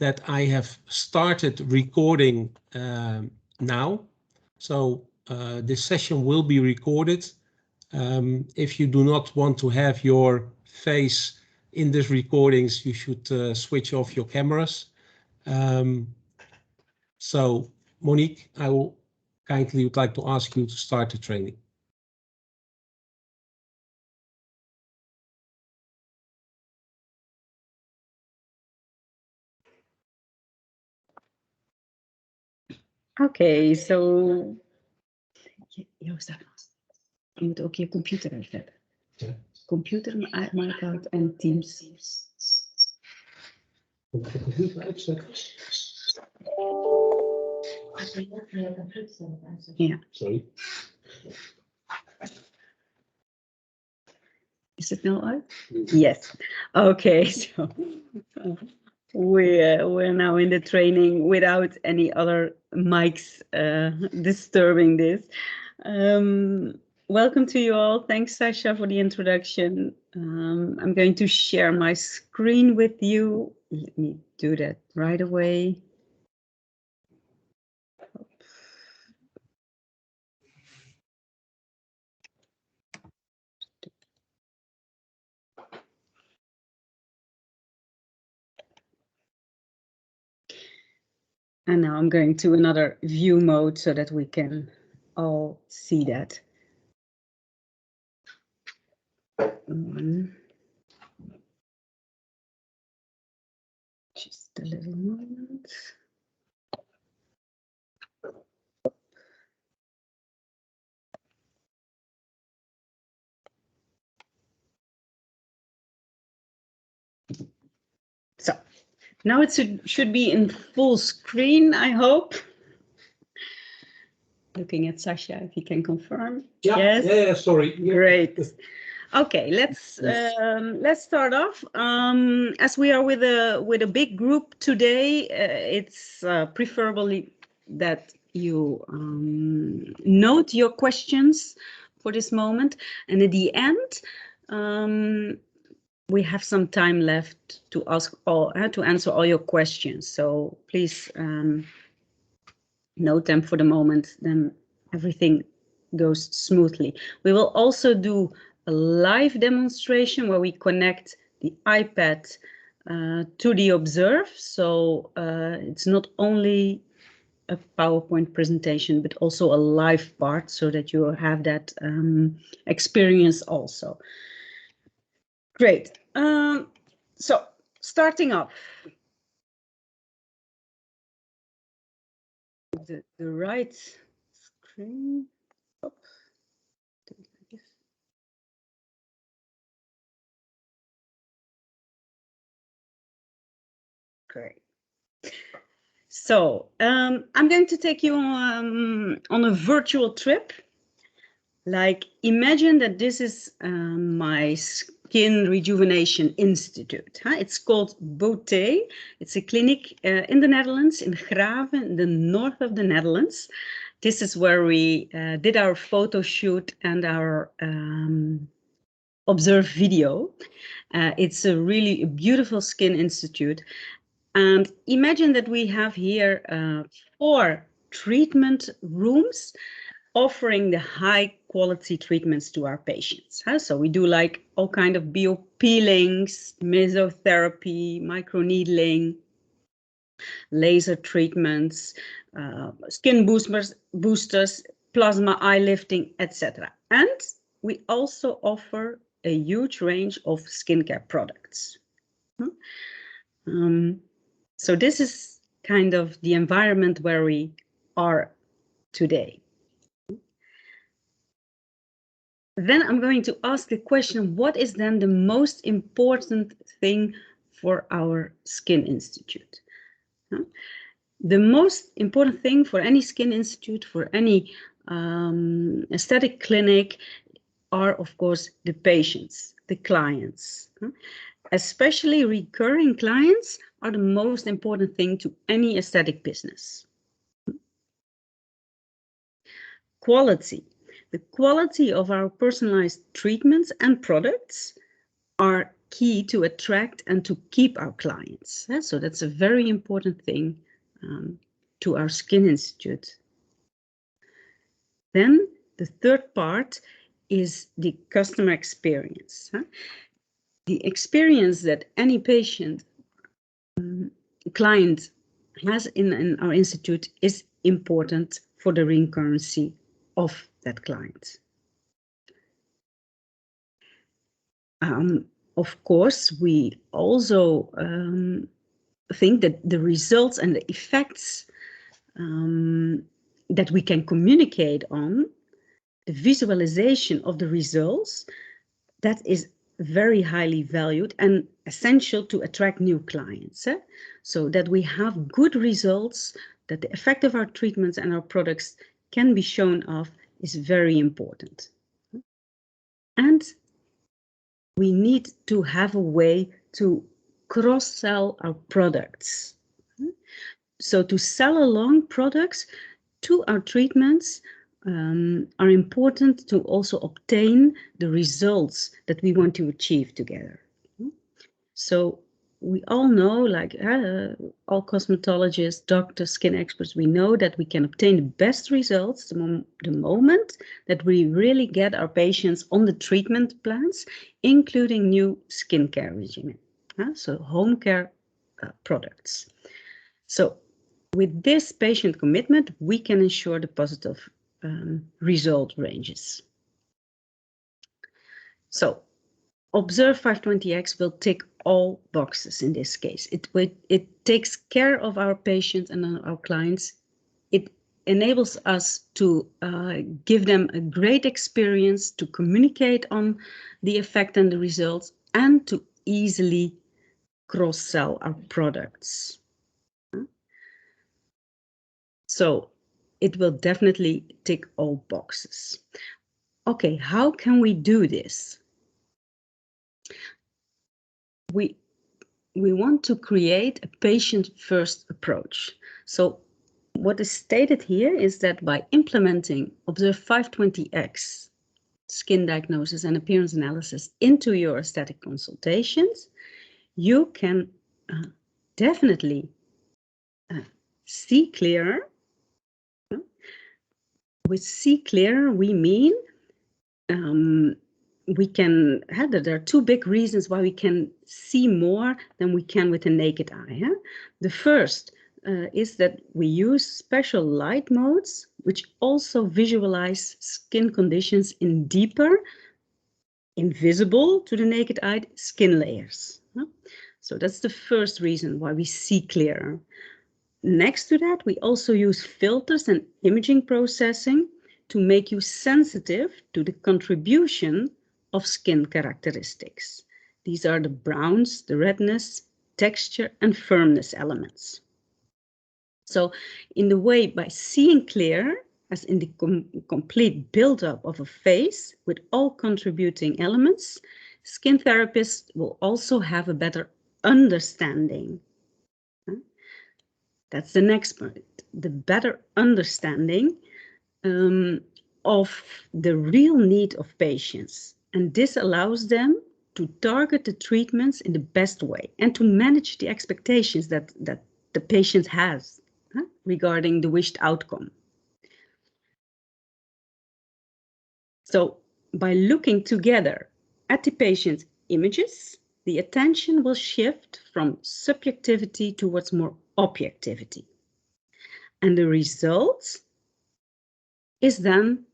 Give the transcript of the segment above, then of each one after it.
that I have started recording now. So this session will be recorded. If you do not want to have your face in these recordings, you should switch off your cameras. So Monique, I will kindly would like to ask you to start the training. Oké, so Joost, je moet ook je computer uitzetten. Ja. Computer maken uit en Teams. Moet ik de computer uitzetten? Ja. Sorry. Is it now out? Yes. Okay, so we're now in the training without any other mics disturbing this. Welcome to you all. Thanks, Sasha, for the introduction. I'm going to share my screen with you. Let me do that right away. And now I'm going to another view mode so that we can all see that. Just a little moment. So now it should be in full screen, I hope. Looking at Sasha, if he can confirm. Yeah, yes. Yeah, sorry. Yeah. Great. Okay, let's start off. As we are with a big group today, it's preferably that you note your questions for this moment, and at the end, we have some time left to answer all your questions. So please note them for the moment. Then everything goes smoothly. We will also do a live demonstration where we connect the iPad to the Observ. So it's not only a PowerPoint presentation, but also a live part so that you have that experience also. Great. So starting off. The right screen. Oh. Great. So I'm going to take you on a virtual trip. Like, imagine that this is my Skin Rejuvenation Institute. Huh? It's called Beauté. It's a clinic in the Netherlands, in Graven, in the north of the Netherlands. This is where we did our photo shoot and our Observ video. It's a really beautiful skin institute. And imagine that we have here 4 treatment rooms offering the high quality treatments to our patients. Huh? So we do like all kind of biopeelings, mesotherapy, microneedling, laser treatments, skin boosters, plasma eye lifting, etc. And we also offer a huge range of skincare products. So this is kind of the environment where we are today. Then I'm going to ask the question, what is then the most important thing for our Skin Institute? The most important thing for any Skin Institute, for any aesthetic clinic, are of course the patients, the clients. Especially recurring clients are the most important thing to any aesthetic business. Quality. The quality of our personalized treatments and products are key to attract and to keep our clients. So that's a very important thing to our Skin Institute. Then the third part is the customer experience. The experience that any patient, client has in our institute is important for the recurrency of that client. Of course, we also think that the results and the effects that we can communicate on, the visualization of the results, that is very highly valued and essential to attract new clients. So that we have good results, that the effect of our treatments and our products can be shown off is very important. And we need to have a way to cross-sell our products. So to sell along products to our treatments are important to also obtain the results that we want to achieve together. So we all know, like all cosmetologists, doctors, skin experts, we know that we can obtain the best results the moment that we really get our patients on the treatment plans, including new skincare regimen, so home care products. So with this patient commitment, we can ensure the positive result ranges. So Observ 520x will tick all boxes in this case. It takes care of our patients and our clients. It enables us to give them a great experience, to communicate on the effect and the results, and to easily cross-sell our products. So it will definitely tick all boxes. Okay, how can we do this? We want to create a patient-first approach. So what is stated here is that by implementing Observ 520x, skin diagnosis and appearance analysis into your aesthetic consultations, you can definitely see clearer. With see clearer, we mean we can have that there are two big reasons why we can see more than we can with the naked eye. The first is that we use special light modes, which also visualize skin conditions in deeper, invisible to the naked eye skin layers. So that's the first reason why we see clearer. Next to that, we also use filters and imaging processing to make you sensitive to the contribution of skin characteristics. These are the browns, the redness, texture, and firmness elements. So in the way, by seeing clear, as in the complete build-up of a face with all contributing elements, skin therapists will also have a better understanding. That's the next point, the better understanding of the real need of patients. And this allows them to target the treatments in the best way and to manage the expectations that the patient has regarding the wished outcome. So by looking together at the patient's images, the attention will shift from subjectivity towards more objectivity. And the result is then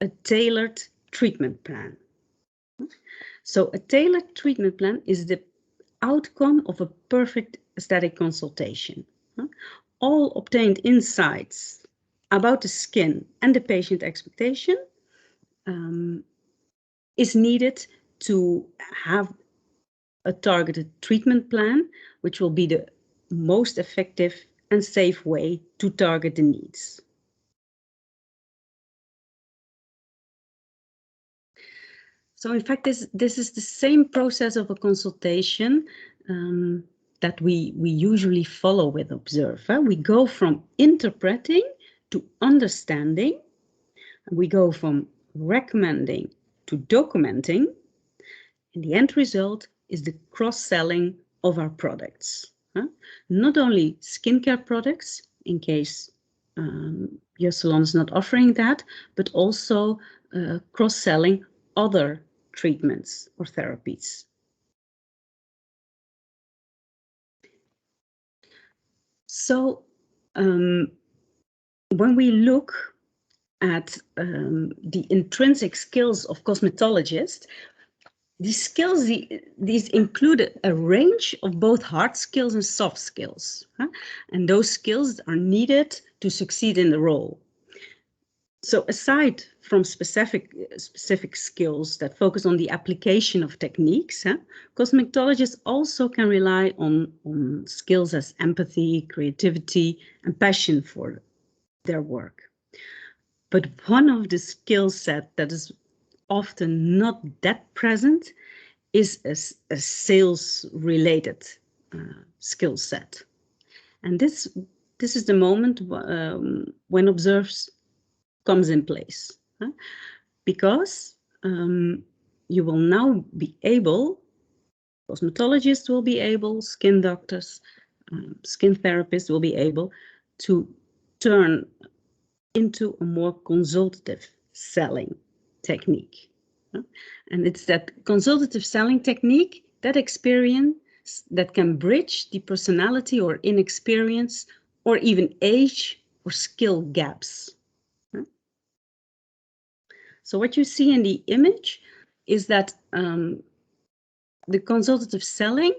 a tailored treatment plan. So a tailored treatment plan is the outcome of a perfect aesthetic consultation. All obtained insights about the skin and the patient expectation is needed to have a targeted treatment plan, which will be the most effective and safe way to target the needs. So in fact, this is the same process of a consultation that we usually follow with Observ. We go from interpreting to understanding. We go from recommending to documenting. And the end result is the cross-selling of our products. Not only skincare products, in case your salon is not offering that, but also cross-selling other treatments or therapies. So when we look at the intrinsic skills of cosmetologists, these skills, these include a range of both hard skills and soft skills. And those skills are needed to succeed in the role. So aside from specific skills that focus on the application of techniques, cosmetologists also can rely on skills as empathy, creativity, and passion for their work. But one of the skill set that is often not that present is a sales-related skill set. And this is the moment when Observ comes in place, because you will now be able, cosmetologists will be able, skin doctors, skin therapists will be able to turn into a more consultative selling technique. And it's that consultative selling technique, that experience that can bridge the personality or inexperience or even age or skill gaps. So what you see in the image is that the consultative selling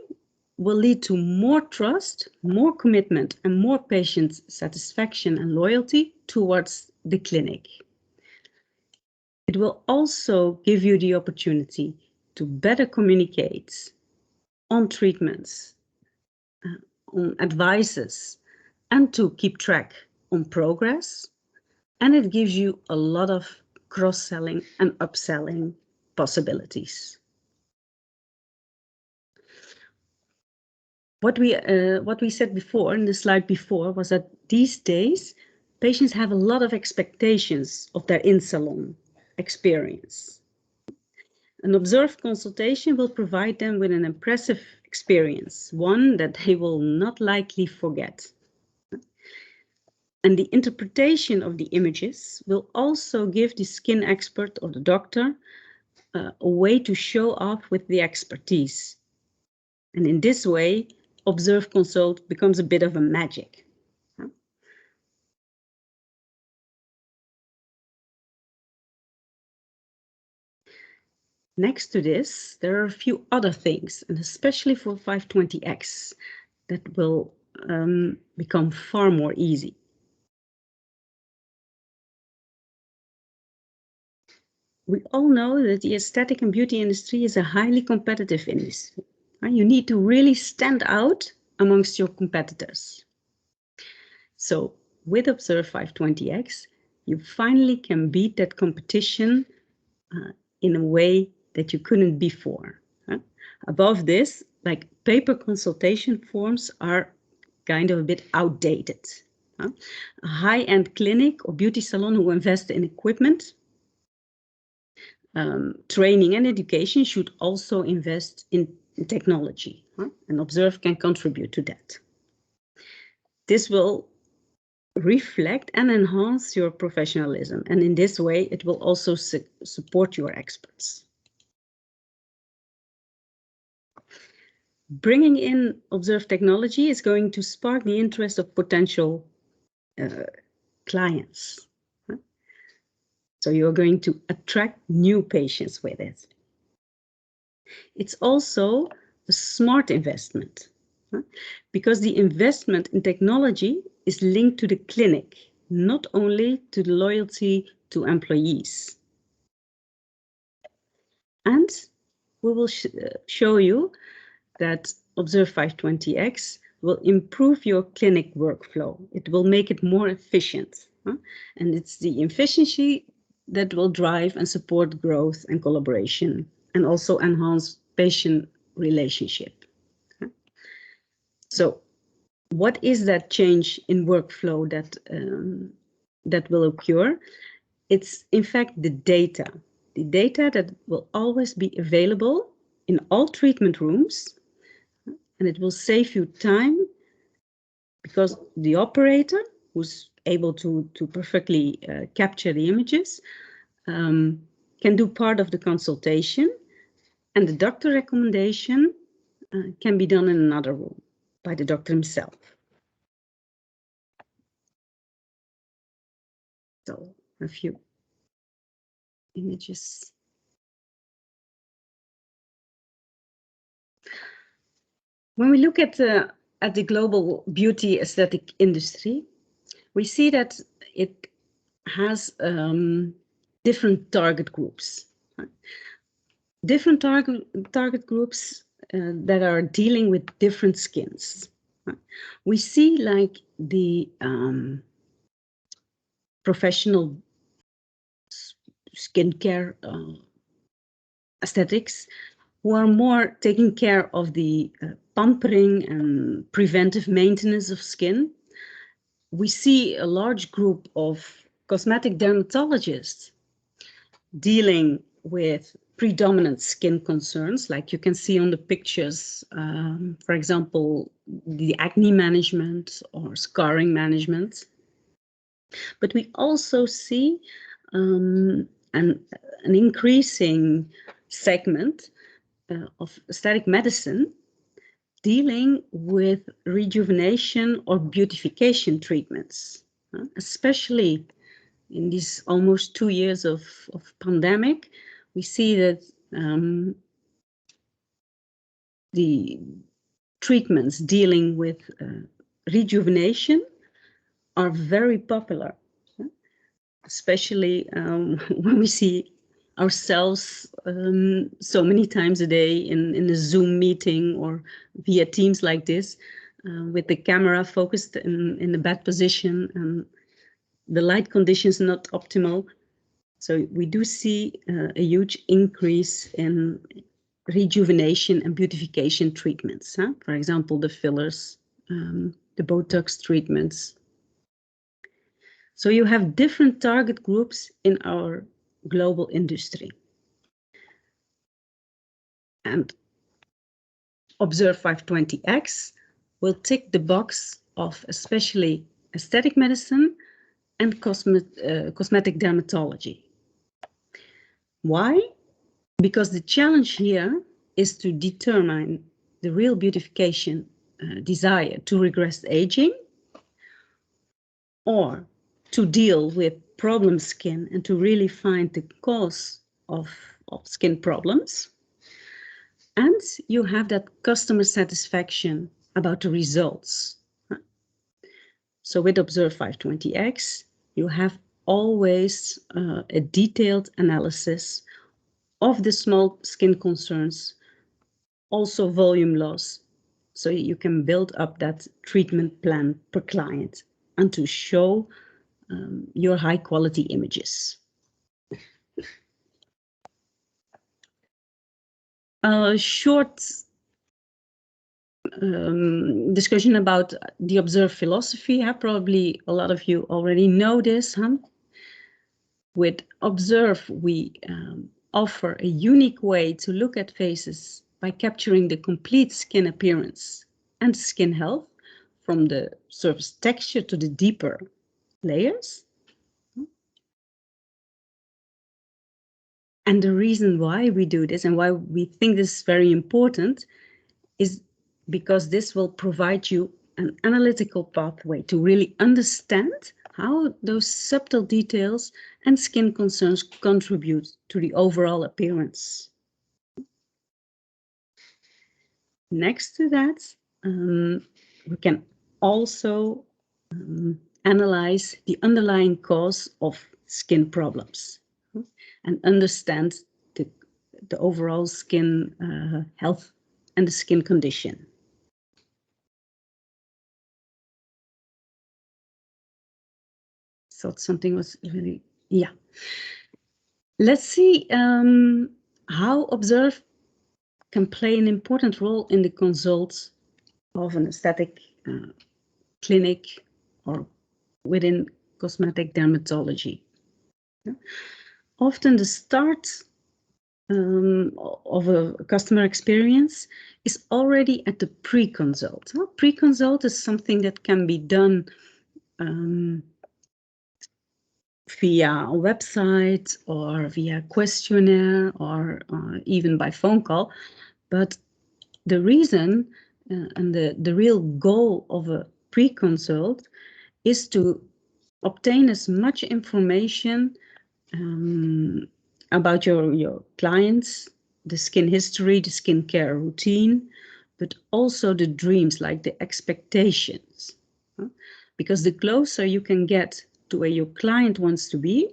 will lead to more trust, more commitment, and more patient satisfaction and loyalty towards the clinic. It will also give you the opportunity to better communicate on treatments, on advices, and to keep track on progress. And it gives you a lot of cross-selling and upselling possibilities. What we said before in the slide before was that these days patients have a lot of expectations of their in-salon experience. An Observ consultation will provide them with an impressive experience, one that they will not likely forget. And the interpretation of the images will also give the skin expert or the doctor a way to show off with the expertise. And in this way, Observ Consult becomes a bit of a magic. Next to this, there are a few other things, and especially for 520x, that will become far more easy. We all know that the aesthetic and beauty industry is a highly competitive industry. You need to really stand out amongst your competitors. So with Observ 520x, you finally can beat that competition in a way that you couldn't before. Above this, like paper consultation forms are kind of a bit outdated. A high-end clinic or beauty salon who invest in equipment, training and education should also invest in technology, and Observ can contribute to that. This will reflect and enhance your professionalism, and in this way it will also support your experts. Bringing in Observ technology is going to spark the interest of potential clients. So you're going to attract new patients with it. It's also a smart investment, because the investment in technology is linked to the clinic, not only to the loyalty to employees. And we will show you that Observ 520x will improve your clinic workflow. It will make it more efficient. And it's the efficiency that will drive and support growth and collaboration, and also enhance patient relationship. So what is that change in workflow that will occur? It's in fact the data that will always be available in all treatment rooms, and it will save you time because the operator, who's able to perfectly capture the images, can do part of the consultation, and the doctor recommendation can be done in another room by the doctor himself. So a few images. When we look at the global beauty aesthetic industry, we see that it has different target groups. Different target groups that are dealing with different skins. We see like the professional skincare aesthetics, who are more taking care of the pampering and preventive maintenance of skin. We see a large group of cosmetic dermatologists dealing with predominant skin concerns, like you can see on the pictures, for example, the acne management or scarring management. But we also see an increasing segment of aesthetic medicine dealing with rejuvenation or beautification treatments, especially in these almost 2 years of pandemic. We see that the treatments dealing with rejuvenation are very popular, especially when we see ourselves so many times a day in a Zoom meeting or via Teams like this, with the camera focused in a bad position and the light conditions not optimal. So we do see a huge increase in rejuvenation and beautification treatments. For example, the fillers, the Botox treatments. So you have different target groups in our global industry. And Observ 520x will tick the box of especially aesthetic medicine and cosmetic dermatology. Why? Because the challenge here is to determine the real beautification desire to regress aging, or to deal with problem skin and to really find the cause of skin problems. And you have that customer satisfaction about the results. So with Observ 520x, you have always a detailed analysis of the small skin concerns, also volume loss, so you can build up that treatment plan per client and to show your high quality images. A short discussion about the Observ philosophy. Probably a lot of you already know this. With Observ, we offer a unique way to look at faces by capturing the complete skin appearance and skin health, from the surface texture to the deeper layers. And the reason why we do this and why we think this is very important is because this will provide you an analytical pathway to really understand how those subtle details and skin concerns contribute to the overall appearance. Next to that, we can also analyze the underlying cause of skin problems and understand the overall skin health and the skin condition. Thought something was really, yeah. Let's see how Observ can play an important role in the consult of an aesthetic clinic or within cosmetic dermatology. Often the start of a customer experience is already at the pre-consult. Pre-consult is something that can be done via a website or via questionnaire or even by phone call. But the reason and the real goal of a pre-consult is to obtain as much information about your clients, the skin history, the skincare routine, but also the dreams, like the expectations. Because the closer you can get to where your client wants to be,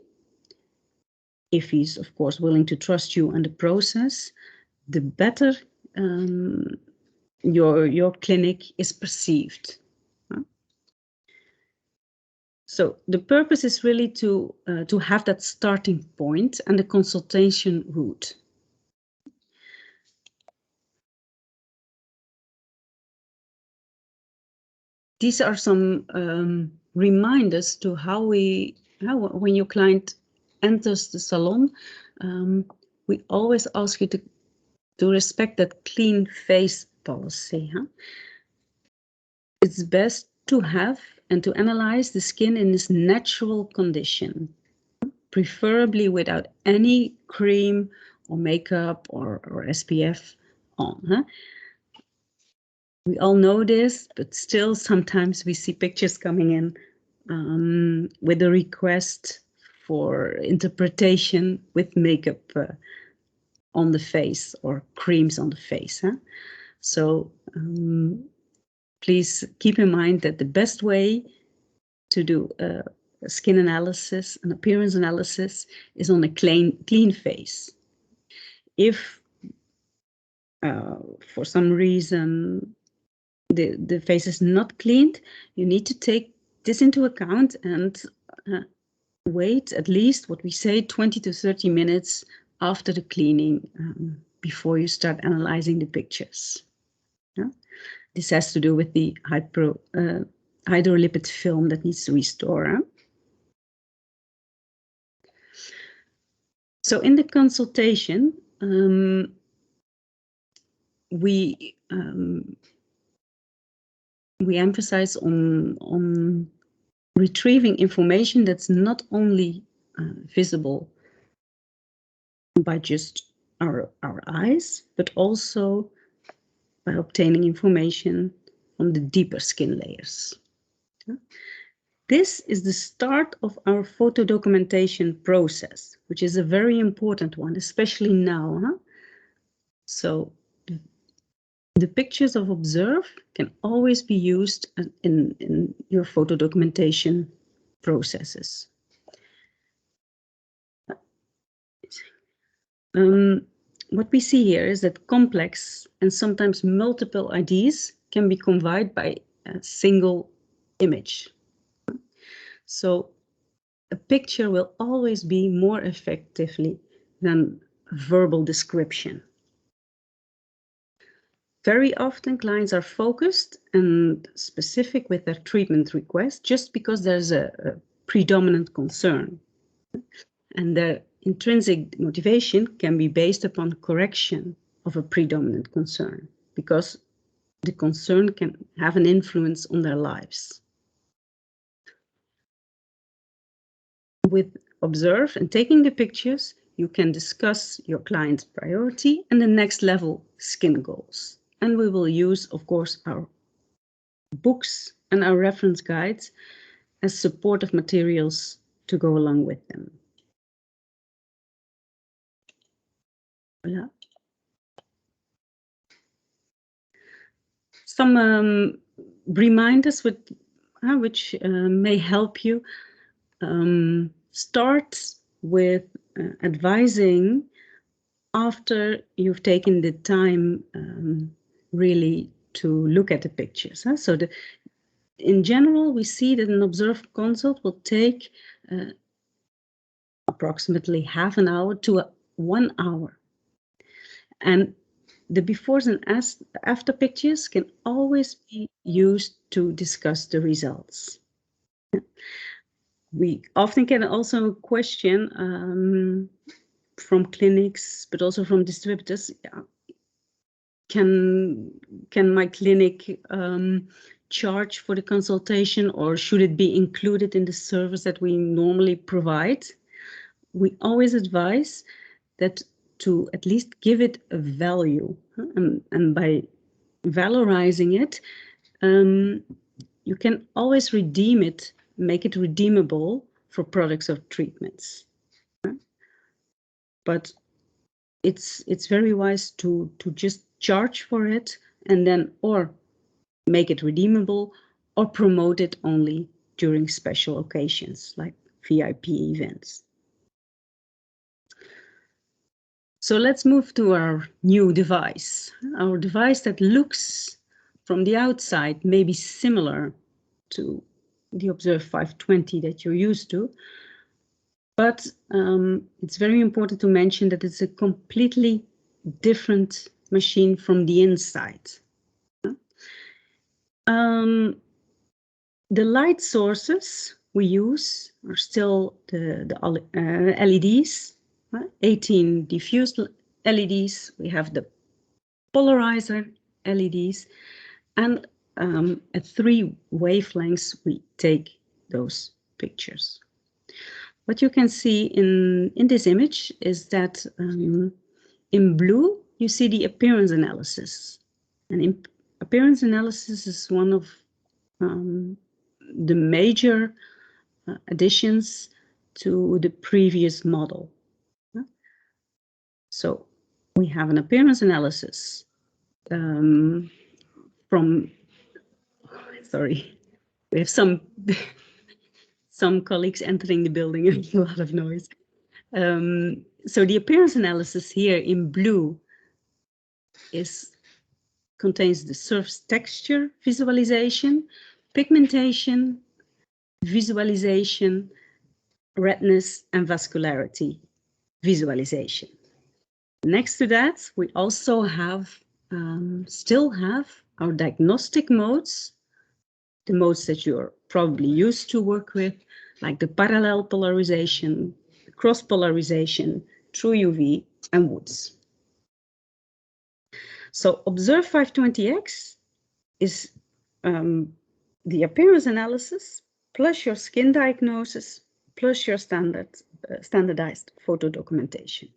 if he's, of course, willing to trust you and the process, the better your clinic is perceived. So the purpose is really to have that starting point and the consultation route. These are some reminders to how when your client enters the salon, we always ask you to respect that clean face policy. It's best to have and to analyze the skin in its natural condition, preferably without any cream or makeup or SPF on. We all know this, but still sometimes we see pictures coming in with a request for interpretation with makeup on the face or creams on the face. So please keep in mind that the best way to do a skin analysis, an appearance analysis, is on a clean face. If for some reason the face is not cleaned, you need to take this into account and wait at least what we say 20 to 30 minutes after the cleaning before you start analyzing the pictures. This has to do with the hydrolipid film that needs to restore. So in the consultation, we emphasize on retrieving information that's not only visible by just our eyes, but also by obtaining information on the deeper skin layers. This is the start of our photo documentation process, which is a very important one, especially now. So the pictures of Observ can always be used in your photo documentation processes. What we see here is that complex and sometimes multiple IDs can be conveyed by a single image. So a picture will always be more effectively than verbal description. Very often clients are focused and specific with their treatment request just because there's a predominant concern. And their intrinsic motivation can be based upon correction of a predominant concern because the concern can have an influence on their lives. With Observ and taking the pictures, you can discuss your client's priority and the next level skin goals. And we will use, of course, our books and our reference guides as supportive materials to go along with them. Voilà. Some reminders which may help you. Start with advising after you've taken the time really to look at the pictures. So in general, we see that an Observ consult will take approximately half an hour to 1 hour. And the befores and after pictures can always be used to discuss the results. We often can also question from clinics, but also from distributors. Yeah. Can my clinic charge for the consultation, or should it be included in the service that we normally provide? We always advise that to at least give it a value, and by valorizing it, you can always redeem it, make it redeemable for products or treatments. But it's very wise to just charge for it and then or make it redeemable or promote it only during special occasions like VIP events. So let's move to our new device. Our device that looks from the outside maybe similar to the Observ 520 that you're used to, but it's very important to mention that it's a completely different machine from the inside. The light sources we use are still the LEDs, 18 diffused LEDs. We have the polarizer LEDs, and at 3 wavelengths we take those pictures. What you can see in this image is that in blue you see the appearance analysis, and appearance analysis is one of the major additions to the previous model. So we have an appearance analysis sorry, we have some colleagues entering the building and a lot of noise. So the appearance analysis here in blue contains the surface texture visualization, pigmentation, visualization, redness, and vascularity visualization. Next to that, we also still have our diagnostic modes, the modes that you're probably used to work with, like the parallel polarization, cross polarization, true UV, and Woods. So Observ 520x is the appearance analysis plus your skin diagnosis plus your standardized photo documentation.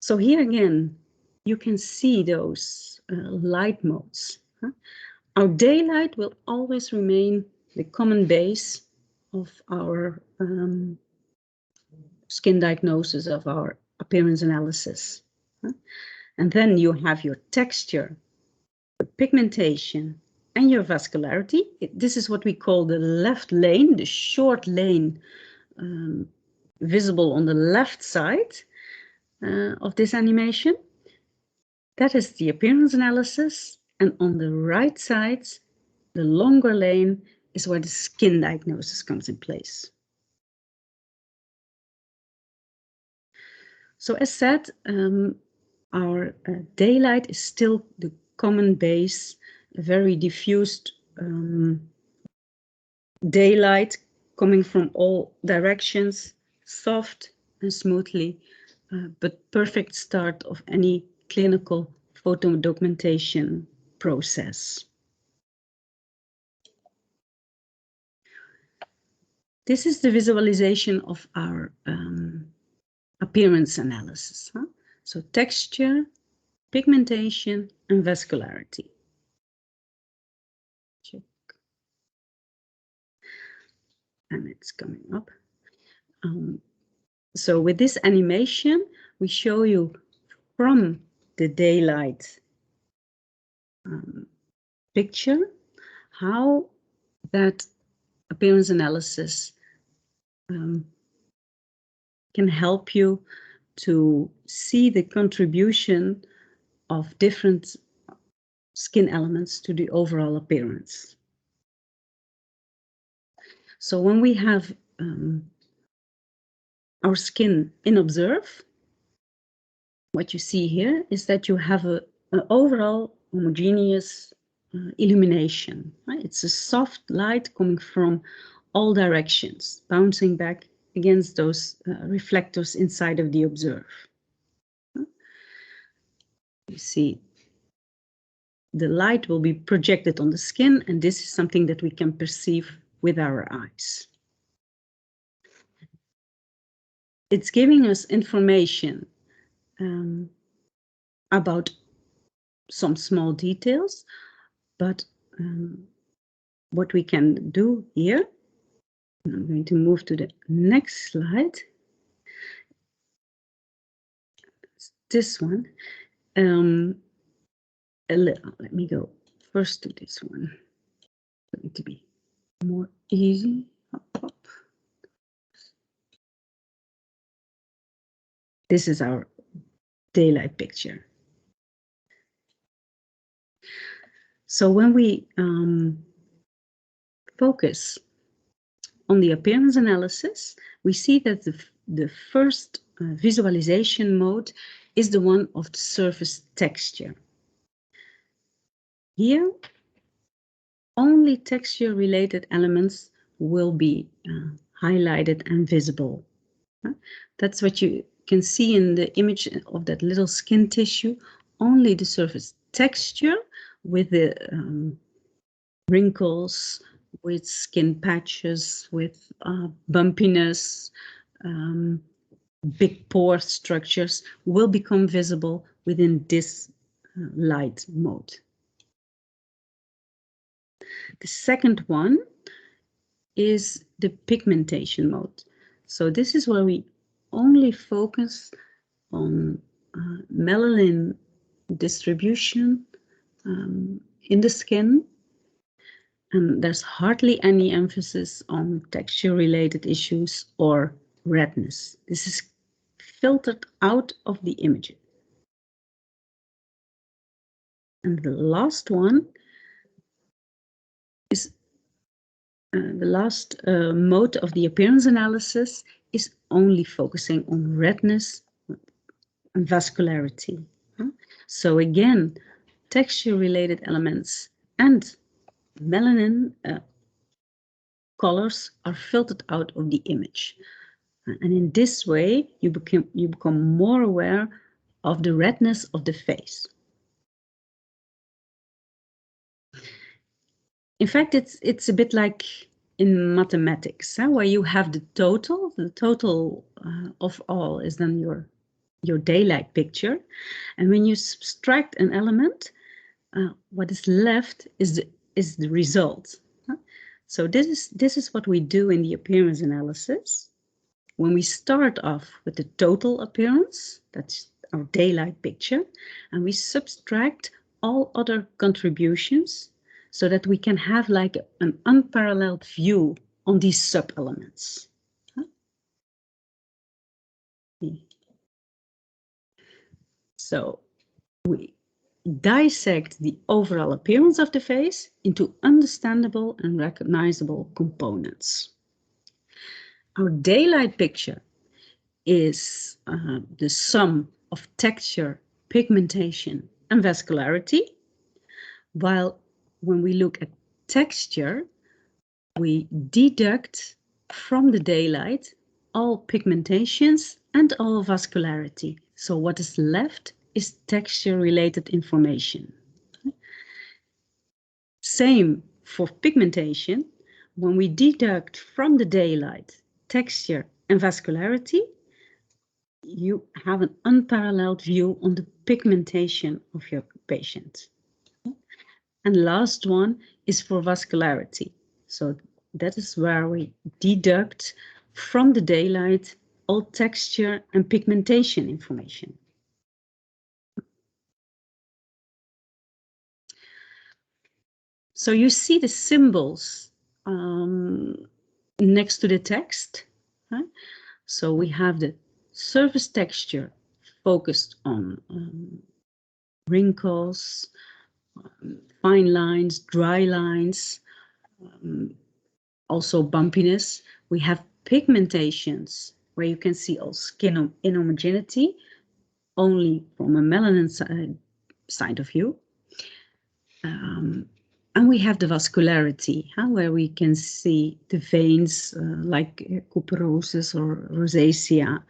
So here again, you can see those light modes. Our daylight will always remain the common base of our skin diagnosis, of our appearance analysis. And then you have your texture, your pigmentation, and your vascularity. This is what we call the left lane, the short lane visible on the left side of this animation. That is the appearance analysis. And on the right side, the longer lane is where the skin diagnosis comes in place. So as said, our daylight is still the common base, a very diffused daylight coming from all directions, soft and smoothly, but perfect start of any clinical photo documentation process. This is the visualization of our appearance analysis. So texture, pigmentation, and vascularity. Check. And it's coming up. So with this animation, we show you from the daylight picture how that appearance analysis can help you to see the contribution of different skin elements to the overall appearance. So when we have our skin in Observ, what you see here is that you have an overall homogeneous illumination. Right? It's a soft light coming from all directions, bouncing back against those reflectors inside of the Observ. You see, the light will be projected on the skin, and this is something that we can perceive with our eyes. It's giving us information about some small details, but what we can do here, I'm going to move to the next slide. It's this one. Let me go first to this one. It's going to be more easy. Hop, hop. This is our daylight picture. So when we focus on the appearance analysis, we see that the first visualization mode is the one of the surface texture. Here, only texture-related elements will be highlighted and visible. That's what you can see in the image of that little skin tissue. Only the surface texture with the wrinkles, with skin patches, with bumpiness, big pore structures will become visible within this light mode. The second one is the pigmentation mode. So this is where we only focus on melanin distribution in the skin, and there's hardly any emphasis on texture-related issues or redness. This is filtered out of the image. And the last one is the last mode of the appearance analysis is only focusing on redness and vascularity. So again, texture-related elements and melanin colors are filtered out of the image. And in this way, you become more aware of the redness of the face. In fact, it's a bit like in mathematics, where you have the total of all is then your daylight picture. And when you subtract an element, what is left is the result. So this is what we do in the appearance analysis. When we start off with the total appearance, that's our daylight picture, and we subtract all other contributions so that we can have like an unparalleled view on these sub-elements. So we dissect the overall appearance of the face into understandable and recognizable components. Our daylight picture is the sum of texture, pigmentation, and vascularity, while when we look at texture, we deduct from the daylight all pigmentations and all vascularity. So what is left is texture-related information. Same for pigmentation. When we deduct from the daylight texture and vascularity, you have an unparalleled view on the pigmentation of your patient. And last one is for vascularity. So that is where we deduct from the daylight all texture and pigmentation information. So you see the symbols next to the text. Right? So we have the surface texture focused on wrinkles, fine lines, dry lines, also bumpiness. We have pigmentations where you can see all skin inhomogeneity only from a melanin side of view. And we have the vascularity, where we can see the veins like cuperosis or rosacea,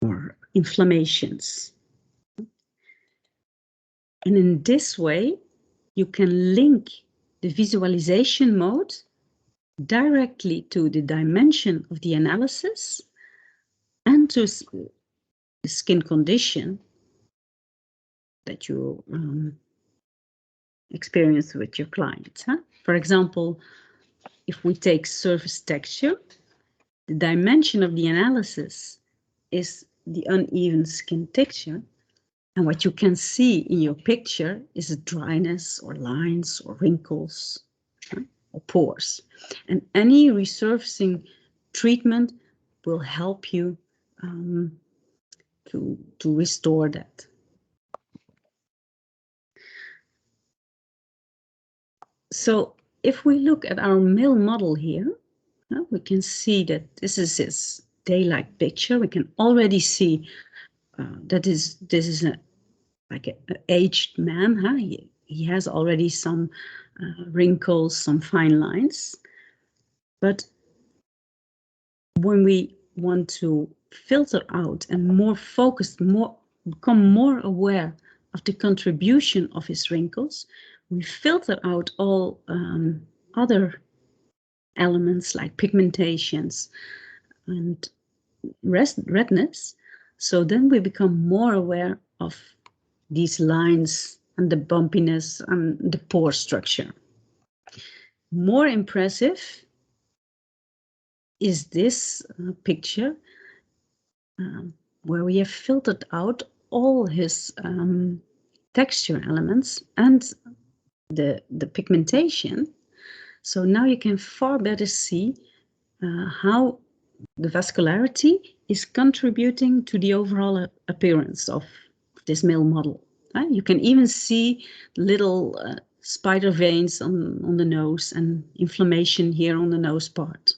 or inflammations. And in this way, you can link the visualization mode directly to the dimension of the analysis and to the skin condition that you experience with your client. For example, if we take surface texture, the dimension of the analysis is the uneven skin texture. And what you can see in your picture is a dryness or lines or wrinkles or pores. And any resurfacing treatment will help you to restore that. So if we look at our male model here, we can see that this is his daylight picture. We can already see that this is like an aged man. He has already some wrinkles, some fine lines. But when we want to filter out and more focused, become more aware of the contribution of his wrinkles, we filter out all other elements like pigmentations and redness. So then we become more aware of these lines and the bumpiness and the pore structure. More impressive is this picture where we have filtered out all his texture elements and the pigmentation. So now you can far better see how the vascularity is contributing to the overall appearance of this male model. You can even see little spider veins on the nose and inflammation here on the nose part.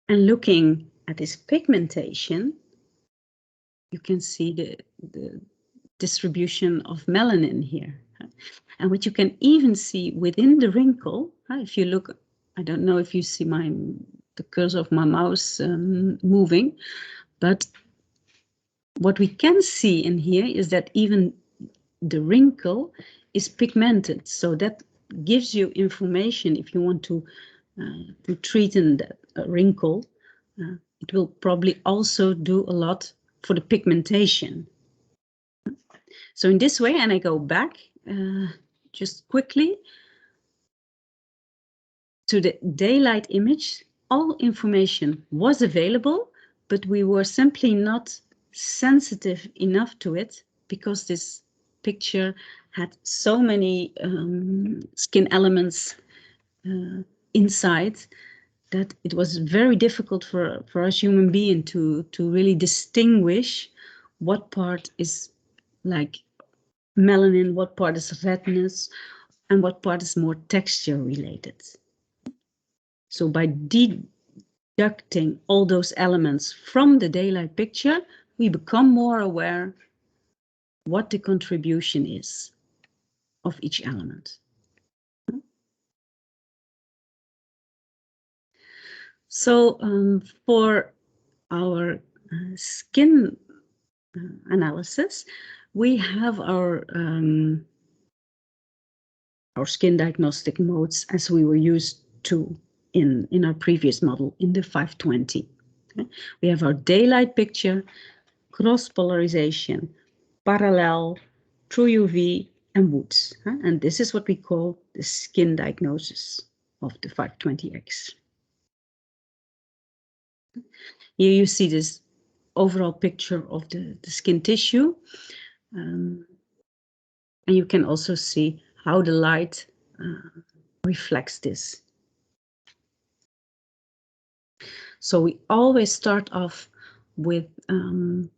And looking at this pigmentation, you can see the distribution of melanin here. And what you can even see within the wrinkle, if you look, I don't know if you see the cursor of my mouse moving, but what we can see in here is that even the wrinkle is pigmented. So that gives you information if you want to treaten that wrinkle. It will probably also do a lot for the pigmentation. So in this way, and I go back just quickly to the daylight image, all information was available, but we were simply not sensitive enough to it because this picture had so many skin elements inside that it was very difficult for us human beings to really distinguish what part is like melanin, what part is redness, and what part is more texture related. So by deducting all those elements from the daylight picture, we become more aware what the contribution is of each element. So for our skin analysis, we have our skin diagnostic modes as we were used to in our previous model in the 520. Okay? We have our daylight picture, cross polarization, parallel, true UV, and Woods. And this is what we call the skin diagnosis of the 520x. Here you see this overall picture of the skin tissue. And you can also see how the light reflects this. So we always start off with the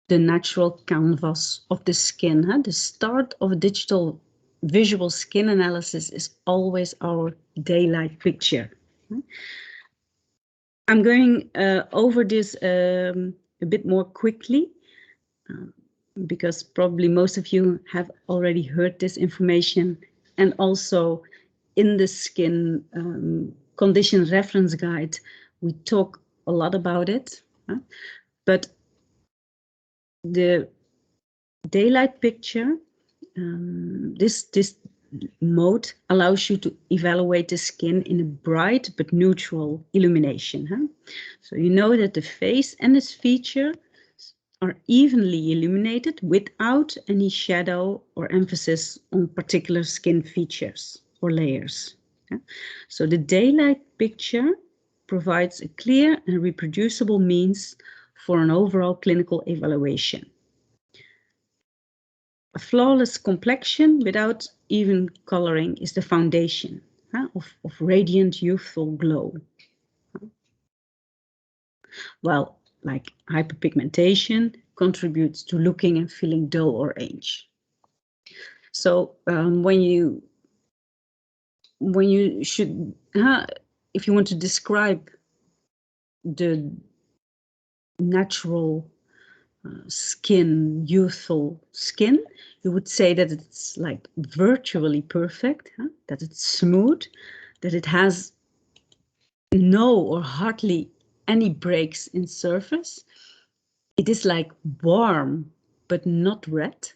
natural canvas of the skin. The start of a digital visual skin analysis is always our daylight picture. I'm going over this a bit more quickly because probably most of you have already heard this information, and also in the skin condition reference guide, we talk a lot about it. But the daylight picture, this mode allows you to evaluate the skin in a bright but neutral illumination. So you know that the face and its feature are evenly illuminated without any shadow or emphasis on particular skin features or layers. So the daylight picture provides a clear and reproducible means for an overall clinical evaluation. A flawless complexion without even coloring is the foundation of radiant youthful glow. While like hyperpigmentation contributes to looking and feeling dull or age. So when you should, if you want to describe the natural skin, youthful skin, you would say that it's like virtually perfect, that it's smooth, that it has no or hardly any breaks in surface. It is like warm, but not red.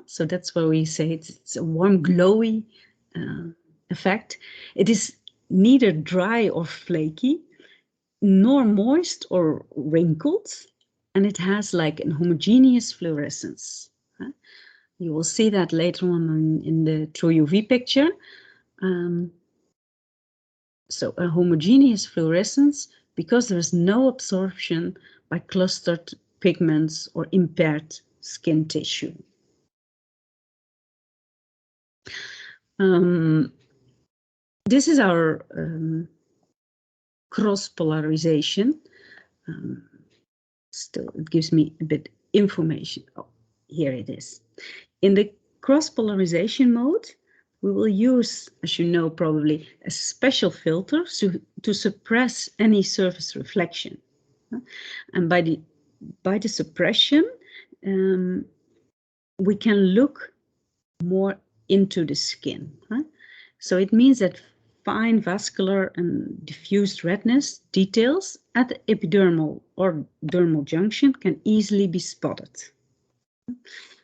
So that's why we say it's a warm, glowy effect. It is neither dry or flaky, nor moist or wrinkled, and it has like an homogeneous fluorescence. You will see that later on in the true UV picture. So a homogeneous fluorescence because there is no absorption by clustered pigments or impaired skin tissue. This is our cross-polarization. Still, it gives me a bit information. Oh, here it is. In the cross-polarization mode, we will use, as you know probably, a special filter to suppress any surface reflection. And by the suppression, we can look more into the skin. So it means that fine vascular and diffused redness details at the epidermal or dermal junction can easily be spotted.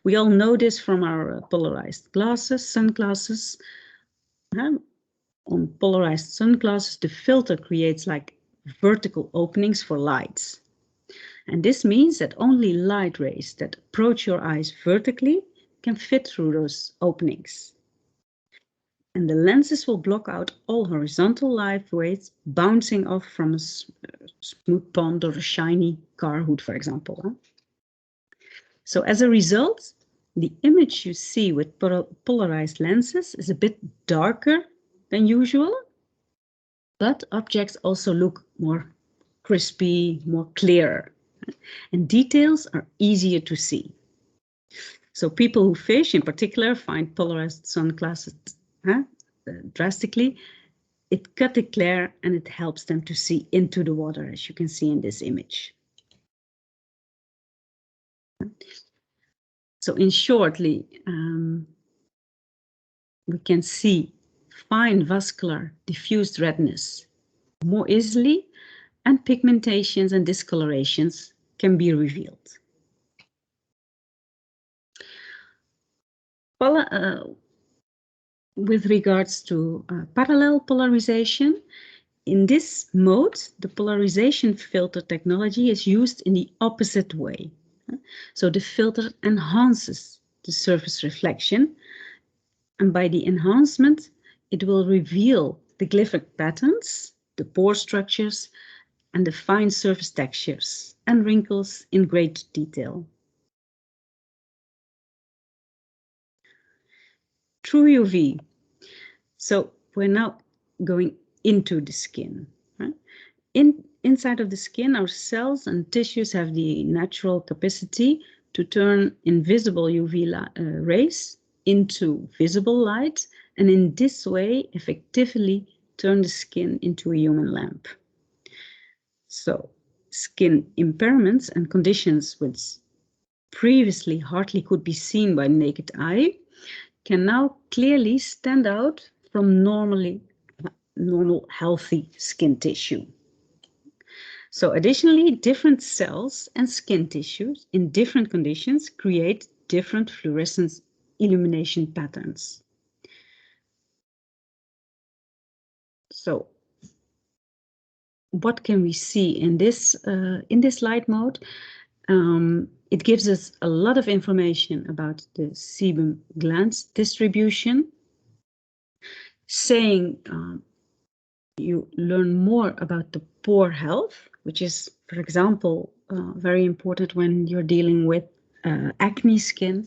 We all know this from our polarized glasses, sunglasses. On polarized sunglasses, the filter creates like vertical openings for lights. And this means that only light rays that approach your eyes vertically can fit through those openings. And the lenses will block out all horizontal light rays bouncing off from a smooth pond or a shiny car hood, for example. So as a result, the image you see with polarized lenses is a bit darker than usual, but objects also look more crispy, more clear, and details are easier to see. So people who fish in particular find polarized sunglasses drastically. It cuts the glare and it helps them to see into the water, as you can see in this image. So in shortly, we can see fine vascular diffused redness more easily, and pigmentations and discolorations can be revealed. With regards to parallel polarization, in this mode, the polarization filter technology is used in the opposite way. So the filter enhances the surface reflection, and by the enhancement, it will reveal the glyphic patterns, the pore structures, and the fine surface textures and wrinkles in great detail. True UV. So we're now going into the skin. Right? Inside of the skin, our cells and tissues have the natural capacity to turn invisible UV rays into visible light, and in this way effectively turn the skin into a human lamp. So skin impairments and conditions with previously hardly could be seen by naked eye can now clearly stand out from normal healthy skin tissue. So additionally, different cells and skin tissues in different conditions create different fluorescence illumination patterns. So what can we see in this light mode? It gives us a lot of information about the sebum glands distribution, saying you learn more about the pore health, which is, for example, very important when you're dealing with acne skin.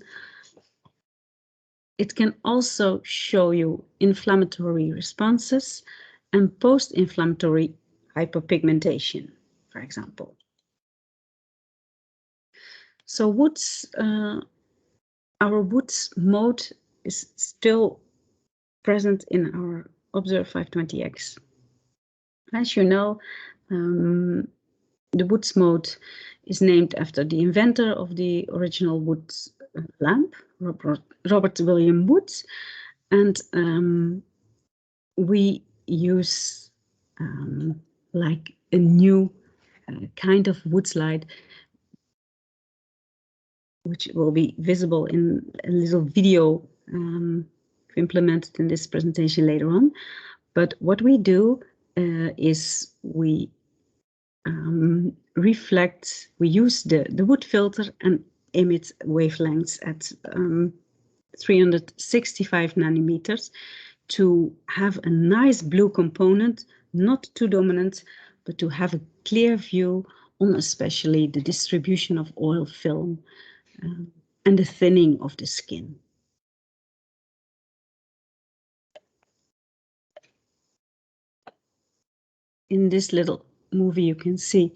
It can also show you inflammatory responses and post-inflammatory hyperpigmentation, for example. So our woods mode is still present in our Observ 520x. As you know, the woods mode is named after the inventor of the original woods lamp, Robert William Woods, and we use like a new kind of woods light, which will be visible in a little video implemented in this presentation later on. But what we do is we reflect, we use the wood filter and emit wavelengths at 365 nanometers to have a nice blue component, not too dominant, but to have a clear view on especially the distribution of oil film and the thinning of the skin. In this little movie, you can see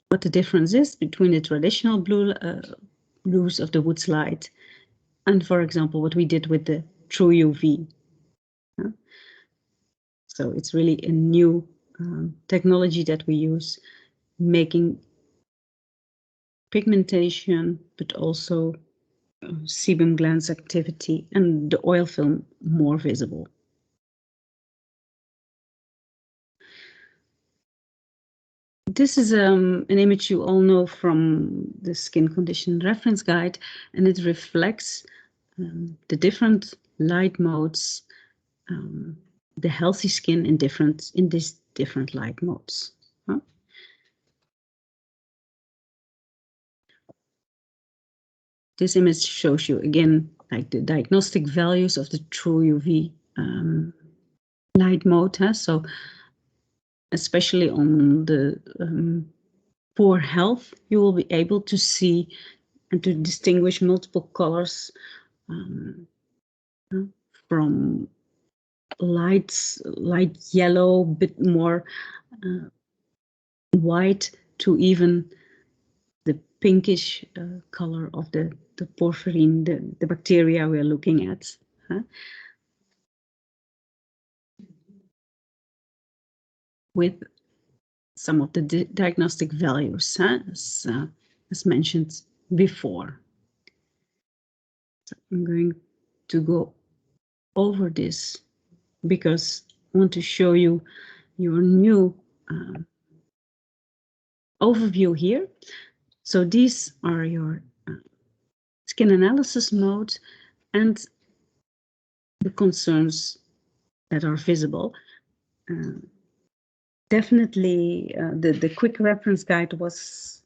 what the difference is between the traditional blues of the woods light and, for example, what we did with the True UV. So it's really a new technology that we use, making pigmentation, but also sebum glands activity and the oil film more visible. This is an image you all know from the Skin Condition Reference Guide, and it reflects the different light modes, the healthy skin in these different light modes. Huh? This image shows you again like the diagnostic values of the True UV light mode. Huh? So especially on the pore health, you will be able to see and to distinguish multiple colors from light yellow, bit more white, to even the pinkish color of the porphyrin, the bacteria we are looking at. Huh? With some of the diagnostic values, huh? As mentioned before. So I'm going to go over this because I want to show you your new overview here. So these are your skin analysis modes and the concerns that are visible. Definitely the quick reference guide was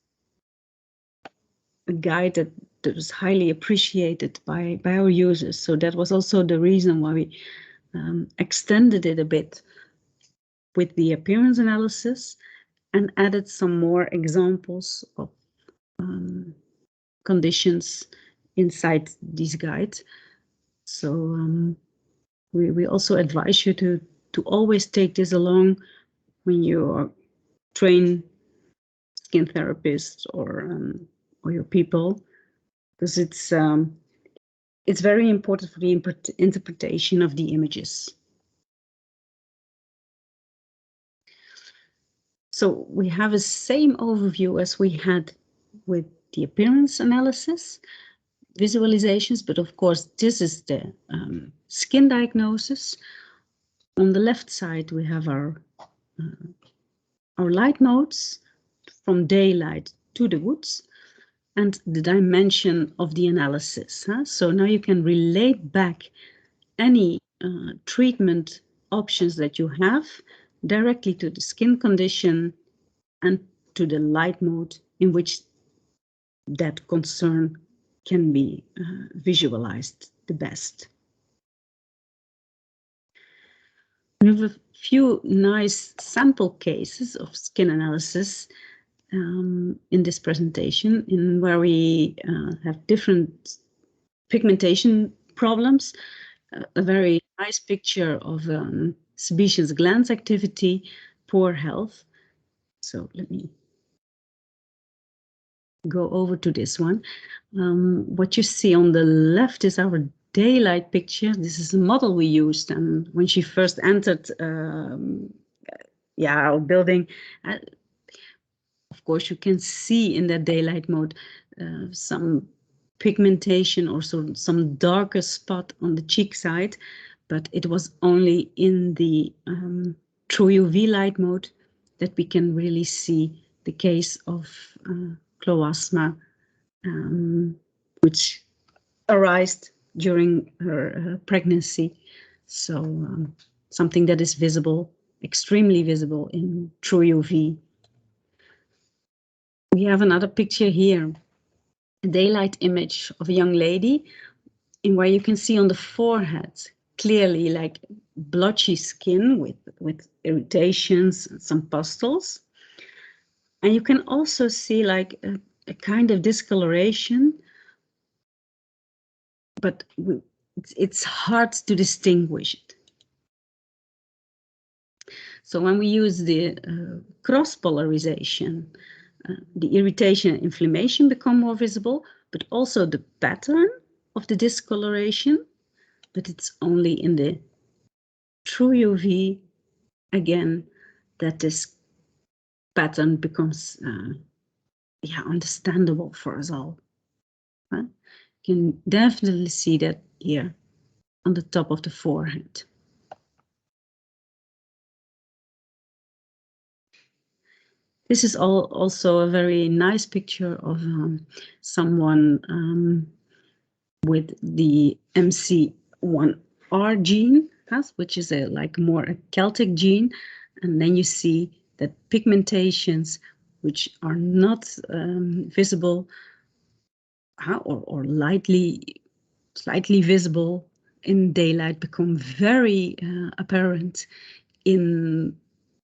a guide that was highly appreciated by our users. So that was also the reason why we extended it a bit with the appearance analysis and added some more examples of conditions inside these guides. So we also advise you to always take this along when you train skin therapists or your people, because it's very important for the interpretation of the images. So we have the same overview as we had with the appearance analysis, visualizations, but of course this is the skin diagnosis. On the left side we have our light modes from daylight to the woods, and the dimension of the analysis. So now you can relate back any treatment options that you have directly to the skin condition and to the light mode in which that concern can be visualized the best. We have a few nice sample cases of skin analysis in this presentation, in where we have different pigmentation problems. A very nice picture of sebaceous glands activity, poor health. So let me go over to this one. What you see on the left is our daylight picture. This is a model we used, and when she first entered our building, of course you can see in that daylight mode some pigmentation or some darker spot on the cheek side, but it was only in the true UV light mode that we can really see the case of cloasma, which arose during her pregnancy. So something that is visible, extremely visible in true UV. We have another picture here, a daylight image of a young lady, in where you can see on the forehead clearly like blotchy skin with irritations and some pustules. And you can also see like a kind of discoloration, but it's hard to distinguish it. So when we use the cross-polarization, the irritation and inflammation become more visible, but also the pattern of the discoloration, but it's only in the true UV, again, that this pattern becomes understandable for us all. Right? You can definitely see that here on the top of the forehead. This is also a very nice picture of someone with the MC1R gene, which is more a Celtic gene, and then you see that pigmentations which are not visible or slightly visible in daylight become very apparent in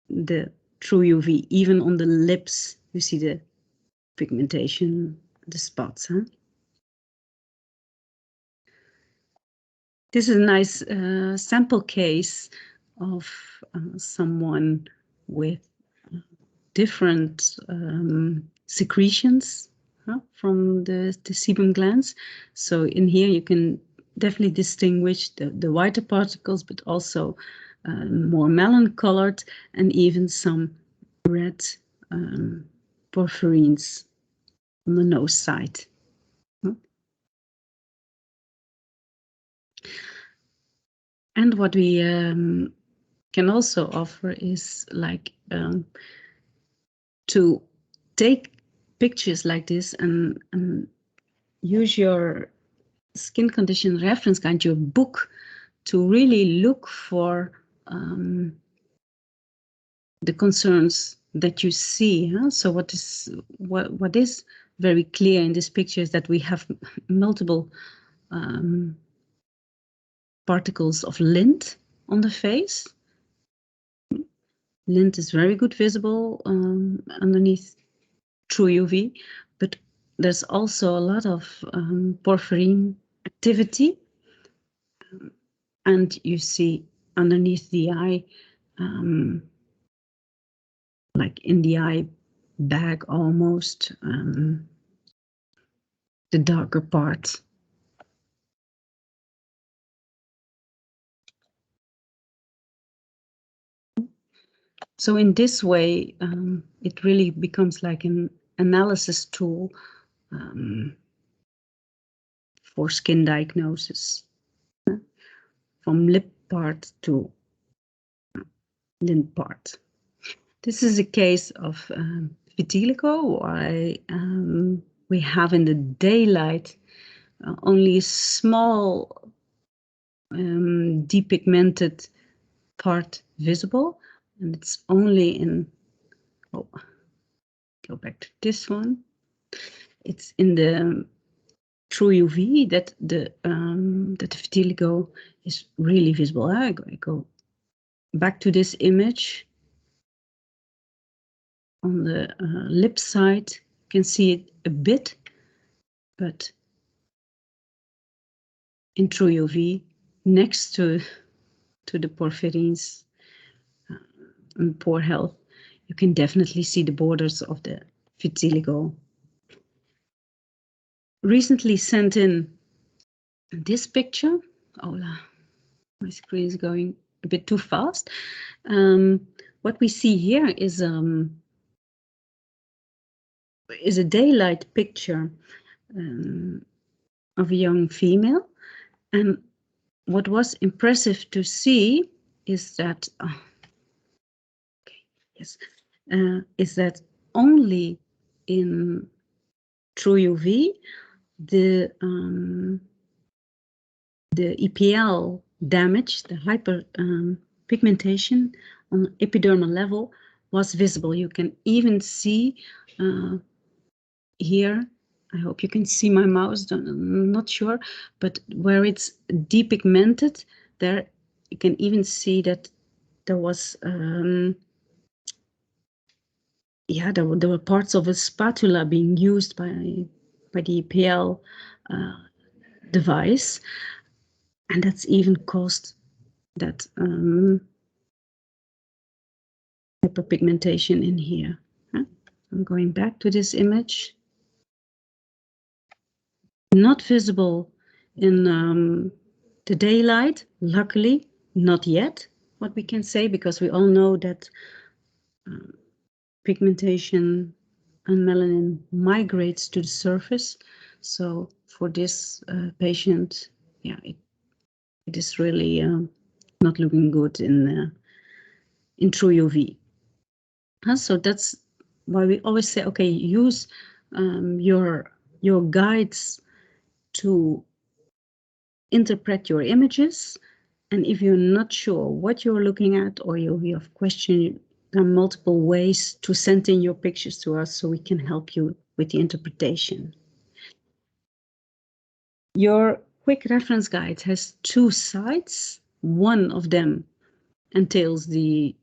the true UV. Even on the lips, you see the pigmentation, the spots. This is a nice sample case of someone with different secretions from the sebum glands. So in here you can definitely distinguish the whiter particles, but also more melon colored and even some red porphyrines on the nose side. And what we can also offer is to take pictures like this and use your skin condition reference guide, your book, to really look for the concerns that you see. So what is very clear in this picture is that we have multiple particles of lint on the face. Lint is very good visible underneath true UV, but there's also a lot of porphyrin activity, and you see underneath the eye, like in the eye bag almost, the darker part. So in this way, it really becomes like an analysis tool for skin diagnosis, from lip part to lint part. This is a case of vitiligo. We have in the daylight only a small depigmented part visible, and it's only in, oh, go back to this one. It's in the true UV that the vitiligo is really visible. I go back to this image. On the lip side, you can see it a bit, but in true UV, next to the porphyrins and pore health, you can definitely see the borders of the vitiligo. Recently sent in this picture. Oh, my screen is going a bit too fast. What we see here is a daylight picture of a young female, and what was impressive to see is that is that only in true UV the EPL damage, the hyperpigmentation on epidermal level was visible. You can even see here, I hope you can see my mouse, I'm not sure, but where it's depigmented, there you can even see that there was, there were parts of a spatula being used by the EPL device, and that's even caused that hyperpigmentation in here. I'm going back to this image. Not visible in the daylight, luckily, not yet, what we can say, because we all know that pigmentation and melanin migrates to the surface. So for this patient, yeah, it is really not looking good in true UV. So that's why we always say, okay, use your guides to interpret your images, and if you're not sure what you're looking at or you have questions, there are multiple ways to send in your pictures to us so we can help you with the interpretation. Your quick reference guide has two sides. One of them entails the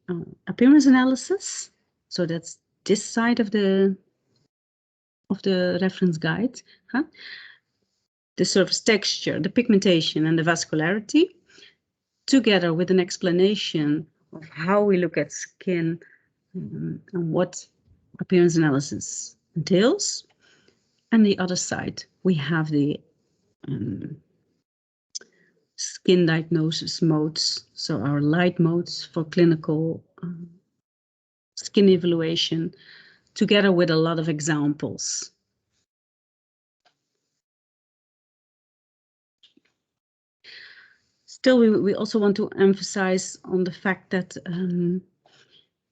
appearance analysis, so that's this side of the reference guide. The surface texture, the pigmentation, and the vascularity, together with an explanation of how we look at skin and what appearance analysis entails. And the other side, we have the skin diagnosis modes, so our light modes for clinical skin evaluation, together with a lot of examples. Still, we also want to emphasize on the fact that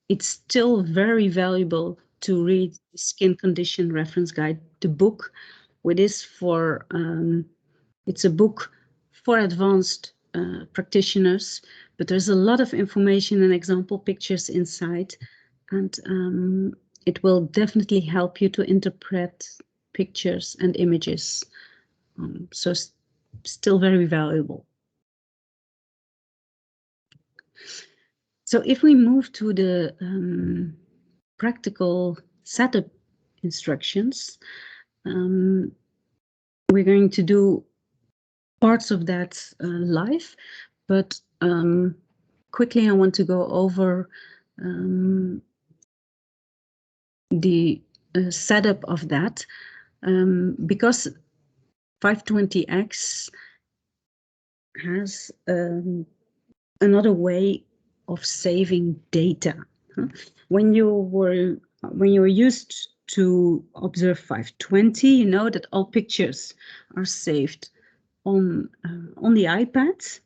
it's still very valuable to read the Skin Condition Reference Guide, the book, which is for, it's a book for advanced practitioners, but there's a lot of information and example pictures inside, and it will definitely help you to interpret pictures and images. So still very valuable. So if we move to the practical setup instructions, we're going to do parts of that live, but quickly I want to go over the setup of that, because 520x has another way of saving data. When you're used to Observ 520, you know that all pictures are saved on the iPad.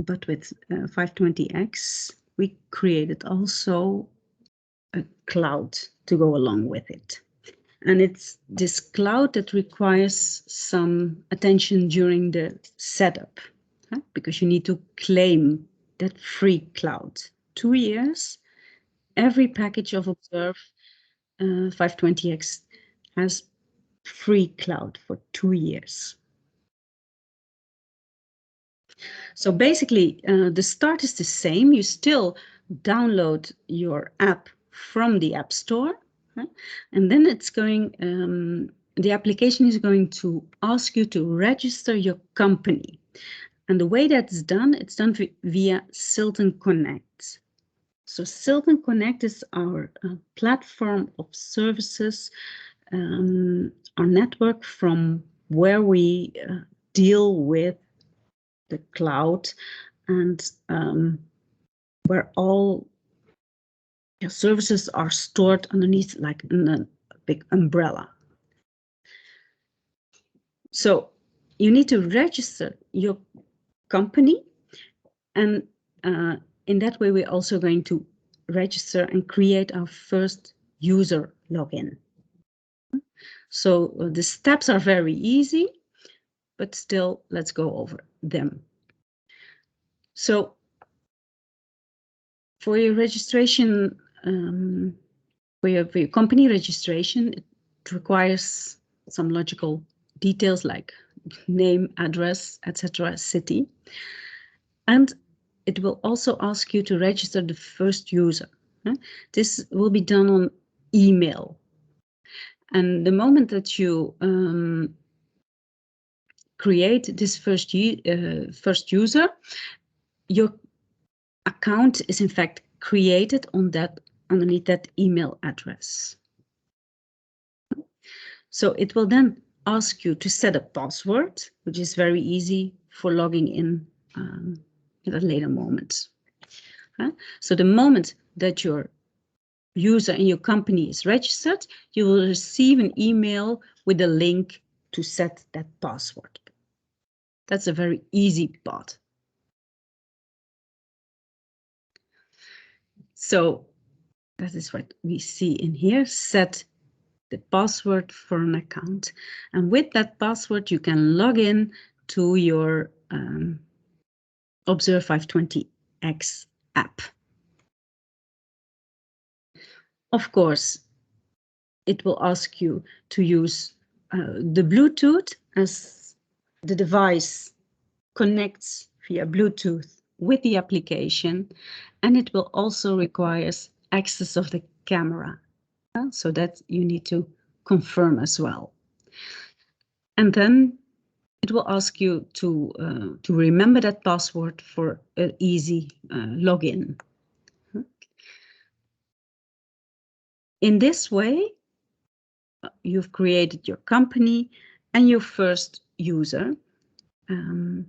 But with 520x, we created also a cloud to go along with it. And it's this cloud that requires some attention during the setup, because you need to claim that free cloud. 2 years, every package of Observ 520x has free cloud for 2 years. So basically, the start is the same. You still download your app from the App Store, and then it's going, the application is going to ask you to register your company. And the way that's done, it's done via Sylton Connect. So Sylton Connect is our platform of services, our network from where we deal with the cloud and where all services are stored underneath, like in a big umbrella. So you need to register your company, and in that way we're also going to register and create our first user login. So the steps are very easy, but still let's go over them. So for your registration, for your company registration, it requires some logical details like name, address, etc., city. And it will also ask you to register the first user. This will be done on email. And the moment that you create this first user, your account is in fact created on that, underneath that email address. So it will then ask you to set a password, which is very easy for logging in at a later moment. So the moment that your user in your company is registered, you will receive an email with a link to set that password. That's a very easy part. So that is what we see in here. Set the password for an account. And with that password, you can log in to your Observ 520x app. Of course, it will ask you to use the Bluetooth, as the device connects via Bluetooth with the application, and it will also require access of the camera. So that you need to confirm as well. And then it will ask you to remember that password for an easy login. In this way, you've created your company and your first user, and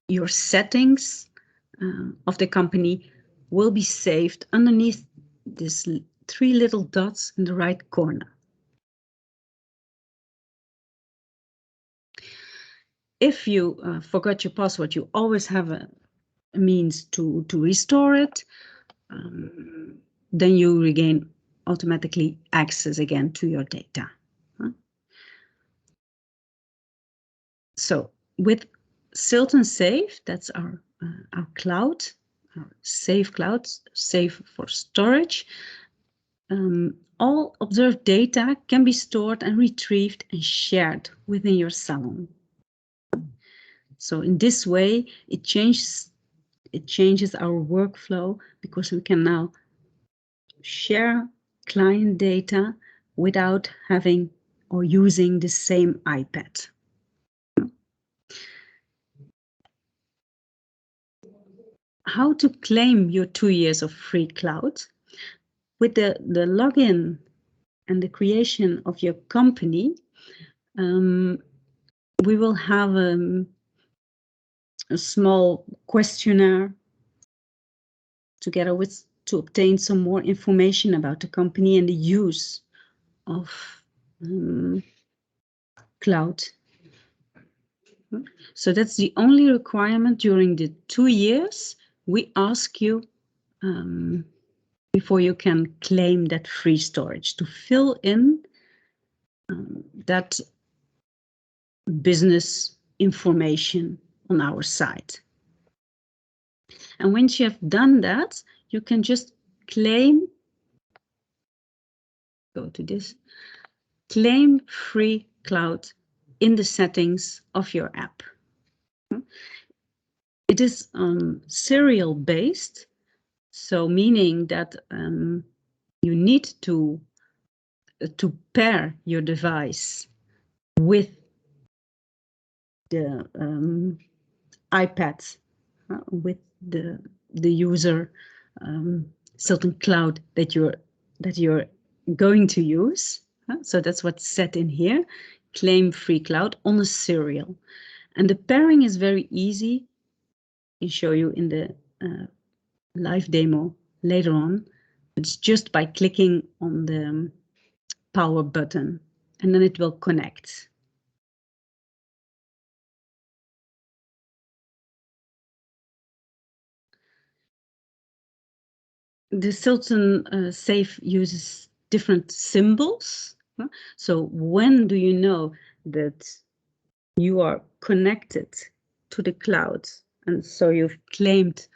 your settings of the company will be saved underneath these 3 little dots in the right corner. If you forgot your password, you always have a means to restore it. Then you regain automatically access again to your data. So with Sylton Save, that's our cloud, our safe cloud, safe for storage. All observed data can be stored and retrieved and shared within your salon. So in this way, it changes our workflow, because we can now share client data without having or using the same iPad. How to claim your 2 years of free cloud? With the login and the creation of your company, we will have a small questionnaire together with to obtain some more information about the company and the use of cloud. So that's the only requirement during the 2 years we ask you before you can claim that free storage, to fill in that business information on our site. And once you have done that, you can just claim, go to this, claim free cloud in the settings of your app. It is serial based, so meaning that you need to pair your device with the iPad, with the user Sylton cloud that you're going to use. So that's what's set in here. Claim free cloud on a serial, and the pairing is very easy. I'll show you in the live demo later on. It's just by clicking on the power button, and then it will connect. The Sylton Safe uses different symbols. So when do you know that you are connected to the cloud, and so you've claimed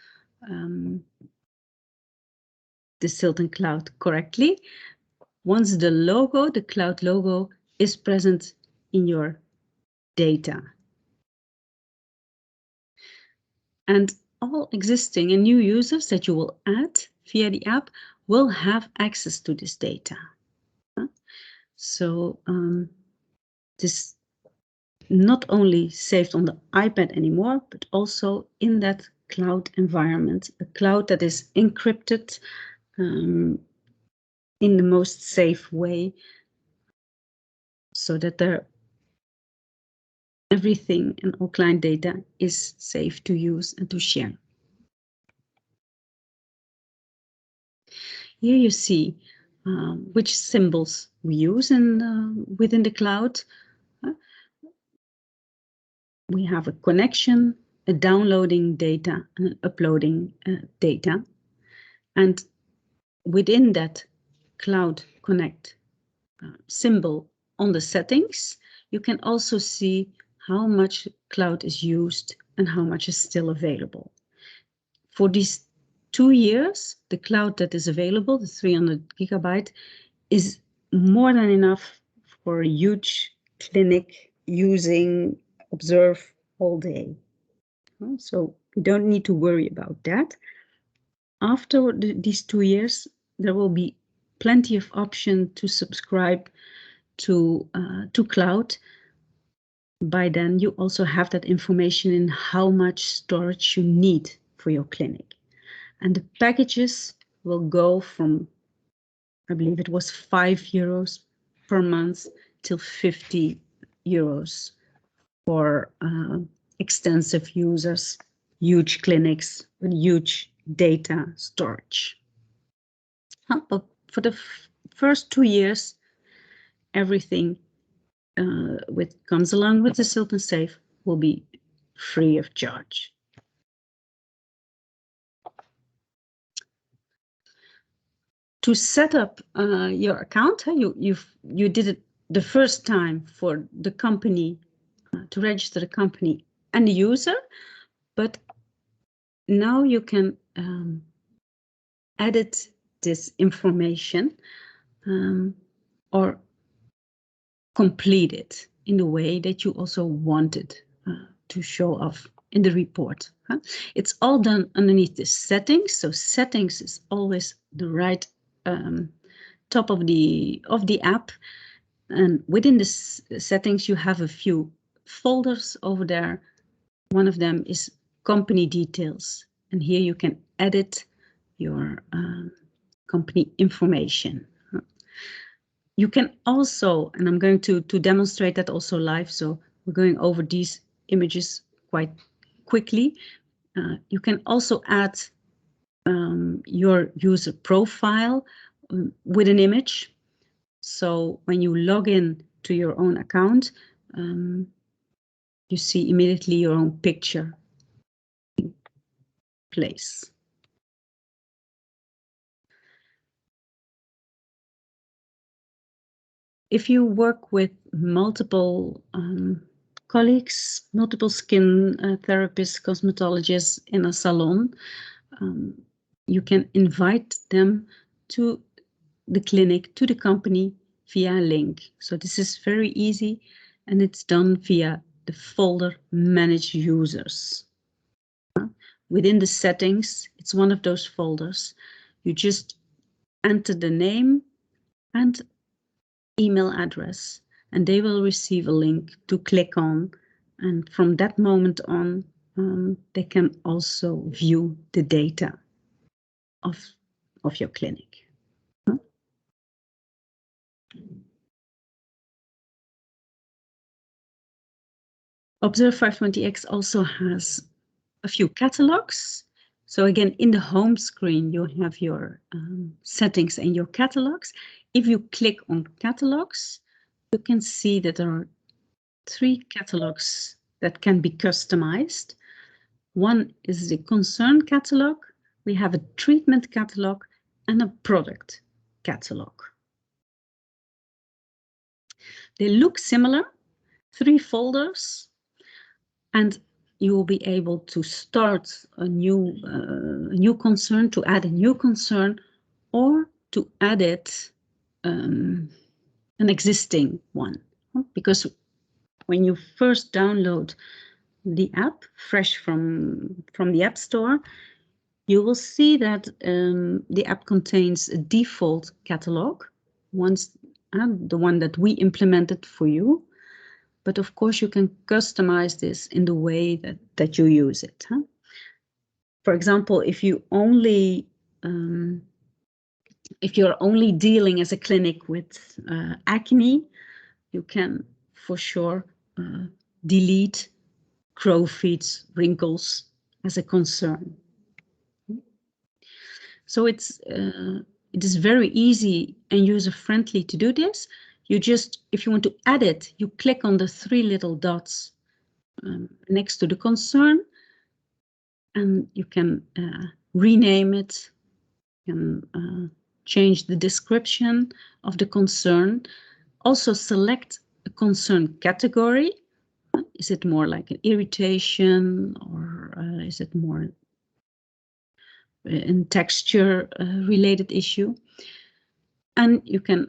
the Sylton cloud correctly? Once the logo, the cloud logo, is present in your data. And all existing and new users that you will add via the app will have access to this data. So this not only saved on the iPad anymore, but also in that cloud environment, a cloud that is encrypted in the most safe way, so that everything and all client data is safe to use and to share. Here you see which symbols we use within the cloud. We have a connection, a downloading data, and an uploading data. And within that Cloud Connect symbol on the settings, you can also see how much cloud is used and how much is still available. For these 2 years, the cloud that is available, the 300 gigabyte, is more than enough for a huge clinic using Observ all day. So you don't need to worry about that. After these 2 years, there will be plenty of option to subscribe to cloud. By then, you also have that information in how much storage you need for your clinic. And the packages will go from, I believe it was €5 per month till €50 for extensive users, huge clinics with huge data storage. But for the first 2 years, everything which comes along with the Sylton Safe will be free of charge. To set up your account, you did it the first time for the company, to register the company and the user, but now you can edit this information or complete it in the way that you also wanted to show off in the report. It's all done underneath the settings. So settings is always the right top of the app, and within the settings you have a few folders over there. One of them is company details, and here you can edit your company information. You can also, and I'm going to demonstrate that also live, so we're going over these images quite quickly. You can also add your user profile with an image. So when you log in to your own account, you see immediately your own picture in place. If you work with multiple colleagues, multiple skin therapists, cosmetologists in a salon, you can invite them to the clinic, to the company via a link. So this is very easy, and it's done via the folder Manage Users. Within the settings, it's one of those folders. You just enter the name and email address, and they will receive a link to click on, and from that moment on, they can also view the data of your clinic. Observ 520x also has a few catalogs. So again, in the home screen, you have your settings and your catalogs. If you click on catalogs, you can see that there are 3 catalogs that can be customized. One is the concern catalog. We have a treatment catalog and a product catalog. They look similar, 3 folders, and you will be able to start a new concern, to add a new concern, or to add an existing one. Because when you first download the app, fresh from the App Store, you will see that the app contains a default catalog, the one that we implemented for you. But of course, you can customize this in the way that you use it. For example, if you're only dealing as a clinic with acne, you can for sure delete crow's feet, wrinkles as a concern. So it is very easy and user-friendly to do this. You just, if you want to add it, you click on the 3 little dots next to the concern, and you can rename it, you can change the description of the concern. Also select a concern category. Is it more like an irritation, or is it more in texture related issue? And you can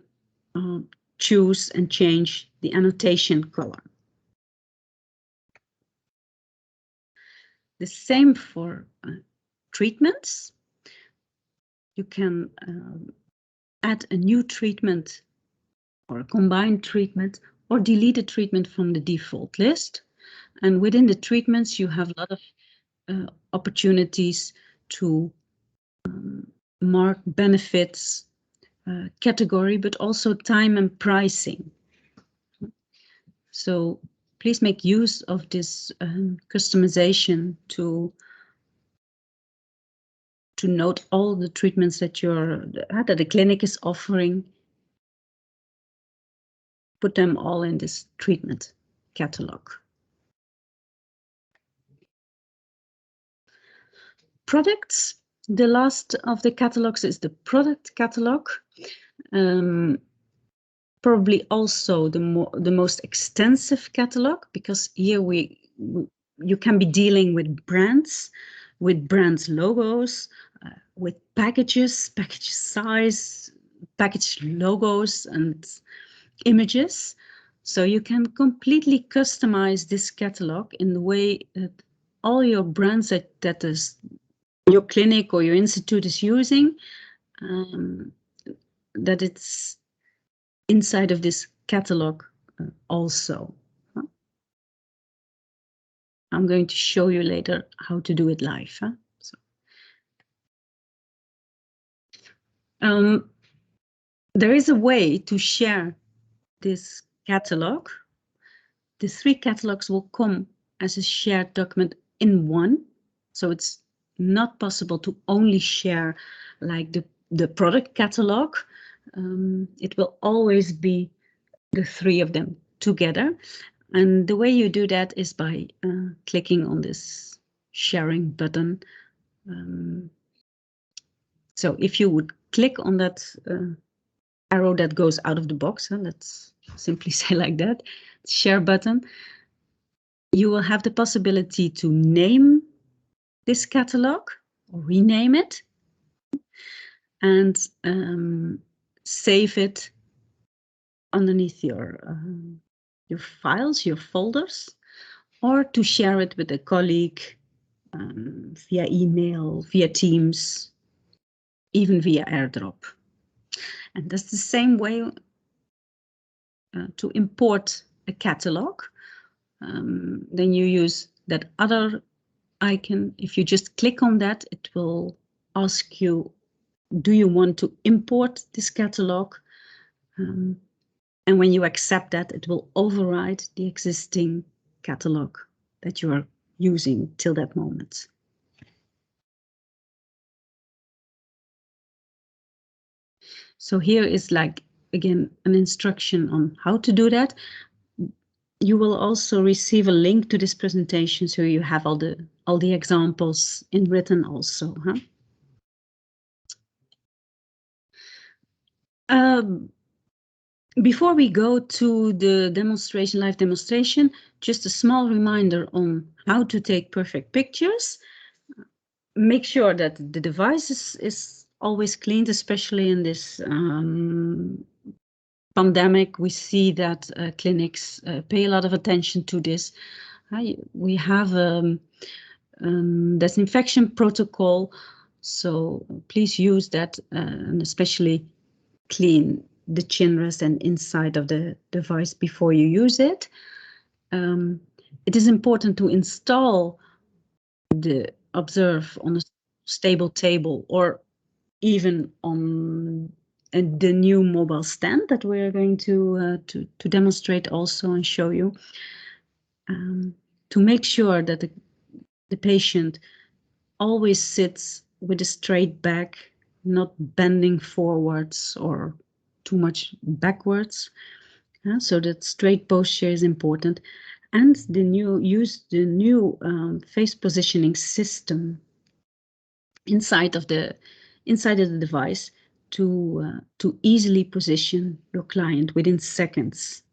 choose and change the annotation color. The same for treatments. You can add a new treatment or a combined treatment, or delete a treatment from the default list. And within the treatments, you have a lot of opportunities to mark benefits, category, but also time and pricing. So please make use of this customization to note all the treatments that that the clinic is offering. Put them all in this treatment catalog. Products. The last of the catalogs is the product catalog. Probably also the most extensive catalog, because here you can be dealing with brands logos, with packages, package size, package logos, and images. So you can completely customize this catalog in the way that all your brands that is your clinic or your institute is using, that it's inside of this catalog also. I'm going to show you later how to do it live. There is a way to share this catalog. The 3 catalogs will come as a shared document in one. So it's not possible to only share like the product catalog. It will always be the three of them together. And the way you do that is by clicking on this sharing button. So if you would click on that arrow that goes out of the box, let's simply say like that, share button, you will have the possibility to name this catalog or rename it and save it underneath your files, your folders, or to share it with a colleague via email, via Teams, even via AirDrop. And that's the same way to import a catalog. Then you use that other icon. If you just click on that, it will ask you, do you want to import this catalog? And when you accept that, it will override the existing catalog that you are using till that moment. So here is like, again, an instruction on how to do that. You will also receive a link to this presentation, so you have all the examples in written also. Before we go to the demonstration, live demonstration, just a small reminder on how to take perfect pictures. Make sure that the device is always cleaned, especially in this pandemic. We see that clinics pay a lot of attention to this. We have a disinfection protocol, so please use that and especially clean the chin rest and inside of the device before you use it. It is important to install the Observ on a stable table or even on the new mobile stand that we're going to demonstrate also and show you, to make sure that the patient always sits with a straight back, not bending forwards or too much backwards. So that straight posture is important. And use the new face positioning system inside of the device to easily position your client within seconds.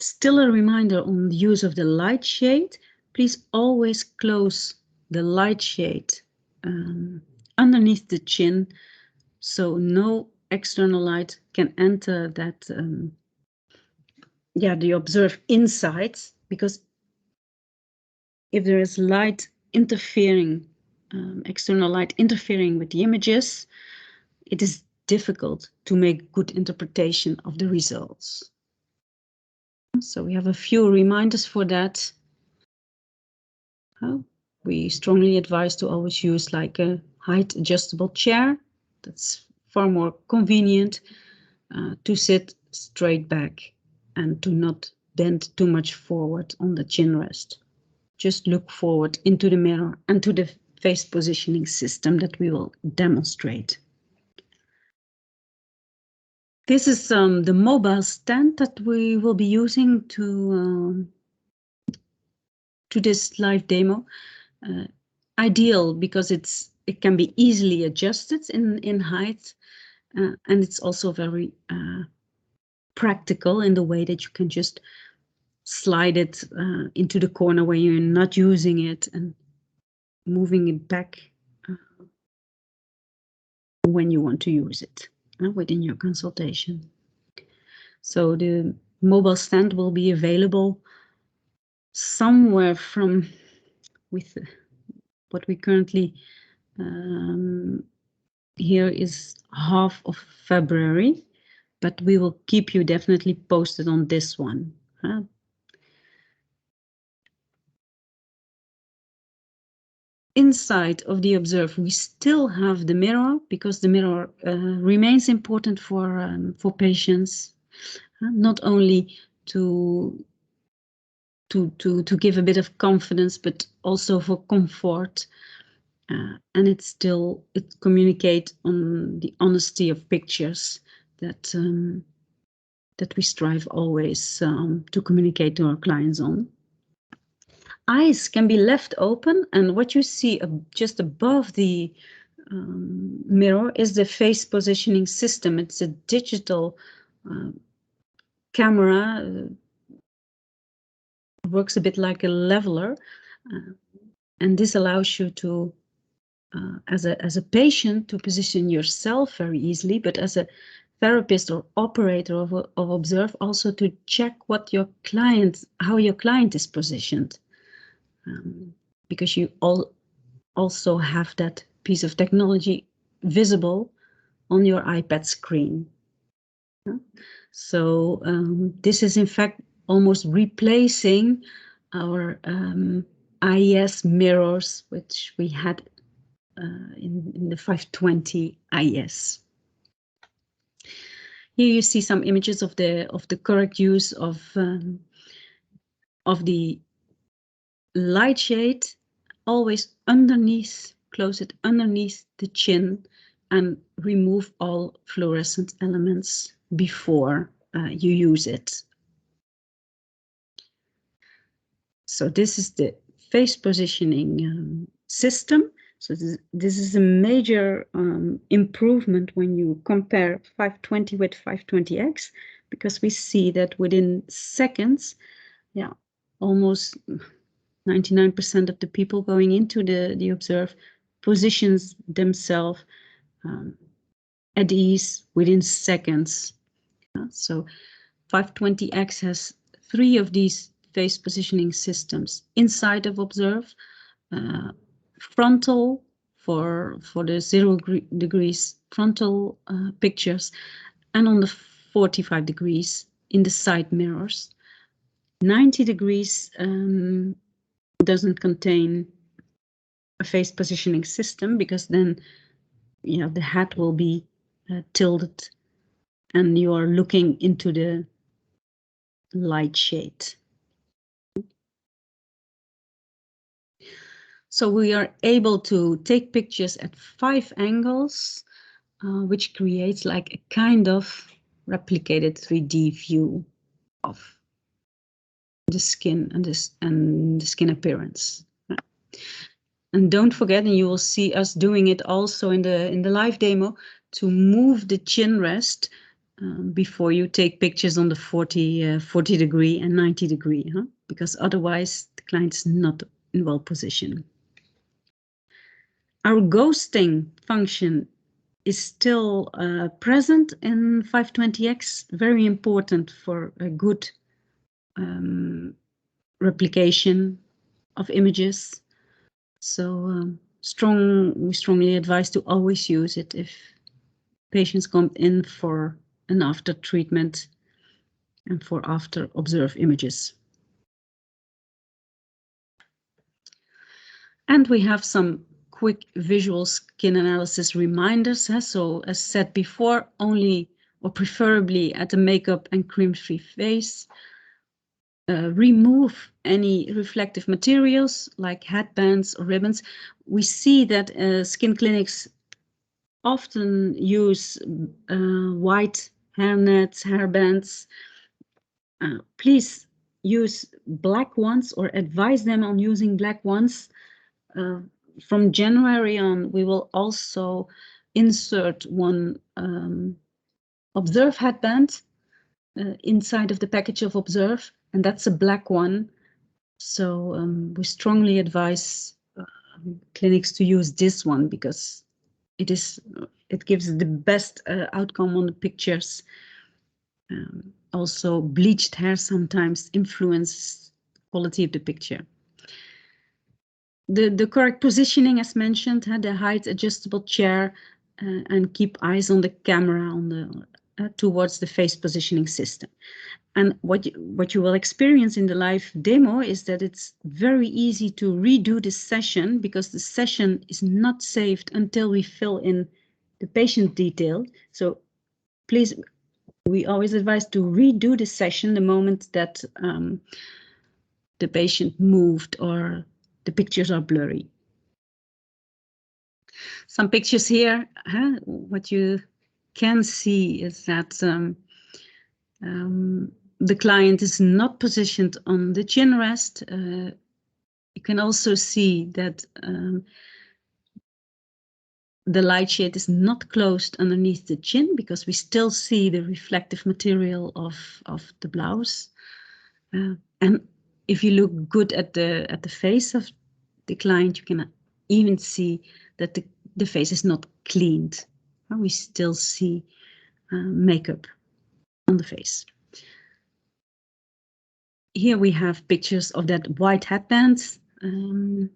Still a reminder on the use of the light shade. Please always close the light shade underneath the chin, so no external light can enter that the Observ inside, because if there is light interfering, external light interfering with the images, it is difficult to make good interpretation of the results. So we have a few reminders for that. We strongly advise to always use like a height adjustable chair. That's far more convenient to sit straight back and to not bend too much forward on the chin rest. Just look forward into the mirror and to the face positioning system that we will demonstrate. This is the mobile stand that we will be using to this live demo. Ideal because it can be easily adjusted in height, and it's also very practical in the way that you can just slide it into the corner where you're not using it and moving it back when you want to use it within your consultation. So the mobile stand will be available somewhere from with what we currently here is half of February, but we will keep you definitely posted on this one. Inside of the Observ, we still have the mirror, because the mirror remains important for patients, not only to to give a bit of confidence, but also for comfort. And it communicates on the honesty of pictures that we strive always to communicate to our clients on. Eyes can be left open, and what you see just above the mirror is the face positioning system. It's a digital camera. Works a bit like a leveler, and this allows you to, as a patient, to position yourself very easily, but as a therapist or operator of Observ, also to check how your client is positioned, because you also have that piece of technology visible on your iPad screen. So this is in fact almost replacing our IES mirrors, which we had in the 520 IES. Here you see some images of the correct use of the light shade, always underneath, close it underneath the chin, and remove all fluorescent elements before you use it. So this is the face positioning system. So this is a major improvement when you compare 520 with 520x, because we see that within seconds, yeah, almost 99% of the people going into the Observ positions themselves at ease within seconds. So 520x has 3 of these face positioning systems inside of Observ. Frontal for the 0 degrees frontal pictures, and on the 45 degrees in the side mirrors. 90 degrees doesn't contain a face positioning system, because then the head will be tilted and you are looking into the light shade. So we are able to take pictures at 5 angles, which creates like a kind of replicated 3D view of the skin and the skin appearance. And don't forget, and you will see us doing it also in the live demo, to move the chin rest before you take pictures on the 40 degree and 90 degree, because otherwise the client is not in well position. Our ghosting function is still present in 520x, very important for a good replication of images. So we strongly advise to always use it if patients come in for an after treatment and for after Observ images. And we have some quick visual skin analysis reminders. So as said before, only or preferably at the makeup and cream-free face. Remove any reflective materials like headbands or ribbons. We see that skin clinics often use white hairnets, hairbands. Please use black ones, or advise them on using black ones. From January on, we will also insert one Observ headband inside of the package of Observ, and that's a black one. So we strongly advise clinics to use this one, because it gives the best outcome on the pictures. Also, bleached hair sometimes influences the quality of the picture. The correct positioning, as mentioned, the height adjustable chair, and keep eyes on the camera towards the face positioning system. And what you will experience in the live demo is that it's very easy to redo the session, because the session is not saved until we fill in the patient detail. So please, we always advise to redo the session the moment that the patient moved or the pictures are blurry. Some pictures here, what you can see is that the client is not positioned on the chin rest. You can also see that the light shade is not closed underneath the chin because we still see the reflective material of the blouse. And if you look good at the face of the client, you can even see that the face is not cleaned. We still see makeup on the face. Here we have pictures of that white headband, and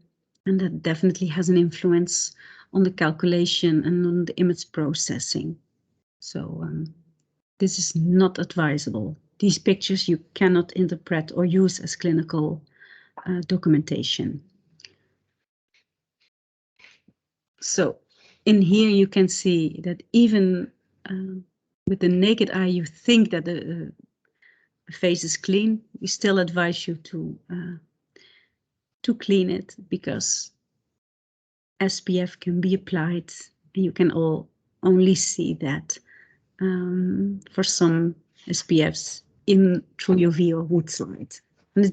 that definitely has an influence on the calculation and on the image processing. So this is not advisable. These pictures you cannot interpret or use as clinical documentation. So in here you can see that even with the naked eye you think that the face is clean. We still advise you to clean it because SPF can be applied and you can only see that for some SPFs in through UV or wood slide. And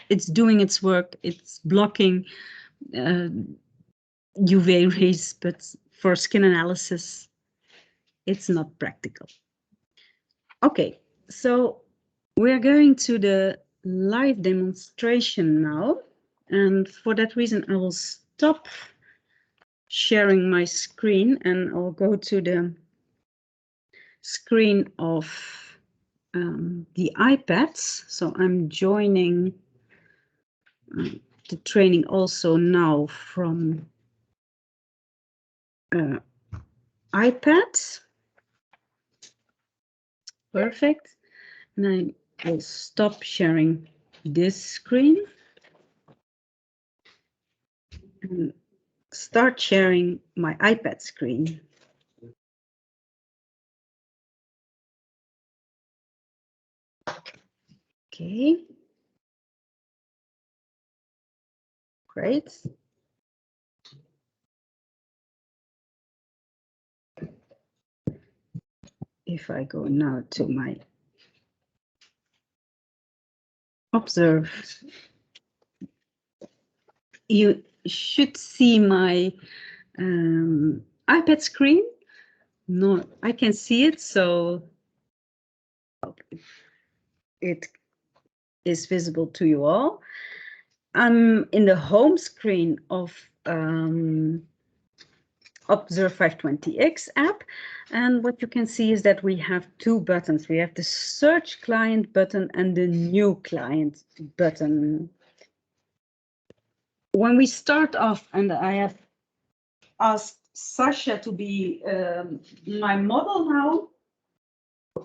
it's doing its work, it's blocking UV rays, but for skin analysis, it's not practical. Okay, so we're going to the live demonstration now. And for that reason, I will stop sharing my screen and I'll go to the screen of the iPads. So I'm joining the training also now from iPad. Perfect. And I will stop sharing this screen and start sharing my iPad screen. Okay. Great. If I go now to my Observ, you should see my iPad screen. No, I can see it, so it is visible to you all. I'm in the home screen of Observ 520x app, and what you can see is that we have two buttons. We have the search client button and the new client button. When we start off, and I have asked Sasha to be my model now,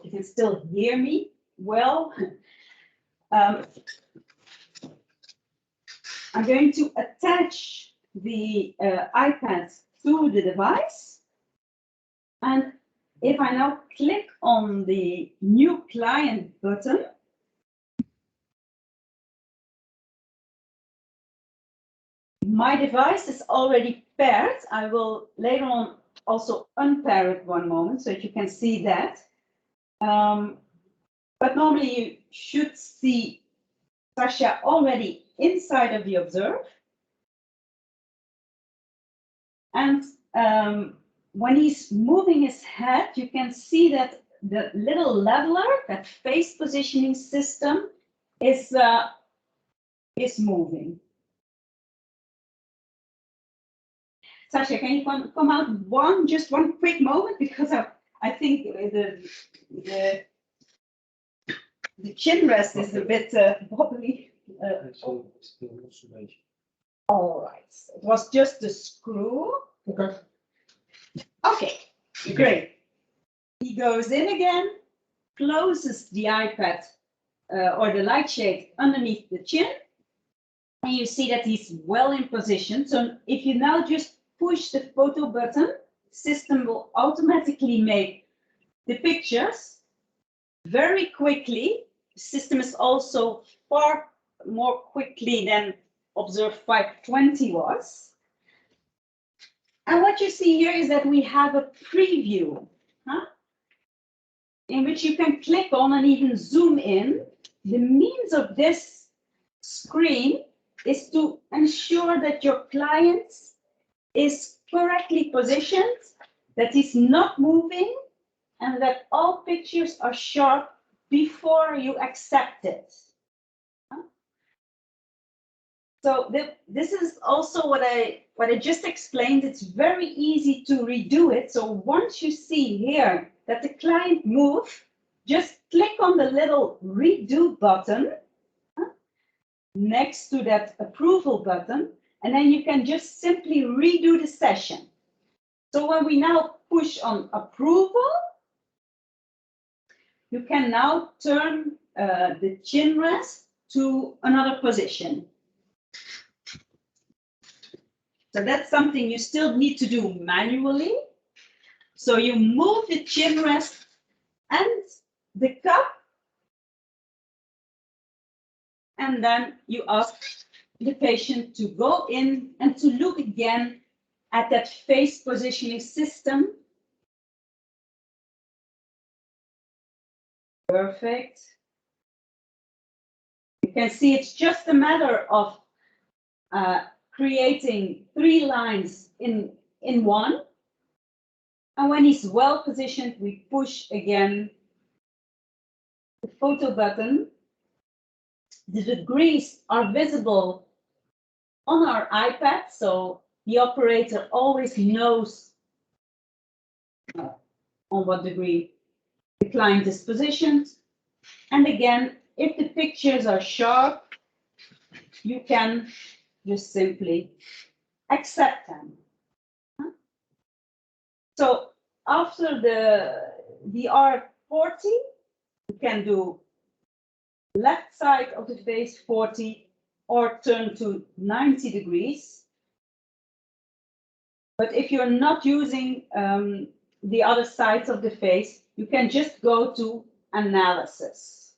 you can still hear me well. I'm going to attach the iPad to the device. And if I now click on the new client button, my device is already paired. I will later on also unpair it one moment so that you can see that. But normally you should see Sasha already inside of the Observ. And when he's moving his head, you can see that the little leveler, that face positioning system, is moving. Sasha, can you come out just one quick moment, because I think the chin rest is a bit wobbly. All right, it was just the screw. Okay. Okay, great. He goes in again, closes the iPad or the light shade underneath the chin, and you see that he's well in position. So if you now just push the photo button, the system will automatically make the pictures very quickly. The system is also far more quickly than Observ 520 was. And what you see here is that we have a preview, in which you can click on and even zoom in. The means of this screen is to ensure that your client is correctly positioned, that he's not moving, and that all pictures are sharp before you accept it. So this is also what I just explained. It's very easy to redo it. So once you see here that the client moves, just click on the little redo button next to that approval button, and then you can just simply redo the session. So when we now push on approval, you can now turn the chin rest to another position. So that's something you still need to do manually. So you move the chin rest and the cup, and then you ask the patient to go in and to look again at that face positioning system. Perfect. You can see it's just a matter of creating 3 lines in one. And when he's well positioned, we push again the photo button. The degrees are visible on our iPad, so the operator always knows on what degree the client is positioned. And again, if the pictures are sharp, you can just simply accept them. So after the R40, you can do left side of the face 40 or turn to 90 degrees. But if you're not using the other sides of the face, you can just go to analysis.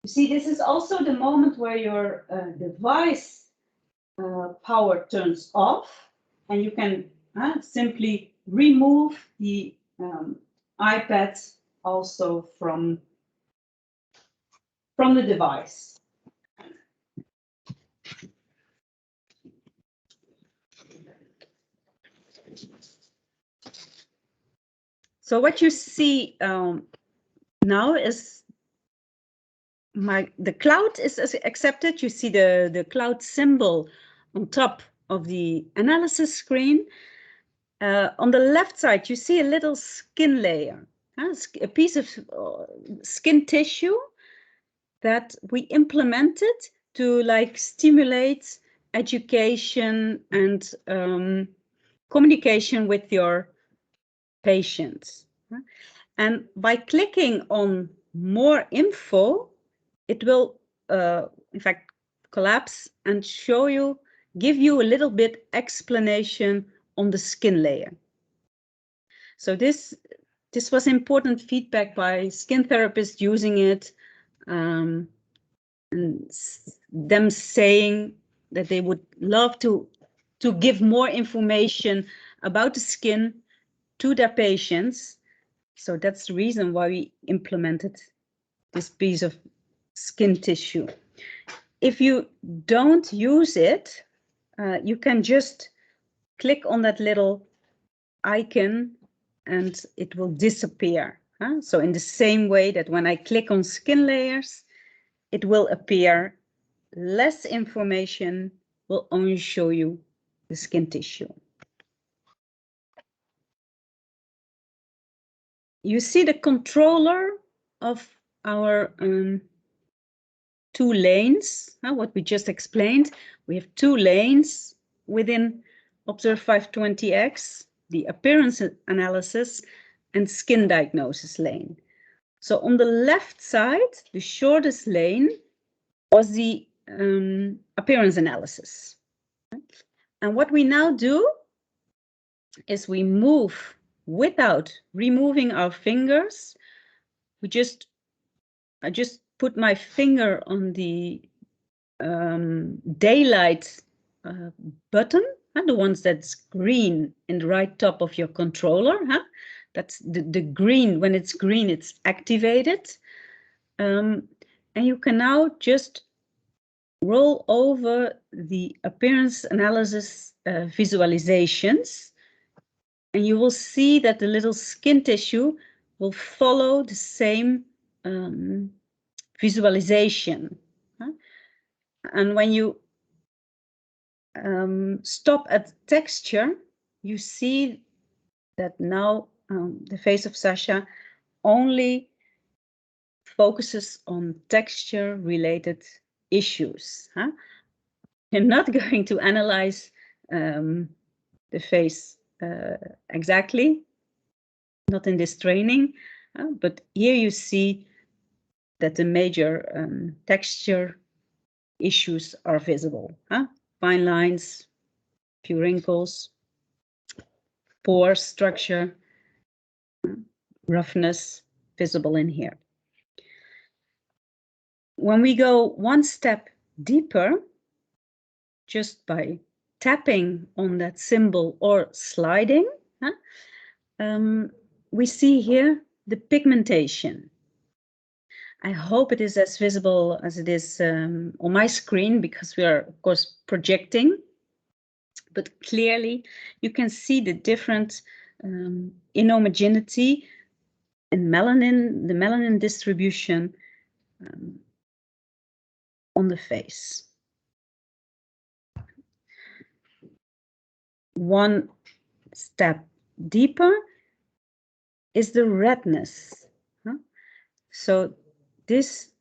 You see, this is also the moment where your device power turns off, and you can simply remove the iPad also from the device. So what you see now is the cloud is accepted. You see the cloud symbol on top of the analysis screen. On the left side, you see a little skin layer, a piece of skin tissue that we implemented to stimulate education and communication with your patients. And by clicking on more info, it will in fact collapse and give you a little bit explanation on the skin layer. So this was important feedback by skin therapists using it, and them saying that they would love to give more information about the skin to their patients. So that's the reason why we implemented this piece of skin tissue. If you don't use it, you can just click on that little icon and it will disappear. So in the same way that when I click on skin layers, it will appear less information, will only show you the skin tissue. You see the controller of our 2 lanes, what we just explained. We have 2 lanes within Observ 520x, the appearance analysis and skin diagnosis lane. So on the left side, the shortest lane was the appearance analysis. And what we now do is we move without removing our fingers I just put my finger on the daylight button, the ones that's green in the right top of your controller. That's the green. When it's green, it's activated. And you can now just roll over the appearance analysis visualizations, and you will see that the little skin tissue will follow the same visualization. And when you stop at texture, you see that now the face of Sasha only focuses on texture related issues. You're not going to analyze the face exactly, not in this training, but here you see that the major texture issues are visible. Fine lines, few wrinkles, pore structure, roughness visible in here. When we go one step deeper, just by tapping on that symbol or sliding, we see here the pigmentation. I hope it is as visible as it is on my screen, because we are, of course, projecting. But clearly, you can see the different inhomogeneity and melanin, the melanin distribution on the face. One step deeper is the redness. So this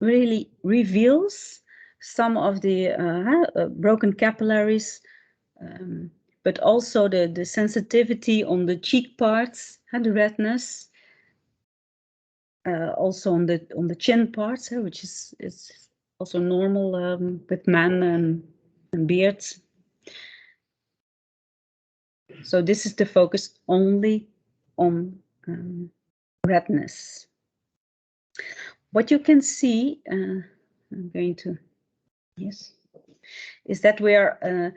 really reveals some of the broken capillaries, but also the sensitivity on the cheek parts, and the redness, also on the chin parts, which is also normal with men and beards. So this is the focus only on redness. What you can see, I'm going to, yes, is that we are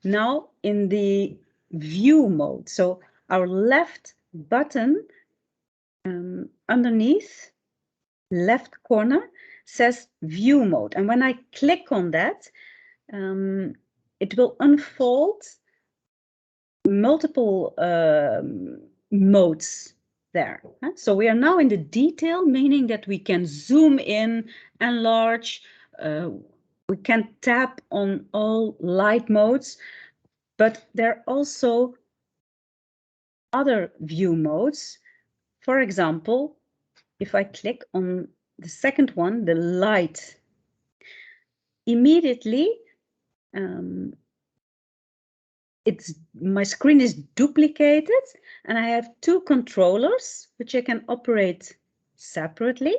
now in the view mode. So our left button underneath left corner says view mode. And when I click on that, it will unfold multiple modes there. So we are now in the detail, meaning that we can zoom in, enlarge, we can tap on all light modes, but there are also other view modes. For example, if I click on the second one, the light, immediately my screen is duplicated, and I have two controllers which I can operate separately.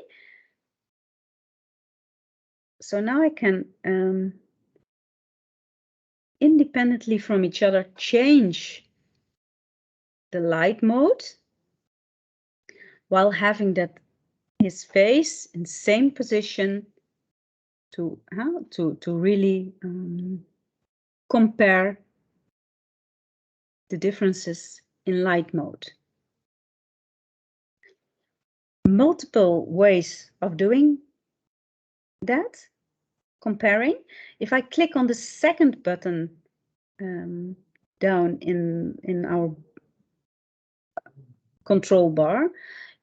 So now I can independently from each other change the light mode while having that his face in same position to really compare the differences in light mode. Multiple ways of doing that, comparing. If I click on the second button down in our control bar,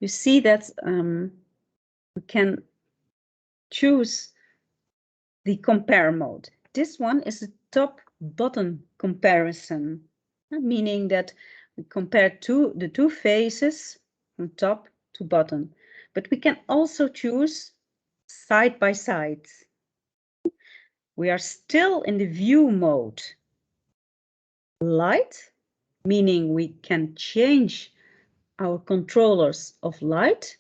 you see that we can choose the compare mode. This one is the top button comparison, meaning that we compare the two faces from top to bottom. But we can also choose side by side. We are still in the view mode. Light, meaning we can change our controllers of light,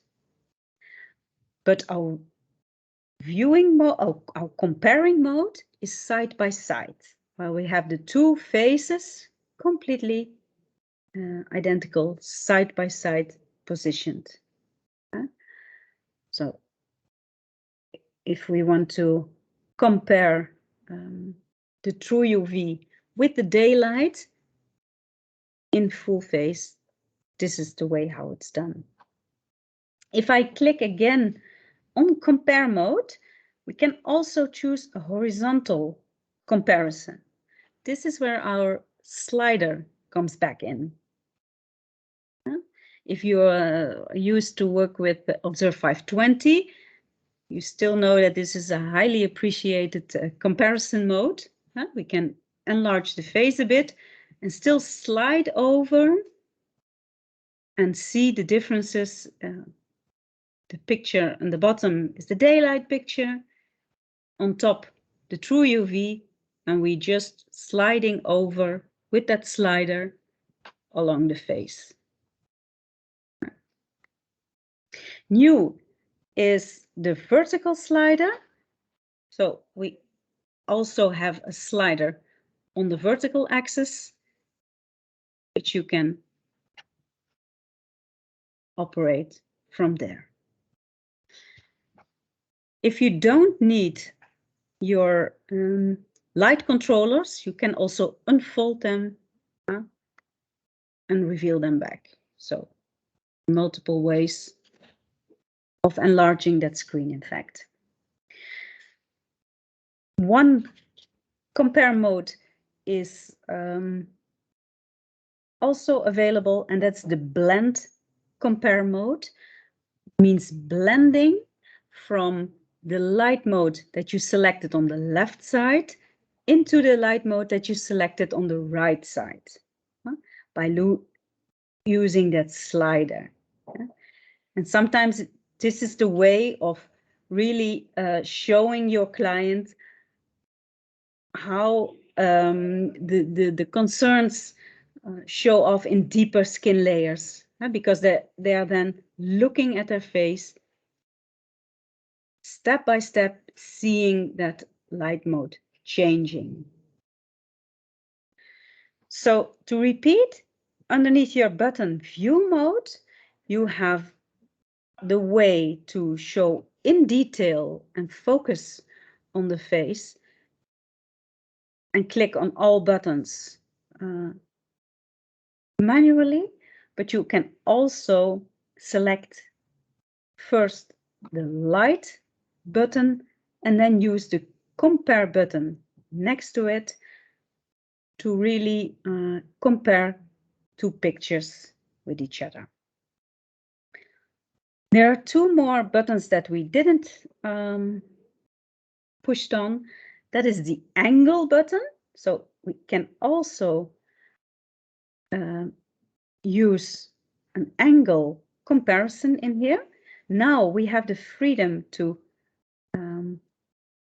but our viewing mode, our comparing mode is side by side, while we have the two faces completely identical side by side positioned. So if we want to compare the true UV with the daylight in full face, this is the way how it's done. If I click again on compare mode, we can also choose a horizontal comparison. This is where our slider comes back in. If you are used to work with Observ 520, you still know that this is a highly appreciated comparison mode. We can enlarge the face a bit and still slide over and see the differences. The picture on the bottom is the daylight picture, on top the true UV, and we just sliding over with that slider along the face. New is the vertical slider. So we also have a slider on the vertical axis, which you can operate from there. If you don't need your light controllers, you can also unfold them and reveal them back. So multiple ways of enlarging that screen, in fact. One compare mode is also available, and that's the blend compare mode. It means blending from the light mode that you selected on the left side into the light mode that you selected on the right side by using that slider. And sometimes this is the way of really showing your client how the concerns show off in deeper skin layers, because they are then looking at their face step by step, seeing that light mode changing. So to repeat, underneath your button view mode, you have the way to show in detail and focus on the face and click on all buttons manually, but you can also select first the light button and then use the compare button next to it to really compare two pictures with each other. There are two more buttons that we didn't push on. That is the angle button. So we can also use an angle comparison in here. Now we have the freedom to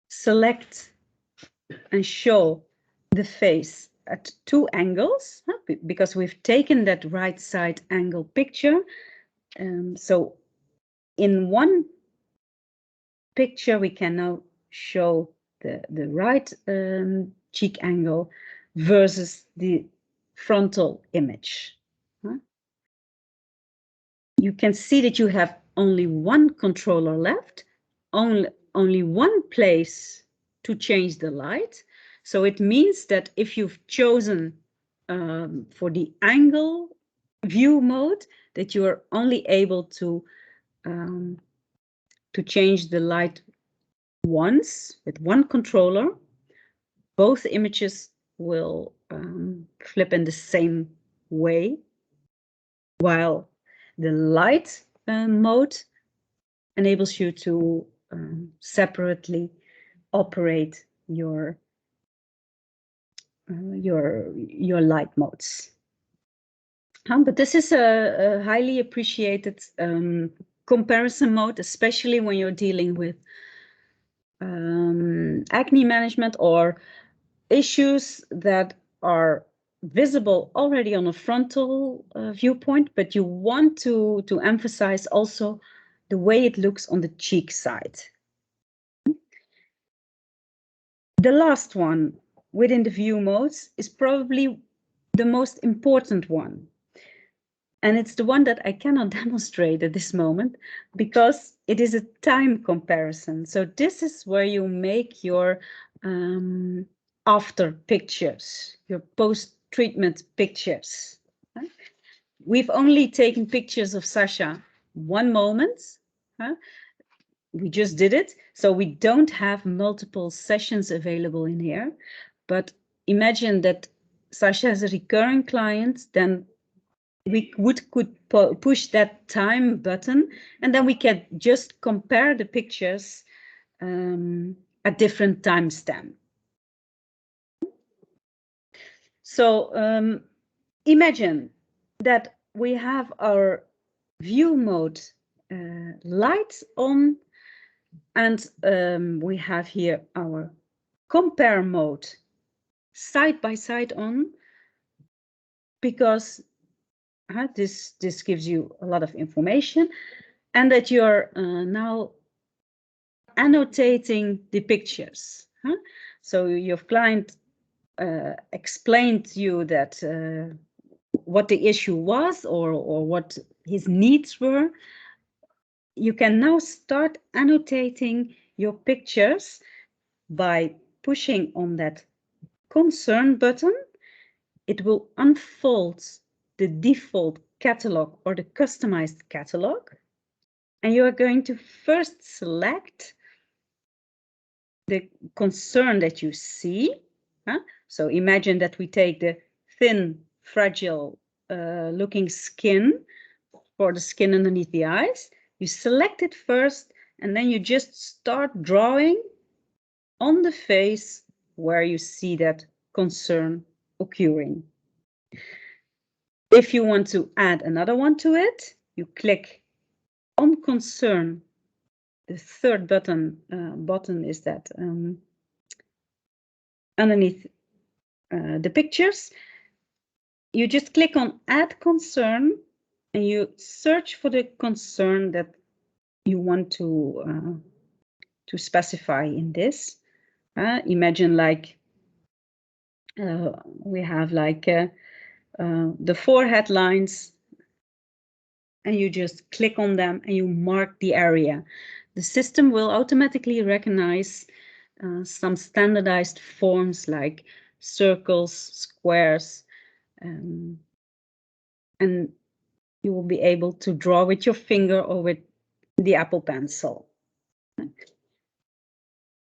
select and show the face at two angles, because we've taken that right side angle picture. So in one picture, we can now show the right cheek angle versus the frontal image. You can see that you have only one controller left, only one place to change the light. So it means that if you've chosen for the angle view mode, that you are only able to change the light once with one controller. Both images will flip in the same way, while the light mode enables you to separately operate your light modes. But this is a highly appreciated comparison mode, especially when you're dealing with acne management or issues that are visible already on a frontal viewpoint, but you want to emphasize also the way it looks on the cheek side. The last one within the view modes is probably the most important one. And it's the one that I cannot demonstrate at this moment because it is a time comparison. So this is where you make your after pictures, your post-treatment pictures. We've only taken pictures of Sasha one moment. We just did it. So we don't have multiple sessions available in here. But imagine that Sasha has a recurring client, then we could push that time button, and then we can just compare the pictures at different timestamp. So imagine that we have our view mode lights on, and we have here our compare mode side by side on, because this gives you a lot of information, and that you're now annotating the pictures. So your client explained to you that what the issue was or what his needs were. You can now start annotating your pictures by pushing on that concern button. It will unfold the default catalog or the customized catalog. And you are going to first select the concern that you see. So imagine that we take the thin, fragile looking skin for the skin underneath the eyes. You select it first, and then you just start drawing on the face where you see that concern occurring. If you want to add another one to it, you click on concern. The third button is that underneath the pictures. You just click on add concern, and you search for the concern that you want to specify in this. Imagine like we have like the forehead lines, and you just click on them and you mark the area. The system will automatically recognize some standardized forms like circles, squares, and you will be able to draw with your finger or with the Apple Pencil.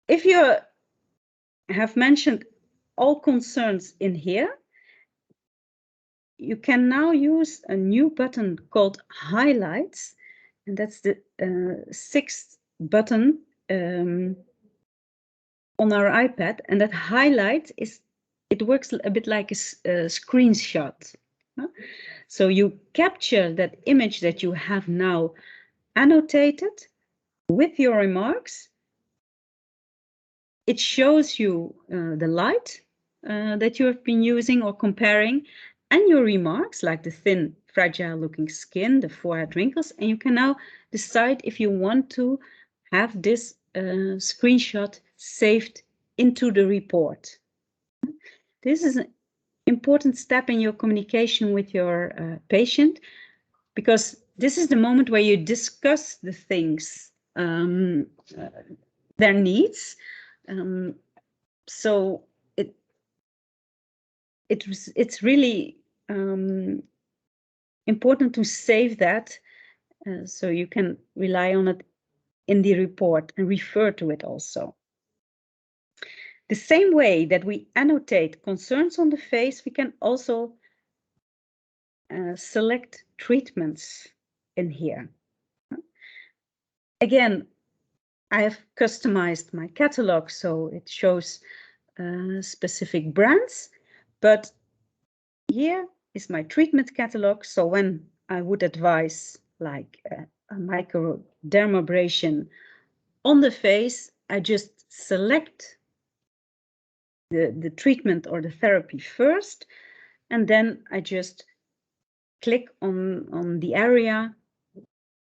If you have mentioned all concerns in here, you can now use a new button called Highlights, and that's the sixth button on our iPad. And that highlight it works a bit like a screenshot. So you capture that image that you have now annotated with your remarks. It shows you the light that you have been using or comparing, and your remarks like the thin, fragile looking skin, the forehead wrinkles, and you can now decide if you want to have this screenshot saved into the report. This is an important step in your communication with your patient, because this is the moment where you discuss the things, their needs. So it's really important to save that so you can rely on it in the report and refer to it also. The same way that we annotate concerns on the face, we can also select treatments in here. Again, I have customized my catalog so it shows specific brands, but here is my treatment catalog. So when I would advise like a microdermabrasion on the face, I just select the treatment or the therapy first, and then I just click on the area,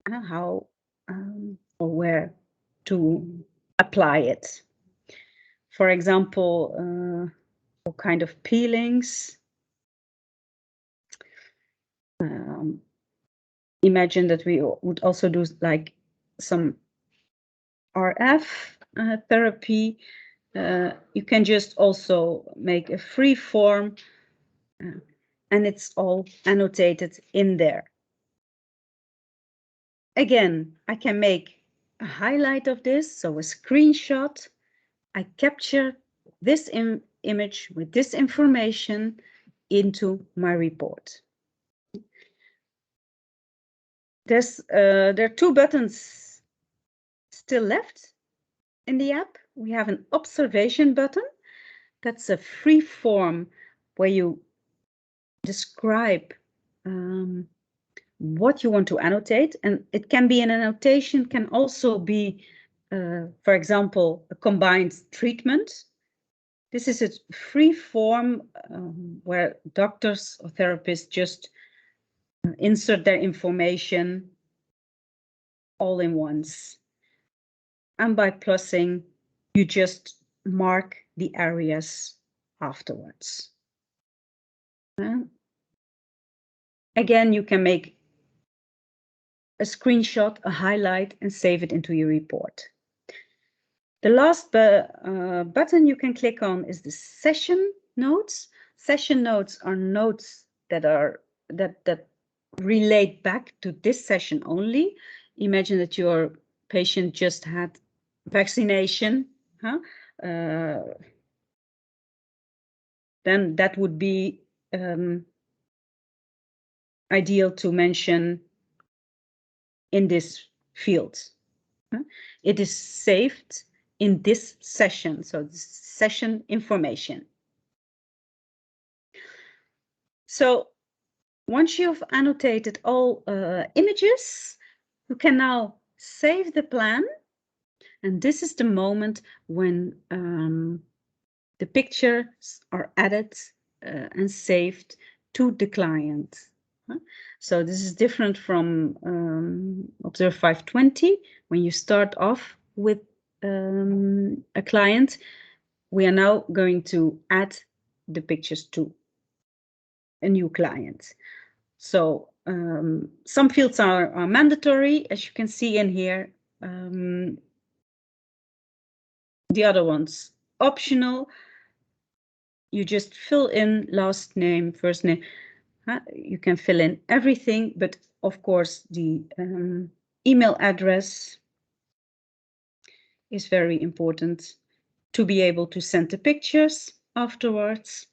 how or where to apply it. For example, what kind of peelings, imagine that we would also do like some RF therapy. You can just also make a free form, and it's all annotated in there. Again, I can make a highlight of this, so a screenshot. I capture this image with this information into my report. There are two buttons still left in the app. We have an observation button. That's a free form where you describe what you want to annotate, and it can be an annotation, can also be, for example, a combined treatment. This is a free form where doctors or therapists just insert their information all in once. And by plussing, you just mark the areas afterwards. Again, you can make a screenshot, a highlight, and save it into your report. The last button you can click on is the session notes. Session notes are notes that relate back to this session only. Imagine that your patient just had vaccination, then that would be ideal to mention in this field. It is saved in this session, so this session information. So once you've annotated all images, you can now save the plan. And this is the moment when the pictures are added and saved to the client. So this is different from Observ 520. When you start off with a client, we are now going to add the pictures to a new client. So some fields are mandatory, as you can see in here. The other ones optional. You just fill in last name, first name. You can fill in everything, but of course the email address is very important to be able to send the pictures afterwards.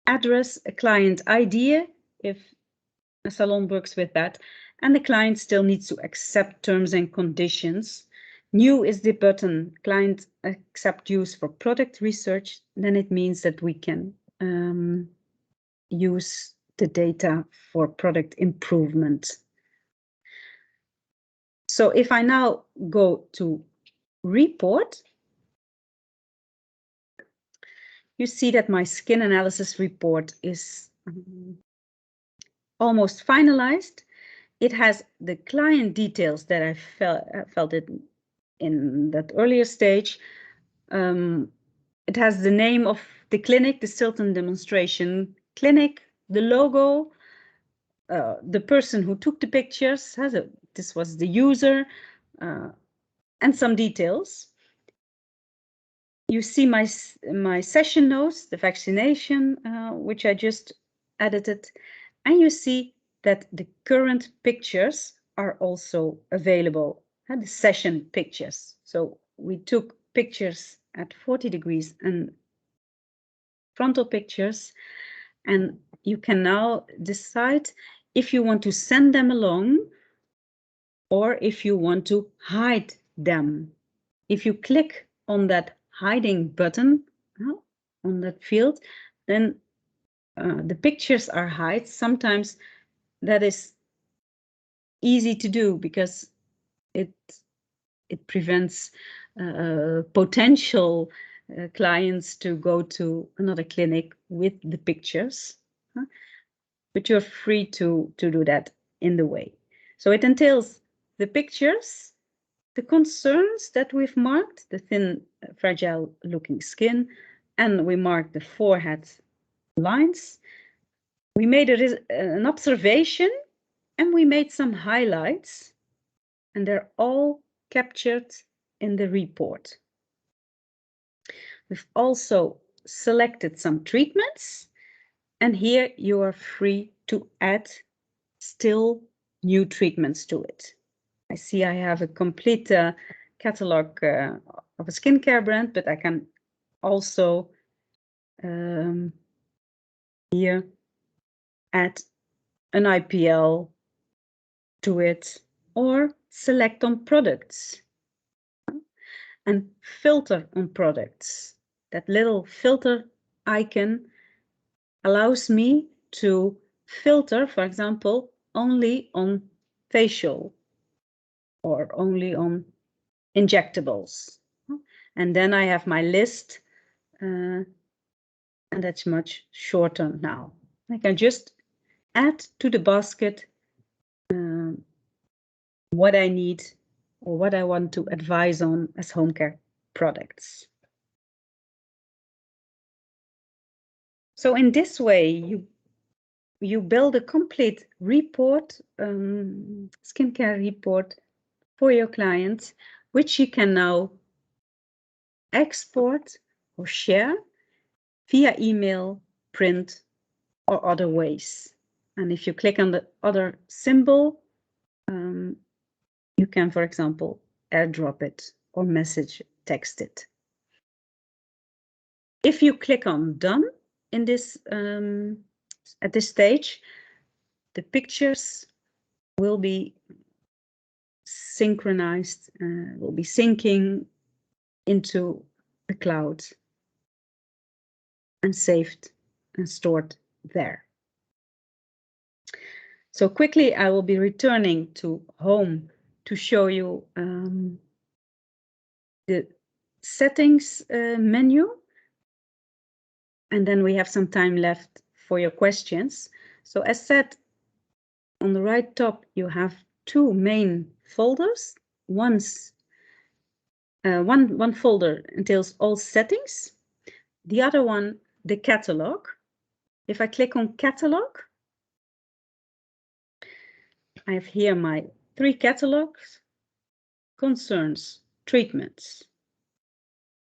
Address, a client ID, if a salon works with that, and the client still needs to accept terms and conditions. New is the button, client accept use for product research. Then it means that we can use the data for product improvement. So if I now go to report, you see that my skin analysis report is almost finalized. It has the client details that I felt it in that earlier stage. It has the name of the clinic, the Sylton demonstration clinic, the logo, the person who took the pictures, this was the user, and some details. You see my session notes, the vaccination, which I just edited, and you see that the current pictures are also available, the session pictures. So we took pictures at 40 degrees and frontal pictures, and you can now decide if you want to send them along or if you want to hide them. If you click on that hiding button on that field, then the pictures are hid. Sometimes that is easy to do because it prevents potential clients to go to another clinic with the pictures, but you're free to do that in the way. So it entails the pictures, the concerns that we've marked, the thin, fragile looking skin, and we marked the forehead lines. We made an observation And we made some highlights, and they're all captured in the report. We've also selected some treatments, and here you are free to add still new treatments to it. I see I have a complete catalog of a skincare brand, but I can also here add an IPL to it, or select on products and filter on products. That little filter icon allows me to filter, for example, only on facial or only on injectables. And then I have my list, and that's much shorter now. I can just add to the basket what I need or what I want to advise on as home care products. So in this way, you build a complete report, skincare report for your clients, which you can now export or share via email, print, or other ways. And if you click on the other symbol, you can, for example, airdrop it or message text it. If you click on done in this at this stage, the pictures will be synchronized, will be syncing into the cloud and saved and stored there. So quickly, I will be returning to home to show you the settings menu. And then we have some time left for your questions. So as said, on the right top, you have two main folders. One folder entails all settings. The other one, the catalog. If I click on catalog, I have here my 3 catalogs: concerns, treatments,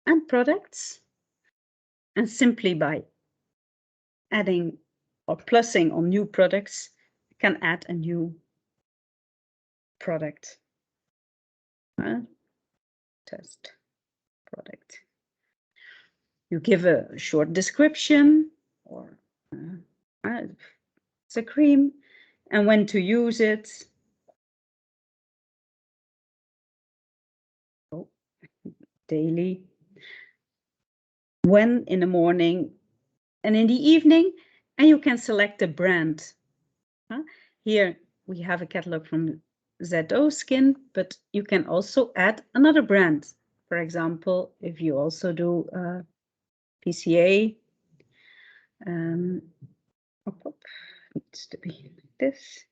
and products. And simply by adding or plussing on new products, you can add a new product. Test product. You give a short description, or it's a cream, and when to use it. Oh, daily. When in the morning and in the evening, and you can select a brand. Here we have a catalog from ZO Skin, but you can also add another brand. For example, if you also do PCA, needs to be like this.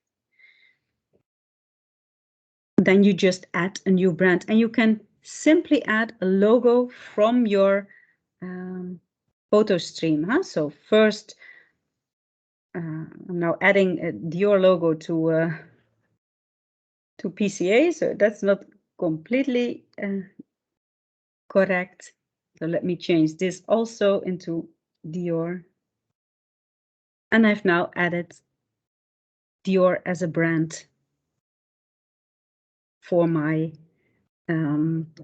Then you just add a new brand, and you can simply add a logo from your photo stream. So first, I'm now adding your logo to PCA, so that's not completely correct. So let me change this also into Dior. And I've now added Dior as a brand for my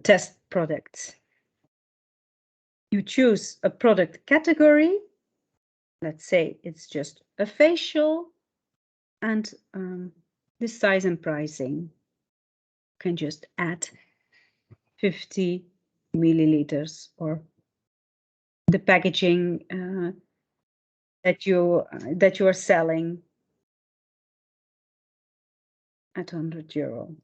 test products. You choose a product category. Let's say it's just a facial, and the size and pricing. You can just add 50 milliliters, or the packaging that you are selling at €100.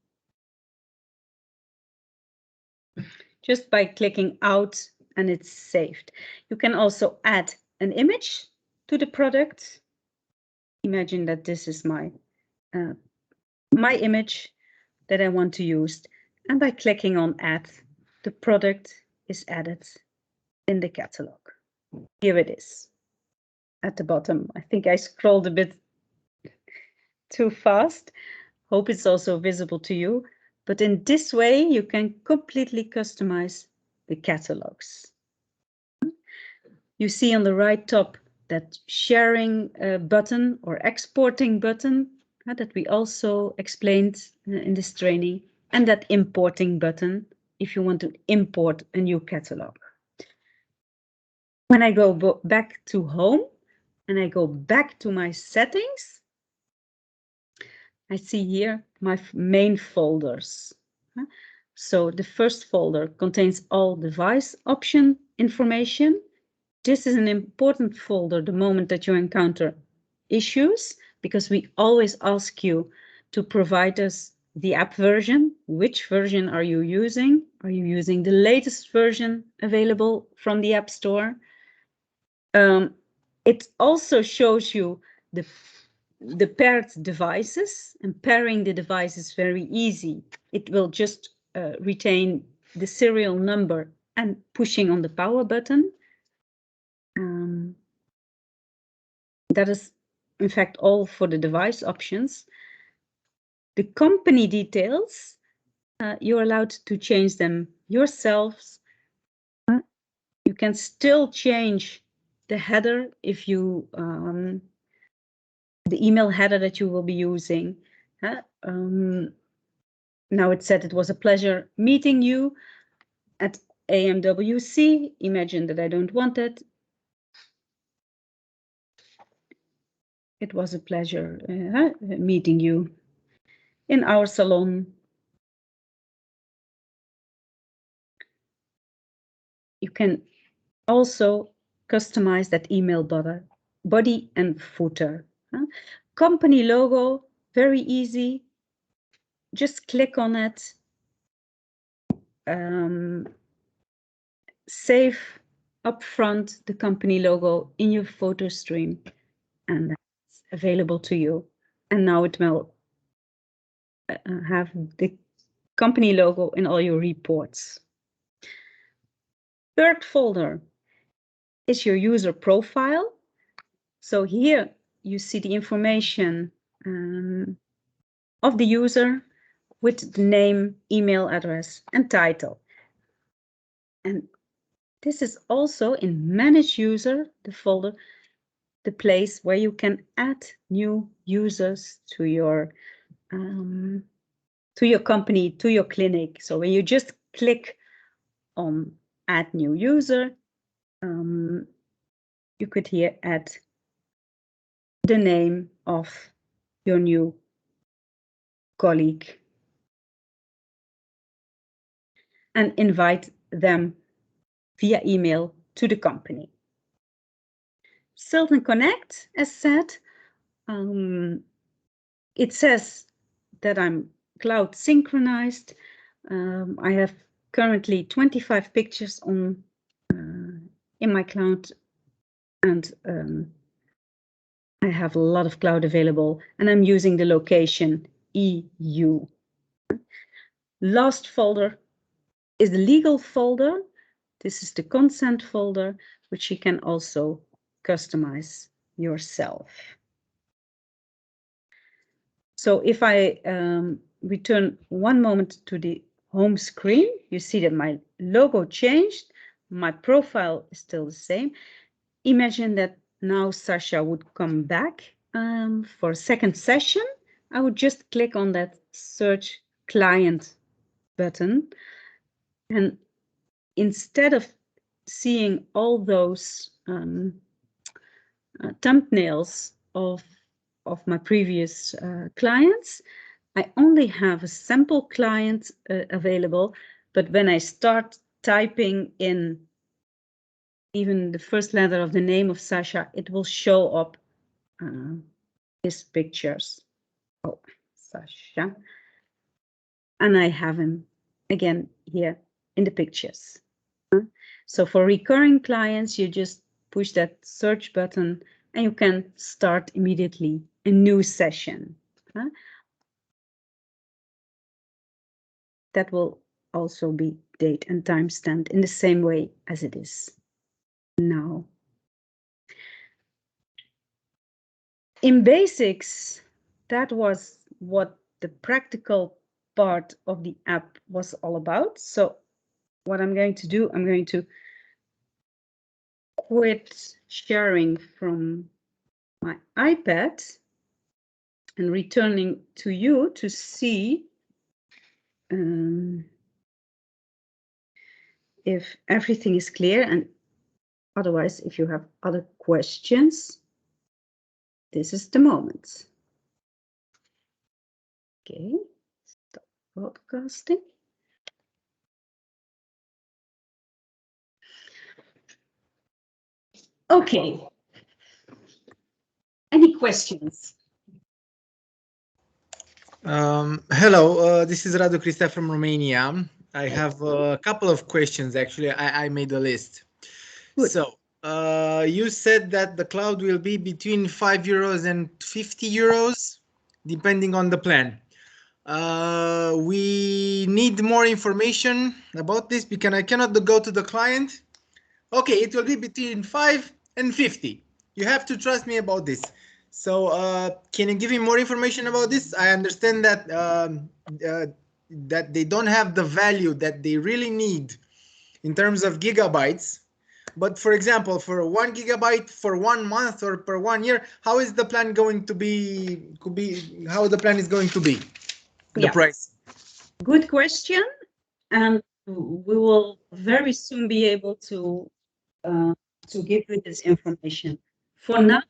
Just by clicking out, and it's saved. You can also add an image to the product. Imagine that this is my image that I want to use, and by clicking on add, the product is added in the catalog. Here it is at the bottom. I think I scrolled a bit too fast. Hope it's also visible to you. But in this way, you can completely customize the catalogs. You see on the right top that sharing button or exporting button that we also explained in this training, and that importing button if you want to import a new catalog. When I go back to home and I go back to my settings, I see here my main folders. So the first folder contains all device option information. This is an important folder the moment that you encounter issues, because we always ask you to provide us the app version. Which version are you using? Are you using the latest version available from the App Store? It also shows you the paired devices, and pairing the device is very easy. It will just retain the serial number and pushing on the power button. That is, in fact, all for the device options. The company details, you're allowed to change them yourselves. You can still change the header if you, the email header that you will be using. Now it said it was a pleasure meeting you at AMWC. Imagine that I don't want it. It was a pleasure meeting you in our salon. You can also customize that email body and footer. Company logo, very easy. Just click on it. Save upfront the company logo in your photo stream, and that's available to you. And now it will have the company logo in all your reports. Third folder is your user profile. So here you see the information of the user with the name, email address, and title. And this is also in Manage User, the folder, the place where you can add new users to your company, to your clinic. So when you just click on Add New User, you could here add the name of your new colleague and invite them via email to the company. Sylton Connect, as said, it says that I'm cloud synchronized. I have currently 25 pictures on in my cloud, and I have a lot of cloud available, and I'm using the location EU. Last folder is the legal folder. This is the consent folder, which you can also customize yourself. So if I return one moment to the home screen, you see that my logo changed. My profile is still the same. Imagine that now Sasha would come back for a second session. I would just click on that search client button. And instead of seeing all those thumbnails of my previous clients, I only have a sample client available. But when I start typing in even the first letter of the name of Sasha, it will show up his pictures. Oh, Sasha. And I have him again here in the pictures. So for recurring clients, you just push that search button and you can start immediately a new session. That will also be date and time stamped in the same way as it is now. In basics, that was what the practical part of the app was all about. So what I'm going to do, I'm going to quit sharing from my iPad and returning to you to see if everything is clear, and otherwise, if you have other questions, this is the moment. Okay, stop broadcasting. Okay. Any questions? Hello, this is Radu Cristea from Romania. I have a couple of questions, actually. I made a list. Good. So, you said that the cloud will be between €5 and €50, depending on the plan. We need more information about this because I cannot go to the client. Okay, it will be between 5 and 50. You have to trust me about this. So can you give me more information about this? I understand that that they don't have the value that they really need in terms of gigabytes. But for example, for 1 gigabyte for 1 month or per 1 year, how is the plan going to be? How the plan is going to be? The price. Good question, and we will very soon be able to give you this information. For now,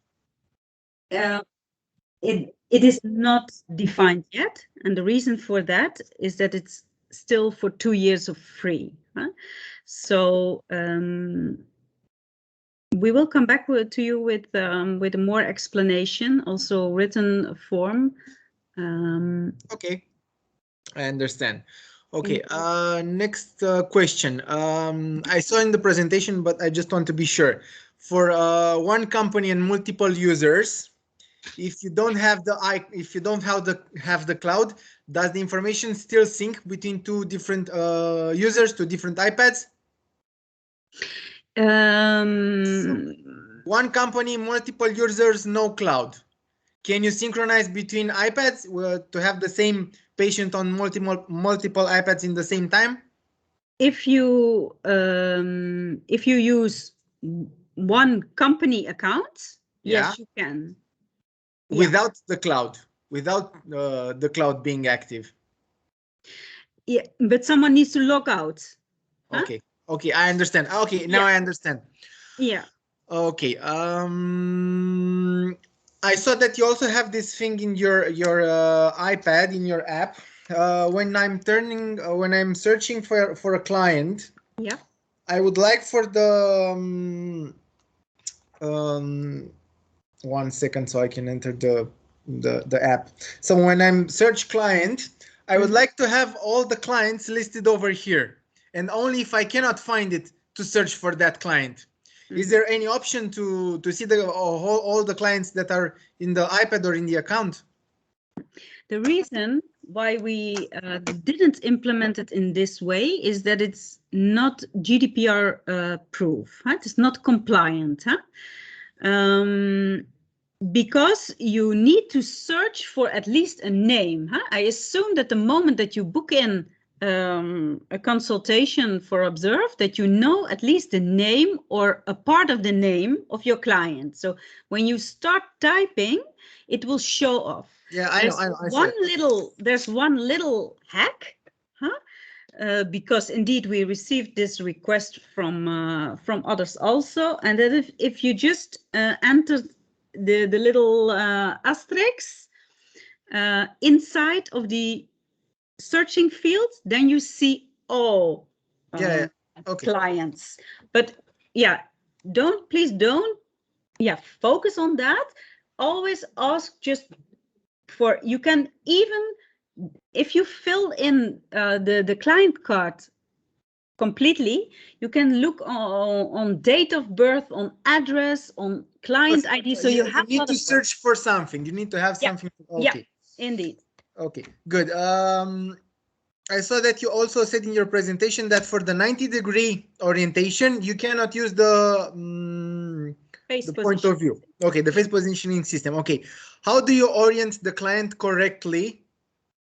it is not defined yet, and the reason for that is that it's still for 2 years of free. So we will come back to you with more explanation, also written form. Okay, I understand. Okay, next question. I saw in the presentation, but I just want to be sure. For one company and multiple users, if you don't have the cloud, does the information still sync between two different users, two different iPads? So one company, multiple users, no cloud. Can you synchronize between iPads to have the same patient on multiple iPads in the same time? If you use one company account, yes, you can. Without the cloud, without the cloud being active. Yeah, but someone needs to log out. Okay. Okay, I understand. Okay, now I understand. Yeah. Okay. I saw that you also have this thing in your iPad, in your app. When I'm searching for a client, yeah, I would like for the 1 second so I can enter the app. So when I'm search client, I would like to have all the clients listed over here, and only if I cannot find it to search for that client. Is there any option to see all the clients that are in the iPad or in the account? The reason why we didn't implement it in this way is that it's not GDPR proof. It's not compliant. Because you need to search for at least a name. I assume that the moment that you book in a consultation for Observ, that you know at least the name or a part of the name of your client. So when you start typing, it will show off. Yeah, I know. There's one little hack, because indeed we received this request from others also, and that if you just enter the little asterisk inside of the searching field, then you see all clients. But please don't focus on that. Always ask just for, you can even, if you fill in the client card completely, you can look on date of birth, on address, on client ID. So you need to search for something. You need to have something. Okay. Yeah, indeed. Okay, good. I saw that you also said in your presentation that for the 90-degree orientation, you cannot use the The point of view. Okay, the face positioning system. Okay, how do you orient the client correctly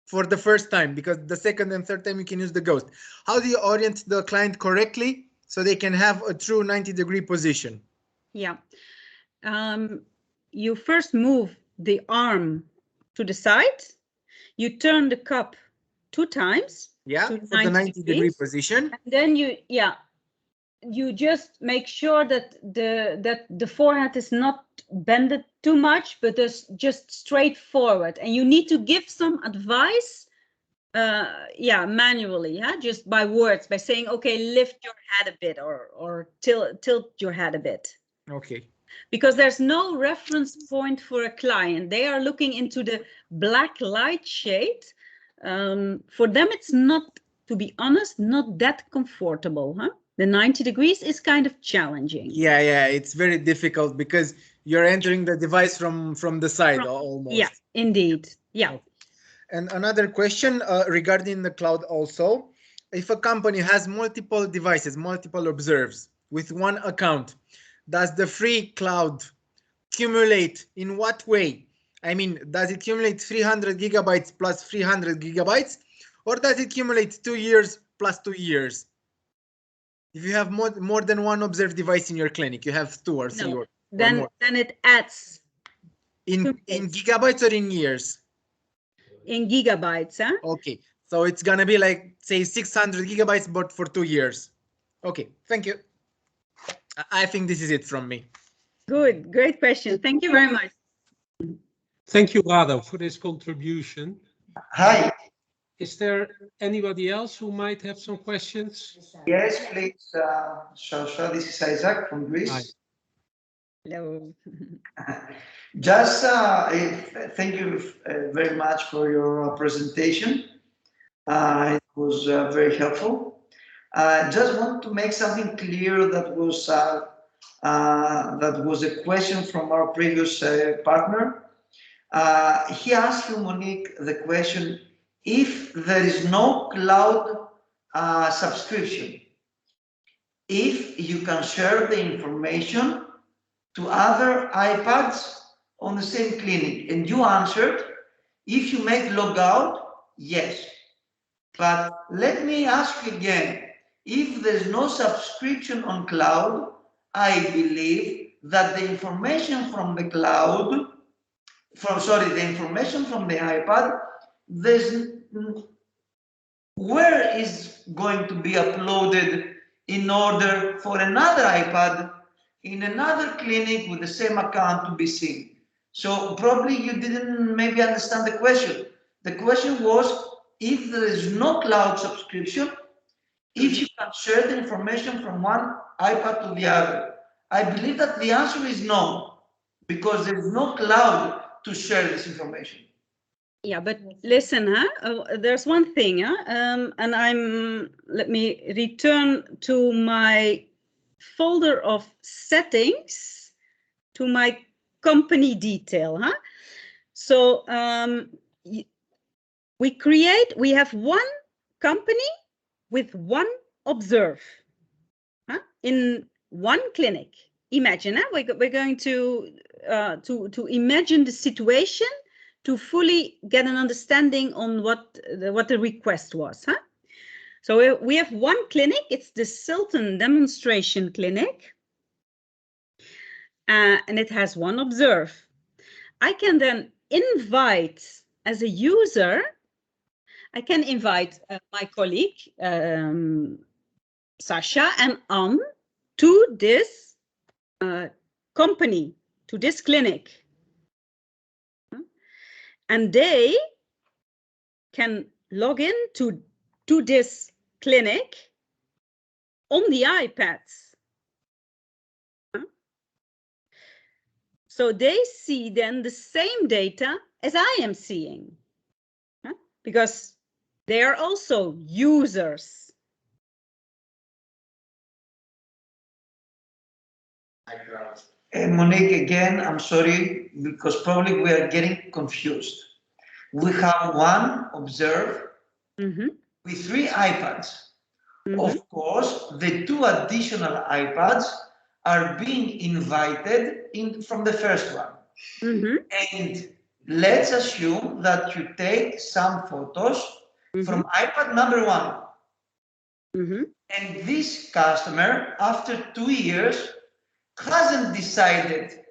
for the first time? Because the second and third time you can use the ghost. How do you orient the client correctly so they can have a true 90-degree position? Yeah. You first move the arm to the side. You turn the cup 2 times. Yeah, for the 90-degree position. And then you just make sure that the forehead is not bended too much, but it's just straight forward. And you need to give some advice, manually, just by words, by saying, okay, lift your head a bit, or tilt your head a bit. Okay. Because there's no reference point for a client. They are looking into the black light shade. For them, it's not, to be honest, not that comfortable, The 90 degrees is kind of challenging. Yeah, it's very difficult because you're entering the device from the side almost. Yeah, indeed. Yeah. And another question regarding the cloud also. If a company has multiple devices, multiple observes with one account, does the free cloud accumulate in what way? I mean, does it accumulate 300 gigabytes plus 300 gigabytes, or does it accumulate 2 years plus 2 years? If you have more than one Observ device in your clinic, you have 2 or 3 or then it adds in gigabytes or in years? In gigabytes, Okay, so it's gonna be like, say, 600 gigabytes, but for 2 years. Okay, thank you. I think this is it from me. Good, great question. Thank you very much. Thank you, Rado, for this contribution. Hi. Is there anybody else who might have some questions? Yes, please. Shosha, this is Isaac from Greece. Hi. Hello. Just thank you very much for your presentation. It was very helpful. Just want to make something clear that was a question from our previous partner. He asked you, Monique, the question, if there is no cloud subscription, if you can share the information to other iPads on the same clinic, and you answered, if you make logout, yes. But let me ask you again, if there's no subscription on cloud, I believe that the information from the cloud, the information from the iPad, where is going to be uploaded in order for another iPad in another clinic with the same account to be seen. So probably you didn't maybe understand the question. The question was, if there is no cloud subscription, if you can share the information from one iPad to the other. I believe that the answer is no, because there is no cloud to share this information. Yeah, but listen, there's one thing, and let me return to my folder of settings, to my company detail, So we have one company with one Observ, in one clinic. Imagine, we're going to imagine the situation to fully get an understanding on what the request was, So we have one clinic. It's the Sylton demonstration clinic, and it has one Observ. I can then invite, as a user, I can invite my colleague, Sasha and Anne, to this company, to this clinic. And they can log in to this clinic on the iPads. So they see then the same data as I am seeing, because they are also users. Monique, again, I'm sorry, because probably we are getting confused. We have one Observ with 3 iPads. Of course, the 2 additional iPads are being invited in from the first one. Mm-hmm. And let's assume that you take some photos from iPad number 1. Mm-hmm. And this customer, after 2 years, hasn't decided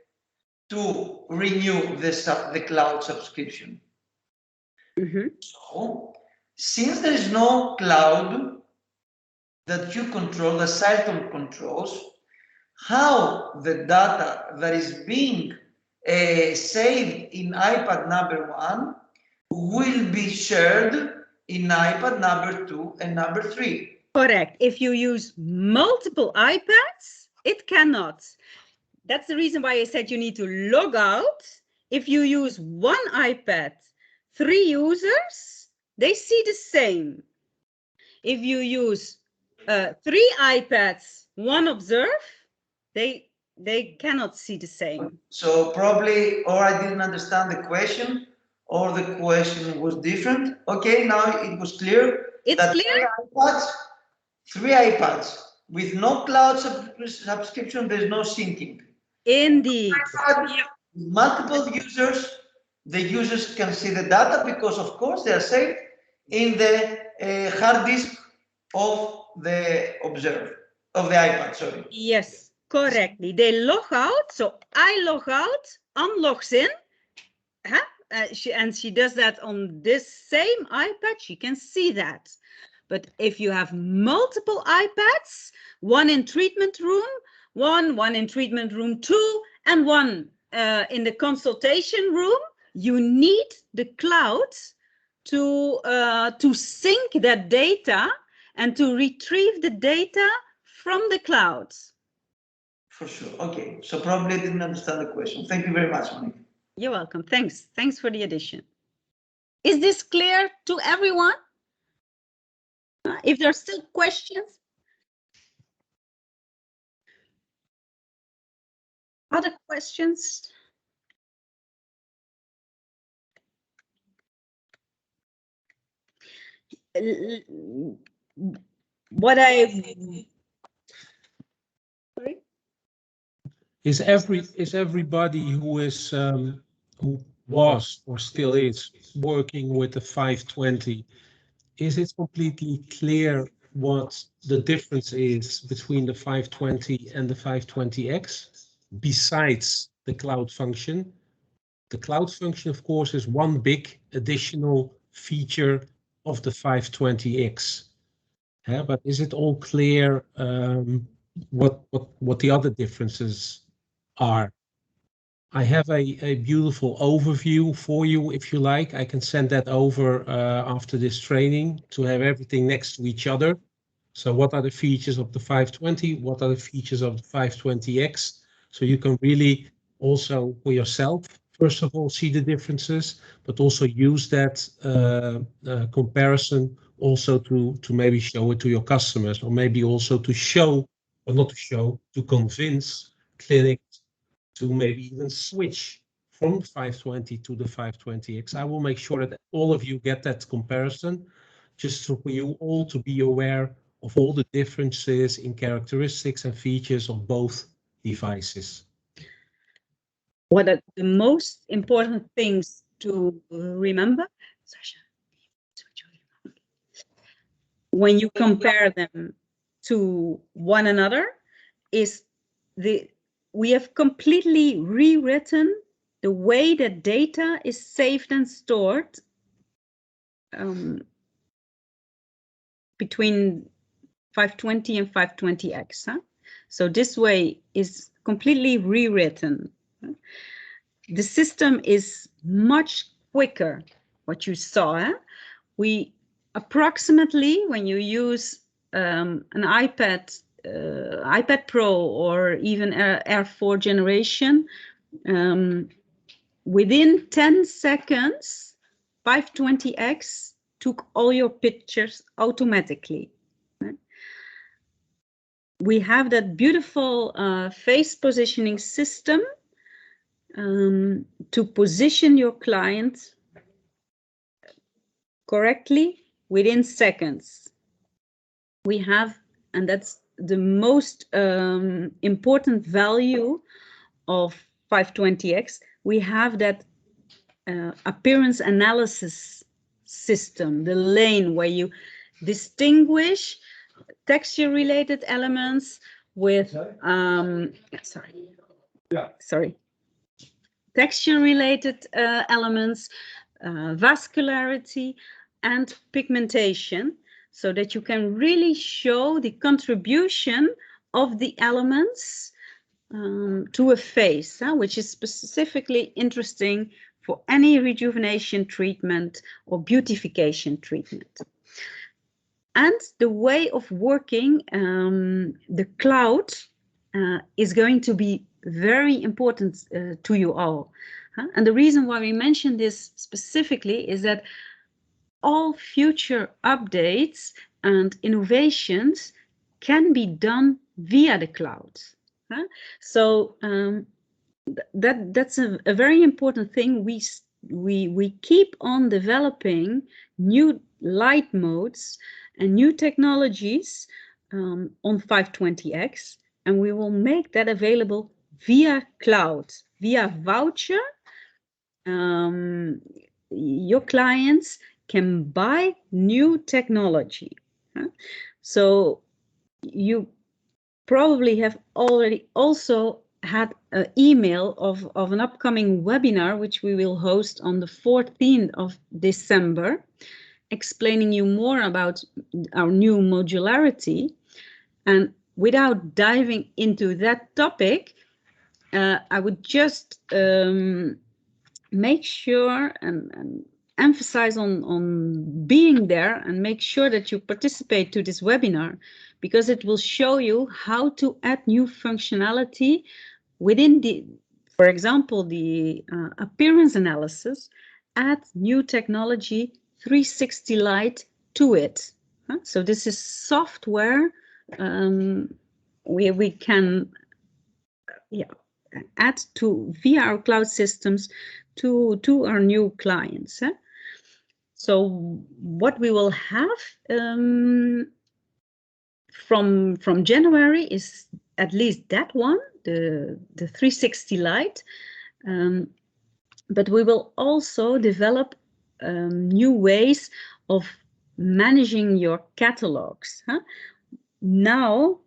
to renew the cloud subscription. Mm-hmm. So, since there is no cloud that you control, the Sylton controls, how the data that is being saved in iPad number 1 will be shared in iPad number 2 and number 3. Correct. If you use multiple iPads, it cannot. That's the reason why I said you need to log out. If you use one iPad, 3 users, they see the same. If you use 3 iPads, 1 Observ, they cannot see the same. So probably, or I didn't understand the question, or the question was different. Okay, now it was clear. It's clear? 3 iPads with no cloud subscription, there's no syncing. Indeed. Multiple users, the users can see the data because of course they are saved in the hard disk of the Observ, of the iPad, sorry. Yes, correctly. They log out, so I log out, unlogs in, and she does that on this same iPad, she can see that. But if you have multiple iPads, one in treatment room, one in treatment room 2, and one in the consultation room, you need the cloud to sync that data and to retrieve the data from the cloud. For sure. Okay. So probably I didn't understand the question. Thank you very much, Monique. You're welcome. Thanks. Thanks for the addition. Is this clear to everyone? If there are still questions? Other questions? What I... Sorry? Is everybody who is who was or still is working with the 520, is it completely clear what the difference is between the 520 and the 520x besides the cloud function? The cloud function, of course, is one big additional feature of the 520x. Yeah, but is it all clear what the other differences are? I have a beautiful overview for you, if you like. I can send that over after this training to have everything next to each other. So what are the features of the 520? What are the features of the 520x? So you can really also for yourself, first of all, see the differences, but also use that comparison also to maybe show it to your customers, or maybe also to show, or not to show, to convince clinics to maybe even switch from the 520 to the 520x. I will make sure that all of you get that comparison, just for you all to be aware of all the differences in characteristics and features of both devices. What are the most important things to remember? Sasha, when you compare them to one another, is we have completely rewritten the way that data is saved and stored between 520 and 520x. So this way is completely rewritten. The system is much quicker. What you saw, we approximately, when you use an iPad Pro or even Air 4 generation, within 10 seconds, 520x took all your pictures automatically. We have that beautiful face positioning system to position your client correctly within seconds. We have, and that's the most important value of 520x. We have that appearance analysis system, the lane where you distinguish texture-related elements with texture-related elements, vascularity, and pigmentation, so that you can really show the contribution of the elements to a face, which is specifically interesting for any rejuvenation treatment or beautification treatment. And the way of working, the cloud is going to be very important to you all. And the reason why we mention this specifically is that all future updates and innovations can be done via the cloud. So that's a very important thing. We keep on developing new light modes and new technologies on 520x, and we will make that available via cloud, via voucher. Your clients can buy new technology. So you probably have already also had an email of an upcoming webinar, which we will host on the 14th of December, explaining you more about our new modularity. And without diving into that topic, I would just make sure and emphasize on being there and make sure that you participate to this webinar, because it will show you how to add new functionality within the, for example, the appearance analysis, add new technology 360 light to it. So this is software where we can add to via our cloud systems to our new clients. So what we will have from January is at least that one, the 360 light, but we will also develop new ways of managing your catalogs. Now,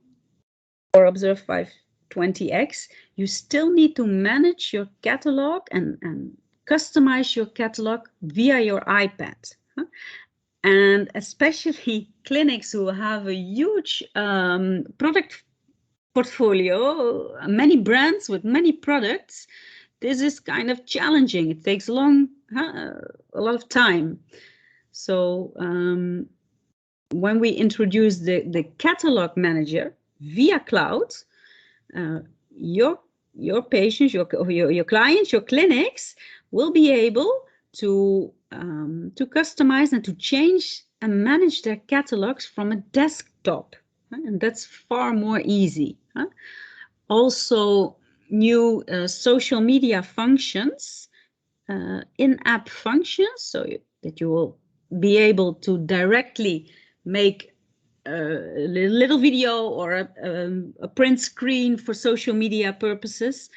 for Observ 520x, you still need to manage your catalog and customize your catalog via your iPad. And especially clinics who have a huge product portfolio, many brands with many products, this is kind of challenging. It takes a lot of time. So when we introduce the catalog manager via cloud, your patients, your clients, your clinics will be able to customize and to change and manage their catalogs from a desktop, and that's far more easy. Also, new social media functions, in-app functions, so that you will be able to directly make a little video or a print screen for social media purposes,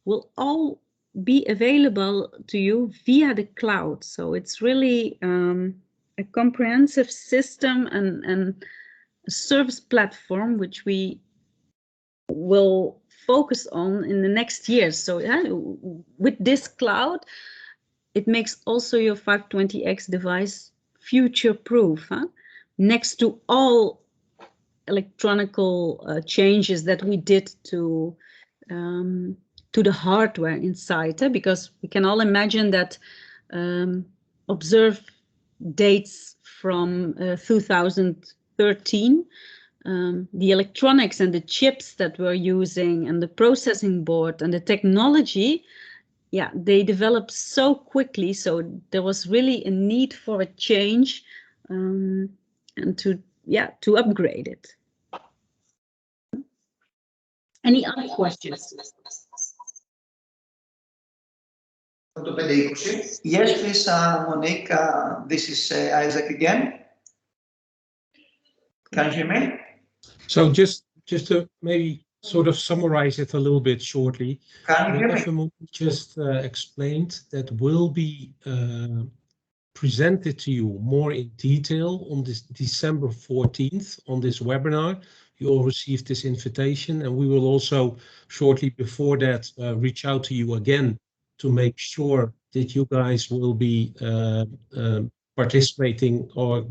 will all be available to you via the cloud. So it's really a comprehensive system and a service platform which we will focus on in the next years. So with this cloud, it makes also your 520x device future-proof, next to all electronical changes that we did to the hardware inside, because we can all imagine that Observ dates from 2013. The electronics and the chips that we're using and the processing board and the technology, they developed so quickly. So there was really a need for a change and to upgrade it. Any other questions? Yes, please, Monique. This is Isaac again. Can you hear me? So just just to maybe sort of summarize it a little bit shortly. Can you hear me? FMO just explained that will be presented to you more in detail on this December 14th on this webinar. You all received this invitation, and we will also shortly before that reach out to you again to make sure that you guys will be participating or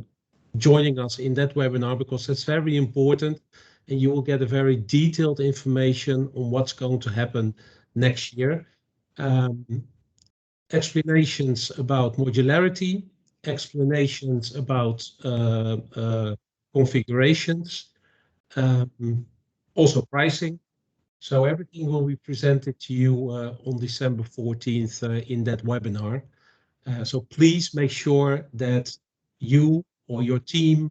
joining us in that webinar, because that's very important, and you will get a very detailed information on what's going to happen next year. Explanations about modularity, explanations about configurations, also pricing. So everything will be presented to you on December 14th in that webinar. So please make sure that you or your team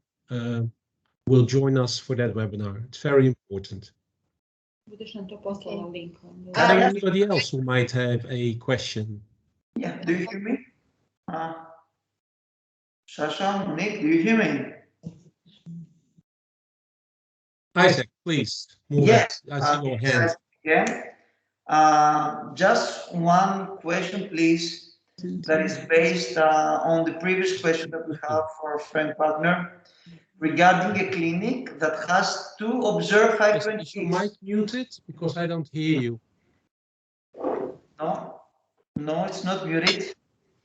will join us for that webinar. It's very important. Anybody else who might have a question? Yeah, do you hear me? Sasha, Monique, do you hear me? Isaac, please move Yes, it. I see your hand. Yeah. Just one question, please, that is based on the previous question that we have for a friend partner regarding a clinic that has two Observ 520x. Is your mic muted? Because I don't hear you. No, it's not muted.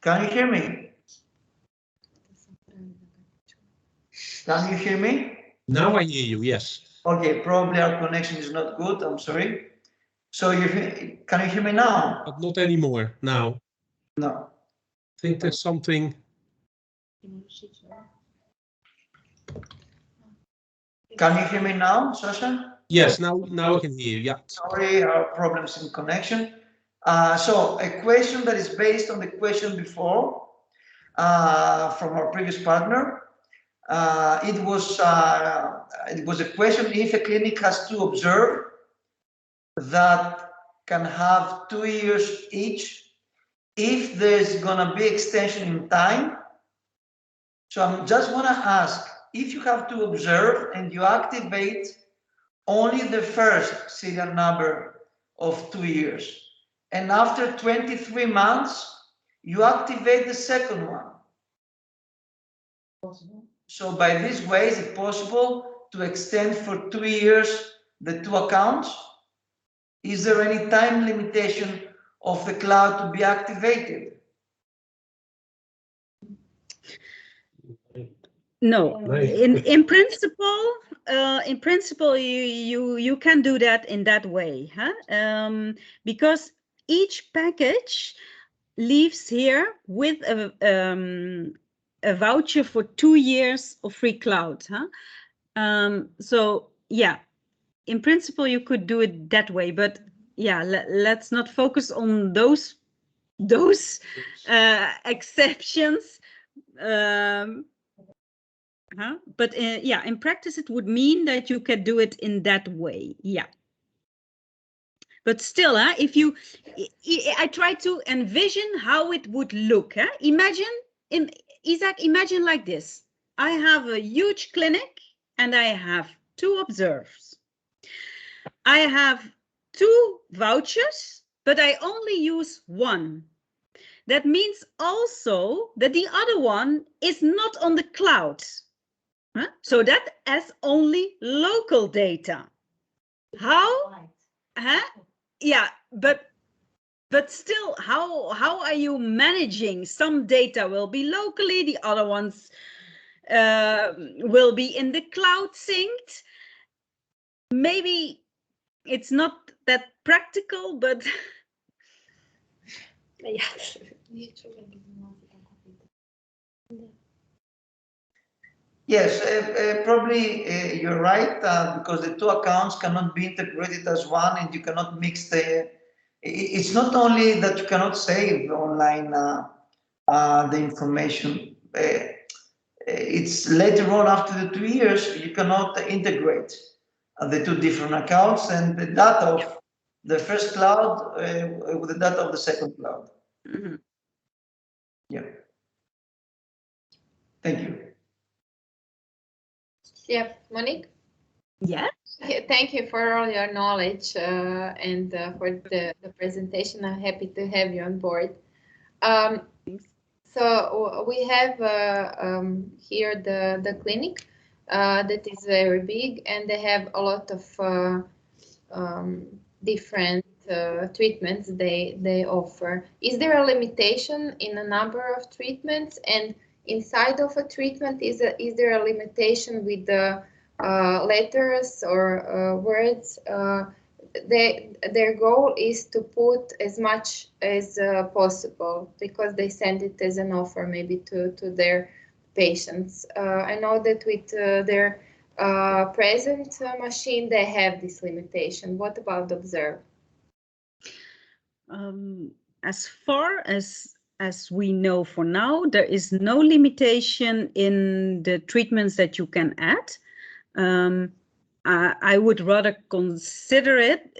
Can you hear me? Can you hear me? Now I hear you, yes. Okay, probably our connection is not good. I'm sorry. So can you hear me now? But not anymore now. No. I think there's something. Can you hear me now, Sasha? Yes, now I can hear you. Yeah. Sorry, our problems in connection. So a question that is based on the question before from our previous partner. It was a question if a clinic has to observe that can have 2 years each, if there's gonna be extension in time. So I just wanna ask, if you have to observe and you activate only the first serial number of 2 years, and after 23 months, you activate the second one. So by this way, is it possible to extend for 2 years the two accounts? Is there any time limitation of the cloud to be activated? No, in principle, you can do that in that way, huh? Because each package leaves here with a voucher for 2 years of free cloud, huh? So yeah, in principle you could do it that way, but yeah, let's not focus on those exceptions. But yeah, in practice it would mean that you can do it in that way. Yeah. But still, if you, I try to envision how it would look. Imagine, Isaac, imagine like this. I have a huge clinic and I have 2 observers. I have 2 vouchers, but I only use 1. That means also that the other one is not on the cloud. So that has only local data. How? Yeah, but still, how are you managing? Some data will be locally, the other ones will be in the cloud synced. Maybe it's not that practical, but Yes, probably you're right, because the two accounts cannot be integrated as one, and you cannot mix the. It's not only that you cannot save online the information. It's later on, after the 2 years, you cannot integrate the 2 different accounts and the data of the first cloud with the data of the second cloud. Mm-hmm. Yeah. Thank you. Yeah, Monique? Yes. Thank you for all your knowledge and for the presentation. I'm happy to have you on board. So we have here the clinic that is very big, and they have a lot of different treatments they offer. Is there a limitation in the number of treatments? And inside of a treatment, is there a limitation with the letters or words? Their goal is to put as much as possible, because they send it as an offer maybe to their patients. I know that with their present machine, they have this limitation. What about Observ? As far as we know for now, there is no limitation in the treatments that you can add. I would rather consider it,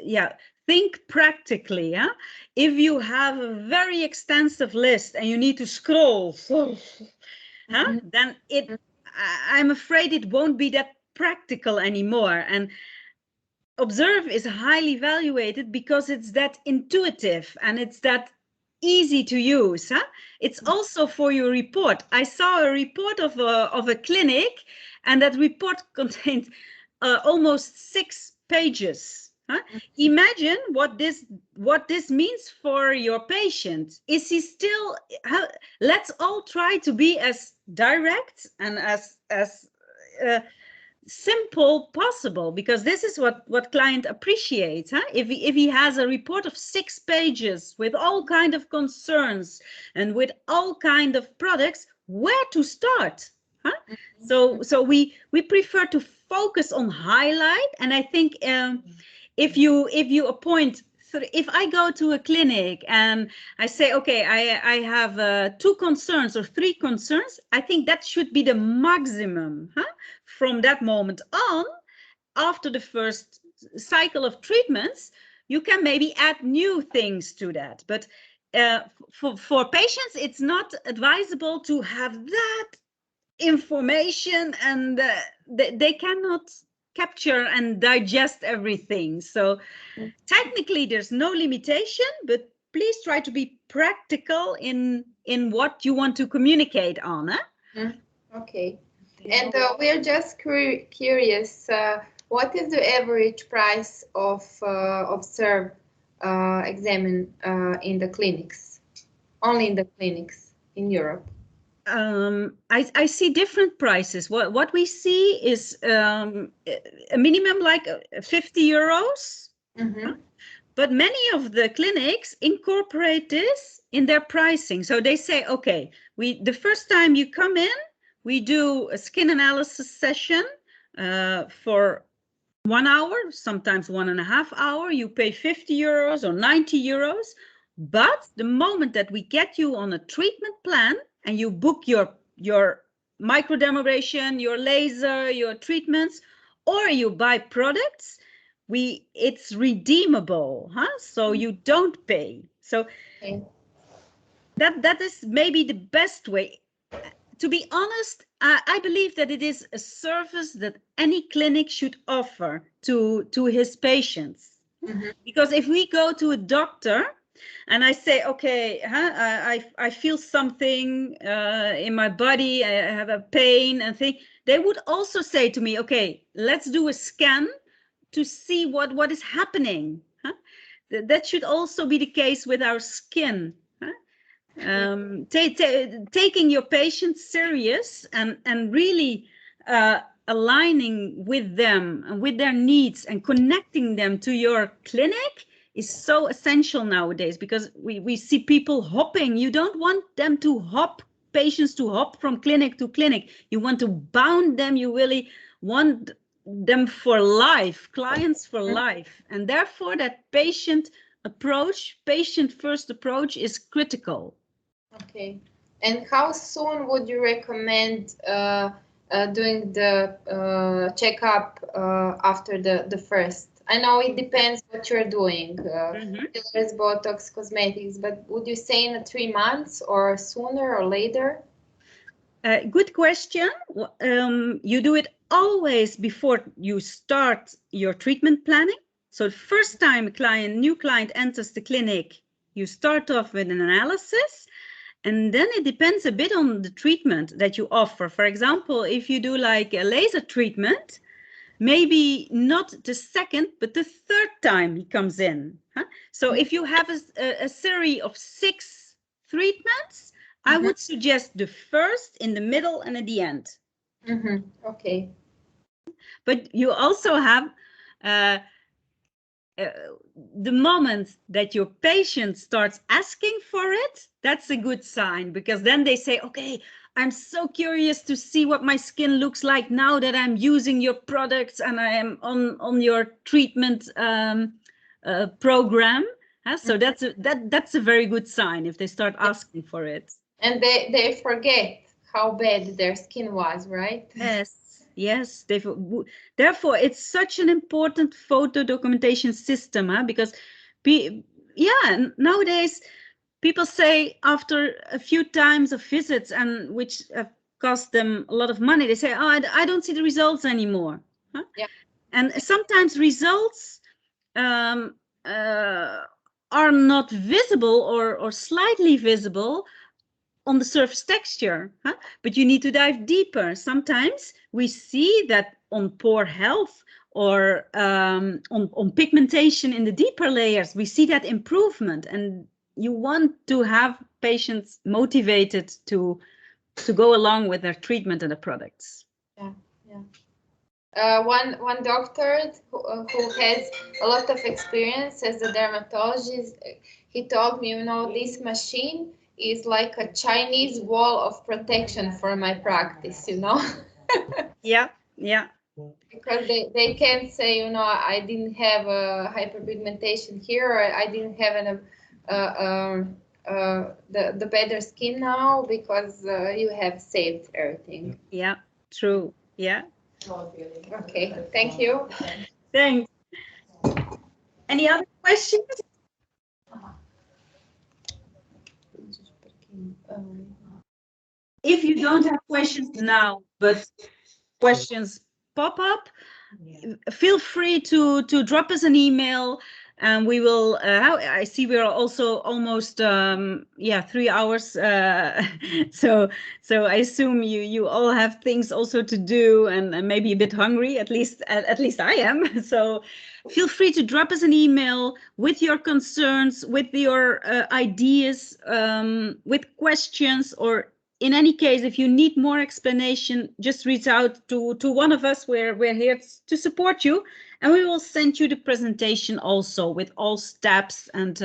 think practically. Yeah? If you have a very extensive list and you need to scroll, then I'm afraid it won't be that practical anymore. And Observ is highly evaluated because it's that intuitive and it's that easy to use. It's also for your report. I saw a report of a clinic, and that report contained almost 6 pages. Imagine what this means for your patient. Is he still? Let's all try to be as direct and as simple possible, because this is what client appreciates. If he has a report of 6 pages with all kind of concerns and with all kind of products, where to start? So we prefer to focus on highlight. And I think if you appoint, if I go to a clinic and I say, okay, I have 2 concerns or 3 concerns, I think that should be the maximum. From that moment on, after the first cycle of treatments, you can maybe add new things to that. But for patients, it's not advisable to have that information, and they cannot capture and digest everything. So technically there's no limitation, but please try to be practical in what you want to communicate on. Okay. And we're just curious, what is the average price of Observ examine in the clinics, only in the clinics in Europe? I see different prices. What we see is a minimum like 50 euros. But many of the clinics incorporate this in their pricing. So they say, okay, the first time you come in, we do a skin analysis session for 1 hour, sometimes 1.5 hours. You pay 50 euros or 90 euros. But the moment that we get you on a treatment plan and you book your microdermabrasion, your laser, your treatments, or you buy products, it's redeemable, so you don't pay. So that is maybe the best way. To be honest, I believe that it is a service that any clinic should offer to his patients. Because if we go to a doctor and I say, okay, I feel something in my body, I have a pain and thing, they would also say to me, okay, let's do a scan to see what is happening. That should also be the case with our skin. Taking your patients serious and really aligning with them and with their needs and connecting them to your clinic is so essential nowadays, because we see people hopping. You don't want them to hop, patients to hop from clinic to clinic. You want to bound them. You really want them for life, clients for life. And therefore that patient first approach is critical. Okay. And how soon would you recommend doing the checkup after the first? I know it depends what you're doing, fillers, Botox, cosmetics, but would you say in 3 months or sooner or later? Good question. You do it always before you start your treatment planning. So the first time a new client enters the clinic, you start off with an analysis, and then it depends a bit on the treatment that you offer. For example, if you do like a laser treatment, maybe not the second, but the third time he comes in. Huh? So if you have a series of 6 treatments, I would suggest the first, in the middle, and at the end. Okay. But you also have the moment that your patient starts asking for it, that's a good sign, because then they say, okay, I'm so curious to see what my skin looks like now that I'm using your products and I am on your treatment program. So that's a very good sign if they start asking for it. And they forget how bad their skin was, right? Yes. Therefore, it's such an important photo documentation system, because nowadays people say after a few times of visits, and which cost them a lot of money, they say, oh, I don't see the results anymore. Huh? Yeah. And sometimes results are not visible or slightly visible on the surface texture, but you need to dive deeper. Sometimes we see that on pore health or on pigmentation in the deeper layers, we see that improvement, and you want to have patients motivated to go along with their treatment and the products. One doctor who has a lot of experience as a dermatologist, he told me, this machine is like a Chinese wall of protection for my practice, Yeah. Because they can't say, I didn't have a hyperpigmentation here, or I didn't have the better skin now, because you have saved everything. Yeah, true. Yeah. Okay, thank you. Thanks. Any other questions? If you don't have questions now, but questions pop up, feel free to drop us an email, and we will. I see we are also almost 3 hours. So I assume you all have things also to do, and maybe a bit hungry. At least I am. So feel free to drop us an email with your concerns, with your ideas, with questions, or in any case, if you need more explanation, just reach out to one of us. We're here to support you, and we will send you the presentation also with all steps and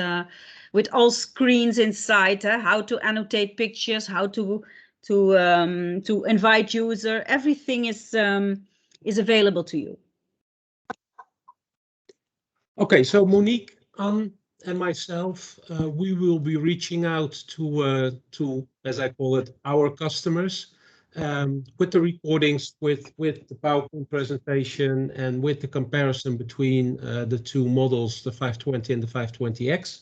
with all screens inside, how to annotate pictures, how to invite user. Everything is available to you. Okay, so Monique, Anne, and myself, we will be reaching out to, as I call it, our customers, with the recordings, with the PowerPoint presentation, and with the comparison between the 2 models, the 520 and the 520x.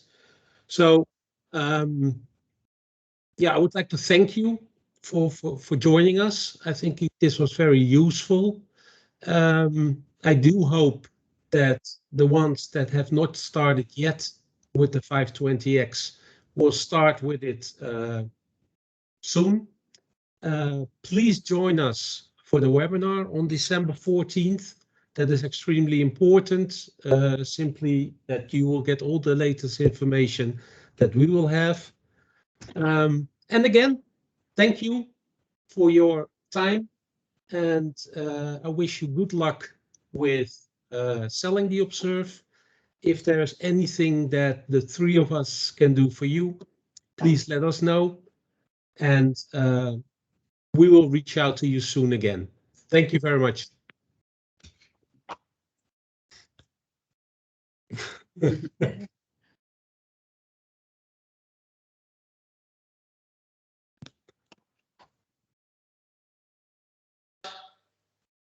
So, I would like to thank you for joining us. I think this was very useful. I do hope that the ones that have not started yet with the 520x will start with it soon. Please join us for the webinar on December 14th. That is extremely important, simply that you will get all the latest information that we will have. And again, thank you for your time, and I wish you good luck with selling the Observ. If there's anything that the 3 of us can do for you, please let us know, and we will reach out to you soon again. Thank you very much.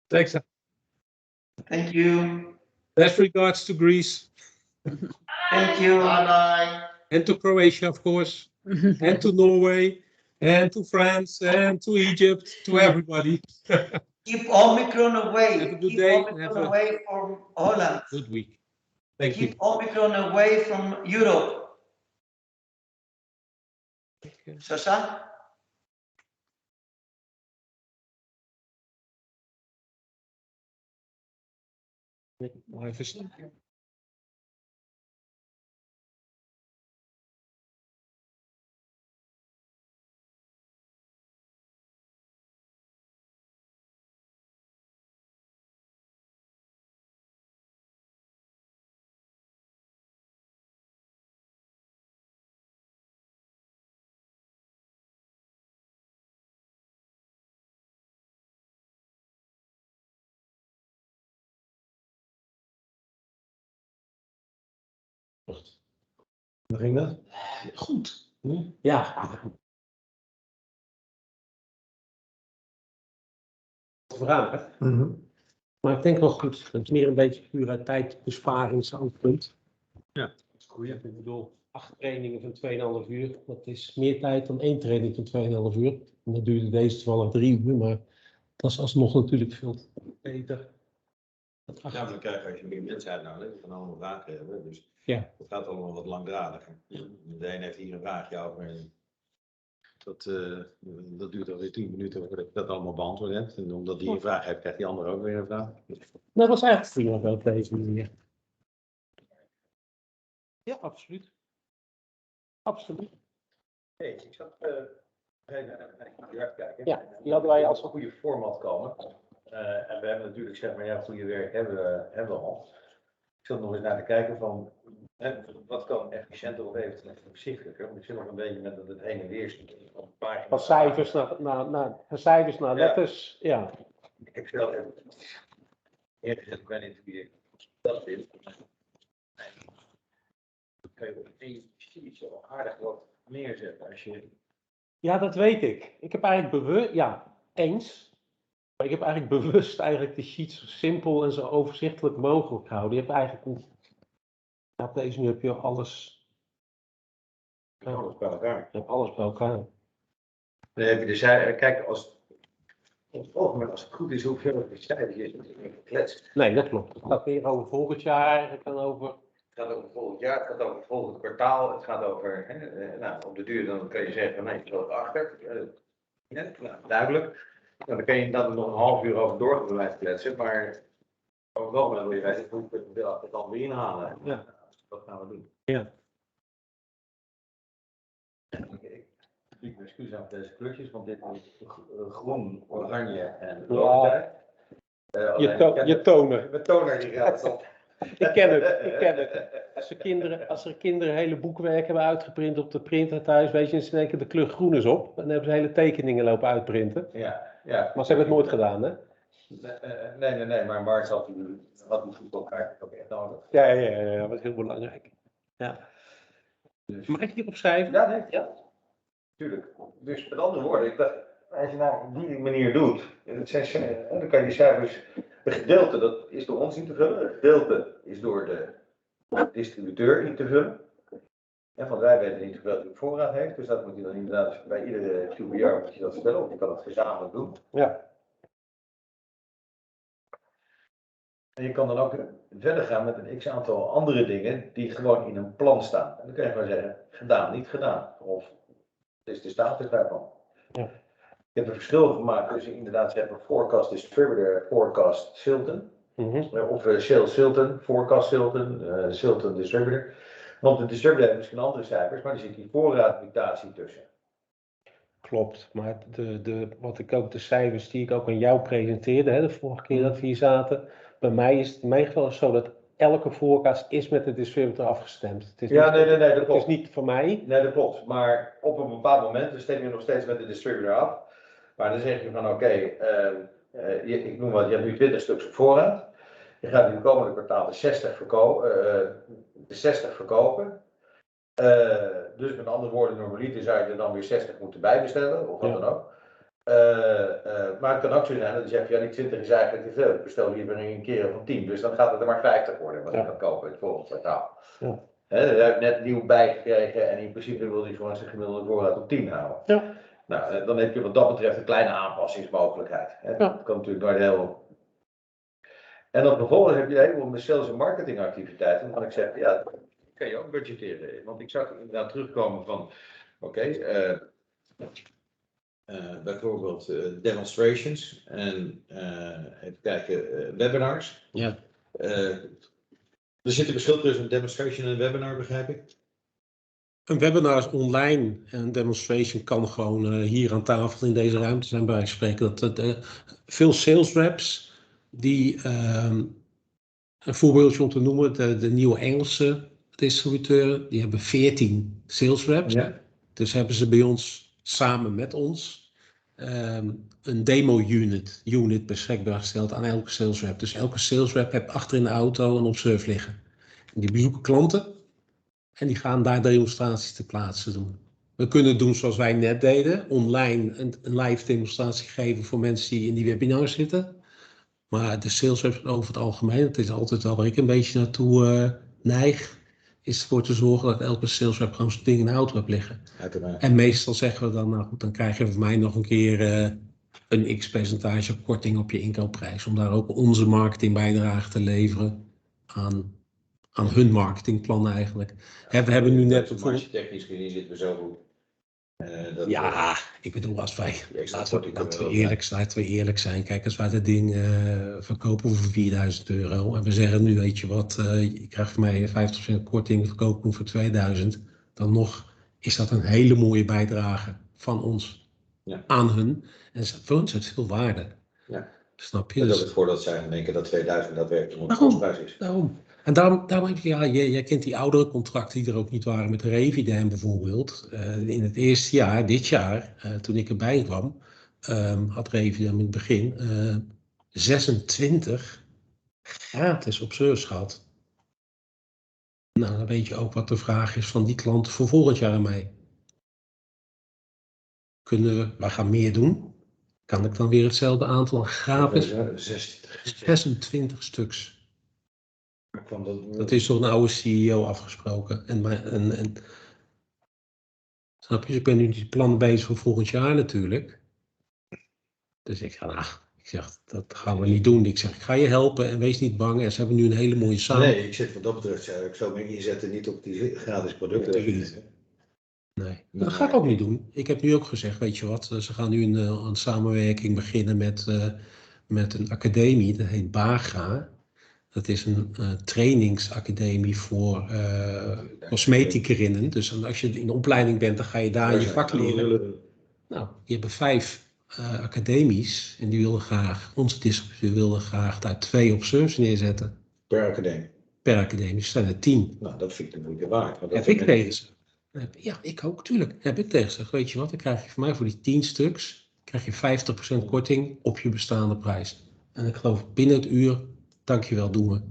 Thanks. Thank you. Best regards to Greece. Thank you. Bye-bye. And to Croatia, of course, and to Norway, and to France, and to Egypt, to everybody. Keep Omicron away. Have a good Keep day. Omicron Have a away from Holland. good week. Thank you. Keep Omicron away from Europe. Okay. Sasa? Live is Hoe ging dat? goed. Ja. Vragen. Maar ik denk wel goed. Het is meer een beetje puur uit tijdbesparingsoogpunt. Ja, dat is goed. Ik bedoel, 8 trainingen van 2,5 uur. Dat is meer tijd dan 1 training van 2,5 uur. En dat duurde deze toevallig 3 uur, maar dat is alsnog natuurlijk veel beter. Ja, maar dan krijg je als je meer mensen uitnodigt, je kan allemaal vragen hebben. Dus Ja. het gaat allemaal wat langdradiger. De een heeft hier een vraagje over. En dat duurt alweer 10 minuten voordat je dat allemaal beantwoord hebt. En omdat die een vraag heeft, krijgt die andere ook weer een vraag. Nou, dat was eigenlijk prima wel op deze manier. Ja, absoluut. Absoluut. Hey, ik zat even naar je kijken. Ja, die hadden wij als een goede format komen. En we hebben natuurlijk, zeg maar, ja, goede werk hebben we al. Ik zat nog eens naar te kijken van, wat kan efficiënter of eventueel overzichtelijker. Want ik zit nog een beetje met dat het heen en weer zit. van cijfers naar letters, ja. Ik heb zelf eerder gezegd, ik weet niet wie dat is. Dan kun je op één sheet zo aardig wat neerzetten als je... Ja, dat weet ik. Ik heb eigenlijk bewust, ja, eens. Maar ik heb eigenlijk bewust de sheets zo simpel en zo overzichtelijk mogelijk gehouden. Je hebt eigenlijk niet... Ja, op deze nu heb je alles... Alles bij elkaar. Je hebt alles bij elkaar. Dan heb je de cijfers. Kijk, als het goed is, hoef je ook de cijfertjes niet te kletsen. Nee, dat klopt. Het gaat meer over volgend jaar. Het gaat over volgend jaar, het gaat over het volgende kwartaal. Het gaat over, op de duur dan kan je zeggen, nee, ik loop achter. Duidelijk. Nou, dan kan je dan nog een half uur over door blijven kletsen, maar over het algemeen wil je weten hoe we het dan weer inhalen. Ja. Wat gaan we doen? Ja. Ik bied mijn excuus aan voor deze kleurtjes, want dit is groen, oranje en rood. Je toner. Mijn toner die gaat op. Ik ken het. Als er kinderen hele boekwerk hebben uitgeprint op de printer thuis, weet je, en ze denken de kleur groen is op. En dan hebben ze hele tekeningen lopen uitprinten. Ja. Maar ze hebben het nooit gedaan, hè? Nee, maar Mark had die voetbalkaart ook echt nodig. Ja, dat was heel belangrijk. Ja. Dus... Mag ik hierop schrijven? Ja. Tuurlijk. Dus met andere woorden, als je nou op die manier doet, dan kan je cijfers, een gedeelte dat is door ons in te vullen, een gedeelte is door de distributeur in te vullen. En want wij weten niet hoeveel hij op voorraad heeft, dus dat moet je dan inderdaad bij iedere QBR moet je dat vertellen, of je kan dat gezamenlijk doen. Ja. En je kan dan ook verder gaan met een x-aantal andere dingen die gewoon in een plan staan. En dan kun je gewoon zeggen, gedaan, niet gedaan. Of het is de status daarvan. Ja. Ik heb een verschil gemaakt tussen inderdaad zeggen forecast distributor, forecast Sylton. Of sales Sylton, forecast Sylton, Sylton distributor. Want de distributor heeft misschien andere cijfers, maar er zit die voorraadmutatie tussen. Klopt, maar wat ik ook, de cijfers die ik ook aan jou presenteerde, hè, de vorige keer dat we hier zaten, bij mij is het in mijn geval zo dat elke forecast is met de distributor afgestemd. Het is dat klopt. Het is niet voor mij. Nee, dat klopt. Maar op een bepaald moment, we stemmen je nog steeds met de distributor af. Maar dan zeg je van oké, ik noem wat, je hebt nu 20 stuks op voorraad. Je gaat in het komende kwartaal de 60 verkopen. Dus met andere woorden, normaliter zou je er dan weer 60 moeten bijbestellen, of wat dan ook. Maar het kan ook zo zijn dat je zegt, ja, die 20 is eigenlijk te veel. Ik bestel liever een keer van 10. Dus dan gaat het er maar 50 worden wat je gaat kopen in het volgende kwartaal. Ja. Daar heb je net nieuw bijgekregen en in principe wil hij gewoon zijn gemiddelde voorraad op 10 houden. Ja. Nou, dan heb je wat dat betreft een kleine aanpassingsmogelijkheid. Hè. Ja. Dat kan natuurlijk nooit heel... En dan vervolgens heb je een heleboel met sales- en marketingactiviteiten. Dan kan ik zeggen, ja, dat kan je ook budgetteren. Want ik zag inderdaad terugkomen van, bijvoorbeeld demonstrations en even kijken, webinars. Ja. Er zit een verschil tussen een demonstration en een webinar, begrijp ik? Een webinar is online en een demonstration kan gewoon hier aan tafel in deze ruimte zijn bij wijze van spreken. Veel sales reps die, een voorbeeldje om te noemen, de nieuwe Engelse distributeur, die hebben 14 sales reps. Ja. Dus hebben ze bij ons samen met ons een demo unit beschikbaar gesteld aan elke sales rep. Dus elke sales rep heeft achter in de auto een Observ liggen. En die bezoeken klanten en die gaan daar demonstraties ter plaatse doen. We kunnen doen zoals wij net deden, online een live demonstratie geven voor mensen die in die webinar zitten. Maar de sales reps over het algemeen, het is altijd wel waar ik een beetje naartoe neig, is ervoor te zorgen dat elke sales rep gewoon zijn ding in de auto hebt liggen. Uiteraard. En meestal zeggen we dan, nou goed, dan krijg je van mij nog een keer een x-percentage korting op je inkoopprijs. Om daar ook onze marketingbijdrage te leveren aan hun marketingplan eigenlijk. Ja, we hebben nu net bijvoorbeeld... Technisch gezien zitten we zo goed. Ik bedoel, als wij, laten we eerlijk eerlijk zijn. Kijk, als wij dat ding verkopen voor €4.000 en we zeggen nu, weet je wat, je krijgt van mij 50% korting, verkopen hem voor 2.000, dan nog is dat een hele mooie bijdrage van ons aan hun. En voor ons heeft het veel waarde. Ja. Snap je? Dat is Dus, ook het voordat zij denken dat 2000 daadwerkelijk een Daarom. kostprijs is. Daarom. En daarom heb je, jij kent die oudere contracten die er ook niet waren met Revidem bijvoorbeeld. In het eerste jaar, dit jaar, toen ik erbij kwam, had Revidem in het begin 26 gratis Observs gehad. Nou, dan weet je ook wat de vraag is van die klanten voor volgend jaar aan mij. We gaan meer doen? Kan ik dan weer hetzelfde aantal gratis? 26 stuks. Dat is door een oude CEO afgesproken. En snap je, ik ben nu die plannen bezig voor volgend jaar natuurlijk. Dus ik zeg, dat gaan we niet doen. Ik zeg, ik ga je helpen en wees niet bang. En ze hebben nu een hele mooie samen. Nee, ik zit wat dat betreft, ik zou me inzetten niet op die gratis producten. Nee, dat ga ik ook niet doen. Ik heb nu ook gezegd, weet je wat, ze gaan nu een samenwerking beginnen met een academie, dat heet Baga. Dat is een trainingsacademie voor cosmeticerinnen. Dus als je in de opleiding bent, dan ga je daar je vak leren. Nou, die hebben 5 academies en die wilden graag, onze distributeur wilde graag daar 2 Observs neerzetten. Per academie? Per academie, dus zijn er 10. Nou, dat vind ik de moeite waard. Heb ik tegen ze. Ja, ik ook, tuurlijk. Heb ik tegen ze. Weet je wat, dan krijg je van mij voor die 10 stuks, krijg je 50% korting op je bestaande prijs. En ik geloof binnen het uur, dankjewel, doen we.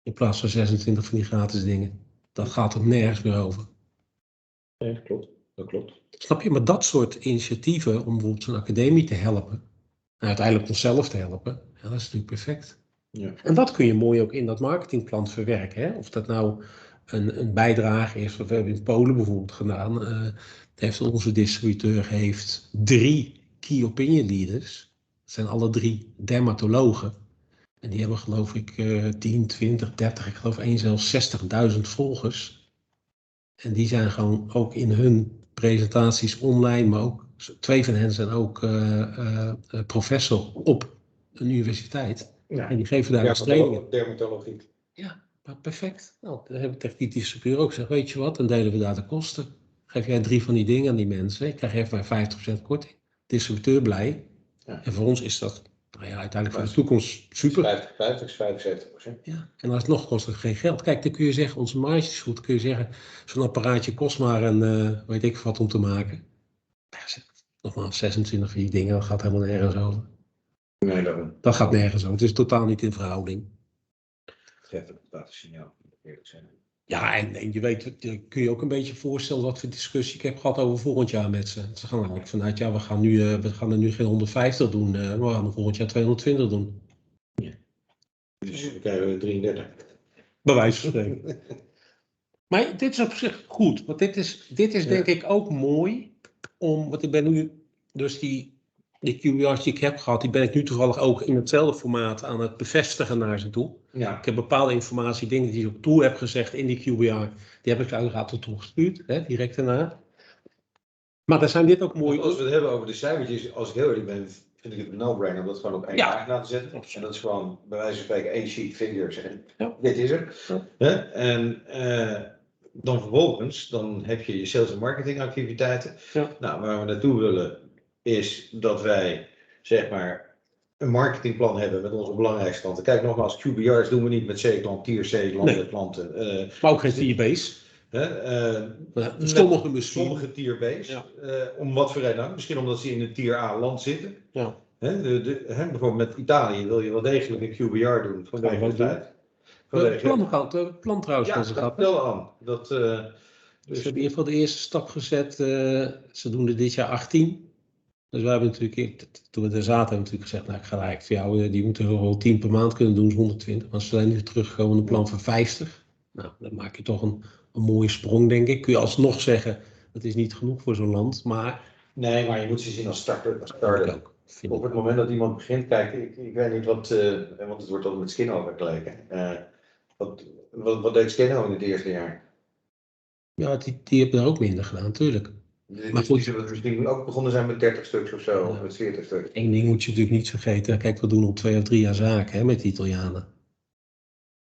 In plaats van 26 van die gratis dingen. Dat gaat er nergens meer over. Nee, dat klopt. Snap je? Maar dat soort initiatieven om bijvoorbeeld zo'n academie te helpen, en uiteindelijk onszelf te helpen, ja, dat is natuurlijk perfect. Ja. En dat kun je mooi ook in dat marketingplan verwerken. Hè? Of dat nou een bijdrage is, wat we hebben in Polen bijvoorbeeld gedaan. Onze distributeur heeft 3 key opinion leaders. Dat zijn alle 3 dermatologen. En die hebben geloof ik 10, 20, 30, ik geloof één zelfs 60.000 volgers. En die zijn gewoon ook in hun presentaties online, maar ook 2 van hen zijn ook professor op een universiteit. Ja. En die geven daar trainingen. Dermatologie. Ja, maar perfect. Nou, dan heb ik tegen die distributeur ook gezegd, weet je wat, dan delen we daar de kosten. Geef jij 3 van die dingen aan die mensen, ik krijg even maar 50% korting. Distributeur blij. Ja. En voor ons is dat uiteindelijk voor de toekomst super. 50, 75%. Ja, en als het nog kost het geen geld. Kijk, dan kun je zeggen, onze marge is goed. Dan kun je zeggen, zo'n apparaatje kost maar een, weet ik wat om te maken. Nogmaals, 26 van die dingen, dat gaat helemaal nergens over. Nee, dat gaat nergens over. Het is totaal niet in verhouding. Geef het signaal, eerlijk zijn. Ja, en je weet, kun je ook een beetje voorstellen wat voor discussie ik heb gehad over volgend jaar met ze. Ze gaan eigenlijk vanuit, ja, we gaan er nu geen 150 doen, we gaan er volgend jaar 220 doen. Ja. Dus we krijgen 33. Bij wijze van spreken. Maar dit is op zich goed, want dit is denk ik ook mooi want ik ben nu, dus die QBR's die ik heb gehad, die ben ik nu toevallig ook in hetzelfde formaat aan het bevestigen naar ze toe. Ja. Ik heb bepaalde informatie, dingen die ik op toe heb gezegd in die QBR, die heb ik uiteraard al toegestuurd, direct daarna. Maar daar zijn dit ook mooi. Als we het hebben over de cijfertjes, als ik heel eerlijk ben, vind ik het een no-brainer om dat gewoon op één pagina te zetten. En dat is gewoon bij wijze van spreken één sheet figures en dit is er. Ja. En dan vervolgens, dan heb je je sales en marketing activiteiten. Ja. Nou, waar we naartoe willen is dat wij, zeg maar, een marketingplan hebben met onze belangrijkste klanten. Kijk nogmaals, QBR's doen we niet met C-klant, tier C, landelijke klanten. Maar ook geen tier B's. Sommige misschien. Sommige tier B's. Om wat voor reden dan? Misschien omdat ze in een tier A land zitten. Ja. Bijvoorbeeld met Italië wil je wel degelijk een QBR doen. Vanwege de tijd. Plan trouwens van ze gehad. Wel aan. Dat, Ze hebben in ieder geval de eerste stap gezet. Ze doen er dit jaar 18. Dus we hebben natuurlijk, toen we er zaten, hebben we natuurlijk gezegd, nou ik ga eigenlijk voor jou, die moeten wel 10 per maand kunnen doen, 120. Maar ze zijn nu teruggekomen op een plan van 50. Nou, dan maak je toch een mooie sprong, denk ik. Kun je alsnog zeggen, dat is niet genoeg voor zo'n land, maar... Nee, maar je moet ze zien als starter. Op het moment dat iemand begint, kijk, ik weet niet wat, want het wordt altijd met Skinno vergeleken. Wat deed Skinno in het eerste jaar? Ja, die hebben er ook minder gedaan, natuurlijk. Maar goed, die zullen misschien ook begonnen zijn met 30 stuks of zo, of met 40 stuks. Eén ding moet je natuurlijk niet vergeten. Kijk, we doen al 2 of 3 jaar zaken met de Italianen.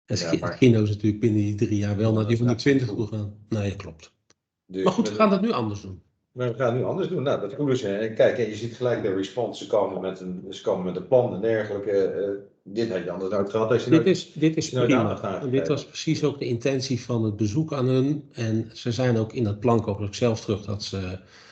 En Skinno is natuurlijk binnen die 3 jaar wel naar die van die 20 toe gaan. Nee, klopt. Dus maar goed, we gaan het nu anders doen. Maar we gaan het nu anders doen. Nou, dat voelen ze. En kijk, je ziet gelijk de response. Ze komen met een plan en dergelijke. Dit had je anders nooit gehad. Als je dit is prima. En dit was precies ook de intentie van het bezoek aan hun. En ze zijn ook in dat plan komen ook zelf terug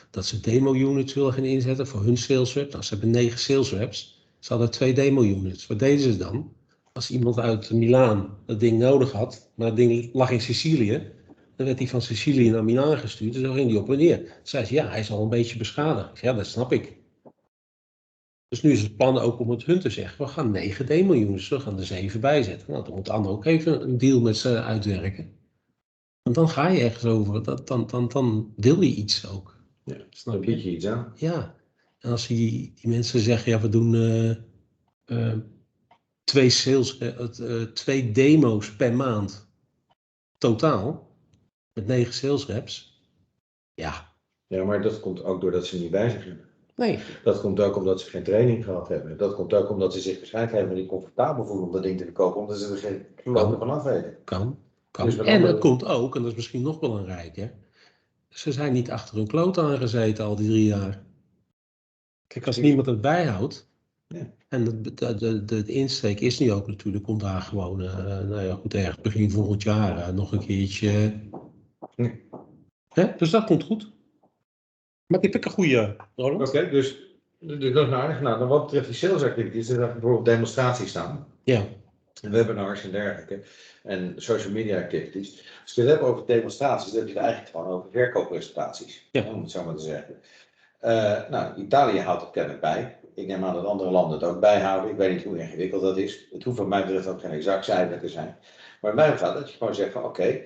dat ze demo-units willen gaan inzetten voor hun sales reps. Nou, ze hebben 9 sales reps. Ze hadden 2 demo-units. Wat deden ze dan? Als iemand uit Milaan dat ding nodig had, maar dat ding lag in Sicilië, dan werd hij van Sicilië naar Milaan gestuurd en dan ging hij op en neer. Dan zei ze, ja, hij is al een beetje beschadigd. Ja, dat snap ik. Dus nu is het plan ook om het hun te zeggen, we gaan 9 demo-units, we gaan er 7 bij zetten. Nou, dan moet Anne ook even een deal met ze uitwerken. Want dan ga je ergens over, dan wil je iets ook. Ja, snap je iets aan? Ja, en als die mensen zeggen, ja, we doen 2 demo's per maand totaal, met 9 sales reps. Ja. Ja, maar dat komt ook doordat ze niet bij zich hebben. Nee. Dat komt ook omdat ze geen training gehad hebben. Dat komt ook omdat ze zich waarschijnlijk helemaal niet comfortabel voelen om dat ding te verkopen, omdat ze er geen klote van af weten. Kan. Dus en het komt ook, en dat is misschien nog belangrijker, ze zijn niet achter hun kloot aangezeten al die 3 jaar. Kijk, als niemand het bijhoudt, en de insteek is nu ook natuurlijk om daar gewoon, ergens begin volgend jaar nog een keertje. Dus dat komt goed. Maar ik heb een goede, Roland. Oké, dus dat is aardig. Nou, wat betreft die sales activities, er bijvoorbeeld demonstraties staan. Ja. Webinars en dergelijke. En social media activities. Als je het hebt over demonstraties, dan heb je het eigenlijk gewoon over verkooppresentaties. Ja. Om het zo maar te zeggen. Nou, Italië houdt het kennelijk bij. Ik neem aan dat andere landen het ook bijhouden. Ik weet niet hoe ingewikkeld dat is. Het hoeft wat mij betreft ook geen exact cijfer te zijn. Maar mij gaat dat je gewoon zegt van oké,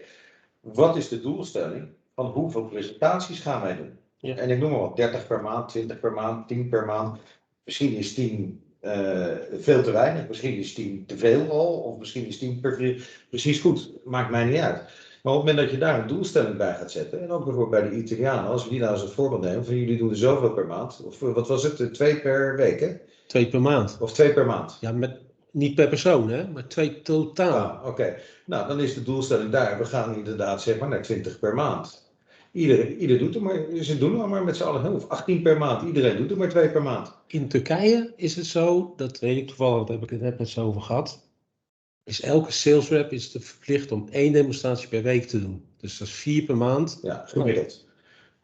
wat is de doelstelling van hoeveel presentaties gaan wij doen? Ja. En ik noem maar wat, 30 per maand, 20 per maand, 10 per maand. Misschien is 10 veel te weinig, misschien is 10 te veel al, of misschien is 10 precies goed. Maakt mij niet uit. Maar op het moment dat je daar een doelstelling bij gaat zetten, en ook bijvoorbeeld bij de Italianen, als we die nou als het voorbeeld nemen, van jullie doen er zoveel per maand, of wat was het, 2 per week hè? 2 per maand. Of 2 per maand. Ja, niet per persoon hè, maar 2 totaal. Oké. Nou, dan is de doelstelling daar, we gaan inderdaad zeg maar naar 20 per maand. Ieder doet er maar, ze doen er maar met z'n allen, of 18 per maand, iedereen doet er maar 2 per maand. In Turkije is het zo, dat weet ik toevallig, daar heb ik het net met zo over gehad, is elke sales rep verplicht om 1 demonstratie per week te doen. Dus dat is 4 per maand. Ja, gemiddeld.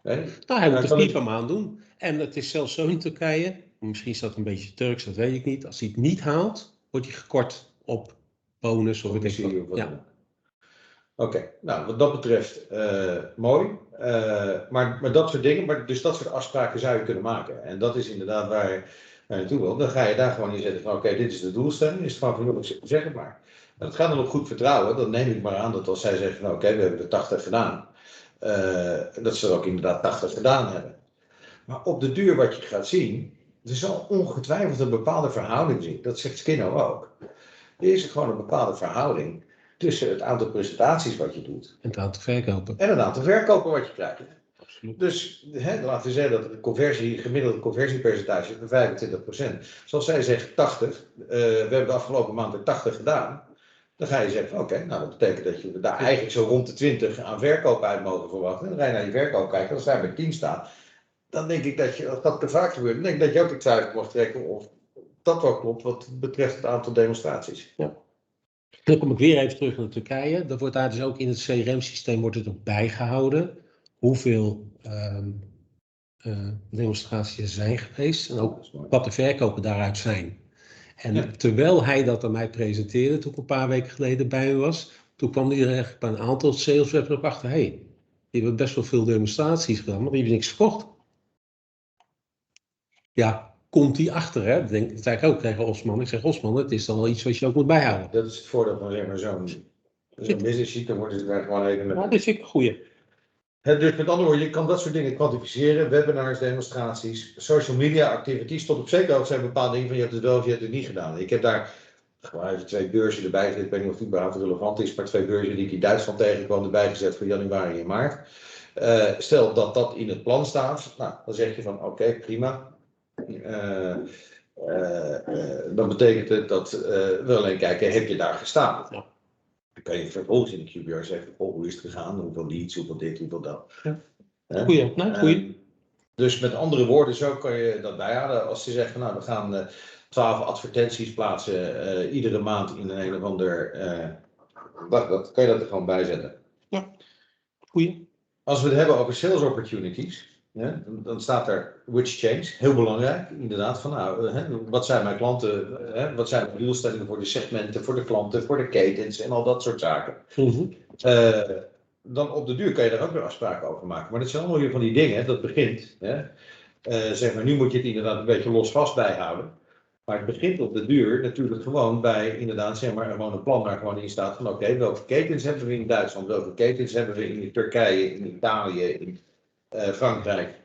Nou, hij moet er 4 per maand doen. En het is zelfs zo in Turkije, misschien is dat een beetje Turks, dat weet ik niet. Als hij het niet haalt, wordt hij gekort op bonus of weet ik wat. Ja. Oké, nou wat dat betreft mooi. Maar dat soort dingen, dus dat soort afspraken zou je kunnen maken. En dat is inderdaad waar je naartoe wil. Dan ga je daar gewoon in zetten van oké, dit is de doelstelling. Is het gewoon van zeg het maar. En het gaat dan op goed vertrouwen. Dan neem ik maar aan dat als zij zeggen van oké, we hebben er 80 gedaan. Dat ze er ook inderdaad 80 gedaan hebben. Maar op de duur wat je gaat zien, er zal ongetwijfeld een bepaalde verhouding zijn. Dat zegt Skinner ook. Er is gewoon een bepaalde verhouding tussen het aantal presentaties wat je doet. En het aantal verkopen. En het aantal verkopen wat je krijgt. Absoluut. Dus laten we zeggen dat de gemiddelde conversiepercentage is van 25%. Zoals zij zegt 80. We hebben de afgelopen maand er 80 gedaan. Dan ga je zeggen, oké, nou dat betekent dat je daar eigenlijk zo rond de 20 aan verkoop uit mogen verwachten. Dan ga je naar je verkoop kijken, als daar bij 10 staat. Dan denk ik dat je, als dat te vaak gebeurt, dan denk ik dat je ook de twijfel mag trekken of dat wel klopt wat betreft het aantal demonstraties. Ja. Dan kom ik weer even terug naar Turkije. Dat wordt daar dus ook in het CRM-systeem wordt het ook bijgehouden. Hoeveel demonstraties er zijn geweest. En ook wat de verkopen daaruit zijn. En terwijl hij dat aan mij presenteerde, toen ik een paar weken geleden bij hem was. Toen kwam hij er eigenlijk bij een aantal sales reps op achter. Die hebben best wel veel demonstraties gedaan, maar die hebben niks verkocht. Ja, komt die achter, hè? Dat zei ik ook tegen Osman. Ik zeg, Osman, het is dan wel iets wat je ook moet bijhouden. Dat is het voordeel van zo'n business sheet, dan worden ze daar gewoon even met. Ja, dat vind ik een goeie. Dus met andere woorden, je kan dat soort dingen kwantificeren, webinars, demonstraties, social media activities, tot op zekere hoogte zijn bepaalde dingen van je hebt het wel of je hebt het niet gedaan. Ik heb daar gewoon even 2 beurzen erbij gezet, ik weet niet of het überhaupt relevant is, maar 2 beurzen die ik in Duitsland tegenkwam erbij gezet voor januari en maart. Stel dat dat in het plan staat, nou, dan zeg je van oké, prima. Dan betekent het dat we alleen kijken, heb je daar gestaan? Ja. Dan kan je vervolgens in de QBR zeggen, hoe is het gegaan, hoeveel leads, hoeveel dit, hoeveel dat. Ja. Goeie. Dus met andere woorden, zo kan je dat bijhouden. Als ze zeggen, nou we gaan 12 advertenties plaatsen iedere maand in een of ander, dat kan je dat er gewoon bij zetten. Ja, goeie. Als we het hebben over sales opportunities, dan staat er which change, heel belangrijk, inderdaad, van wat zijn mijn klanten, wat zijn mijn doelstellingen voor de segmenten, voor de klanten, voor de ketens en al dat soort zaken. Dan op de duur kan je daar ook weer afspraken over maken. Maar dat zijn allemaal weer van die dingen, dat begint, zeg maar, nu moet je het inderdaad een beetje los vast bijhouden. Maar het begint op de duur natuurlijk gewoon bij, inderdaad, zeg maar, gewoon een plan waar gewoon in staat van oké, welke ketens hebben we in Duitsland, welke ketens hebben we in Turkije, in Italië, in Frankrijk.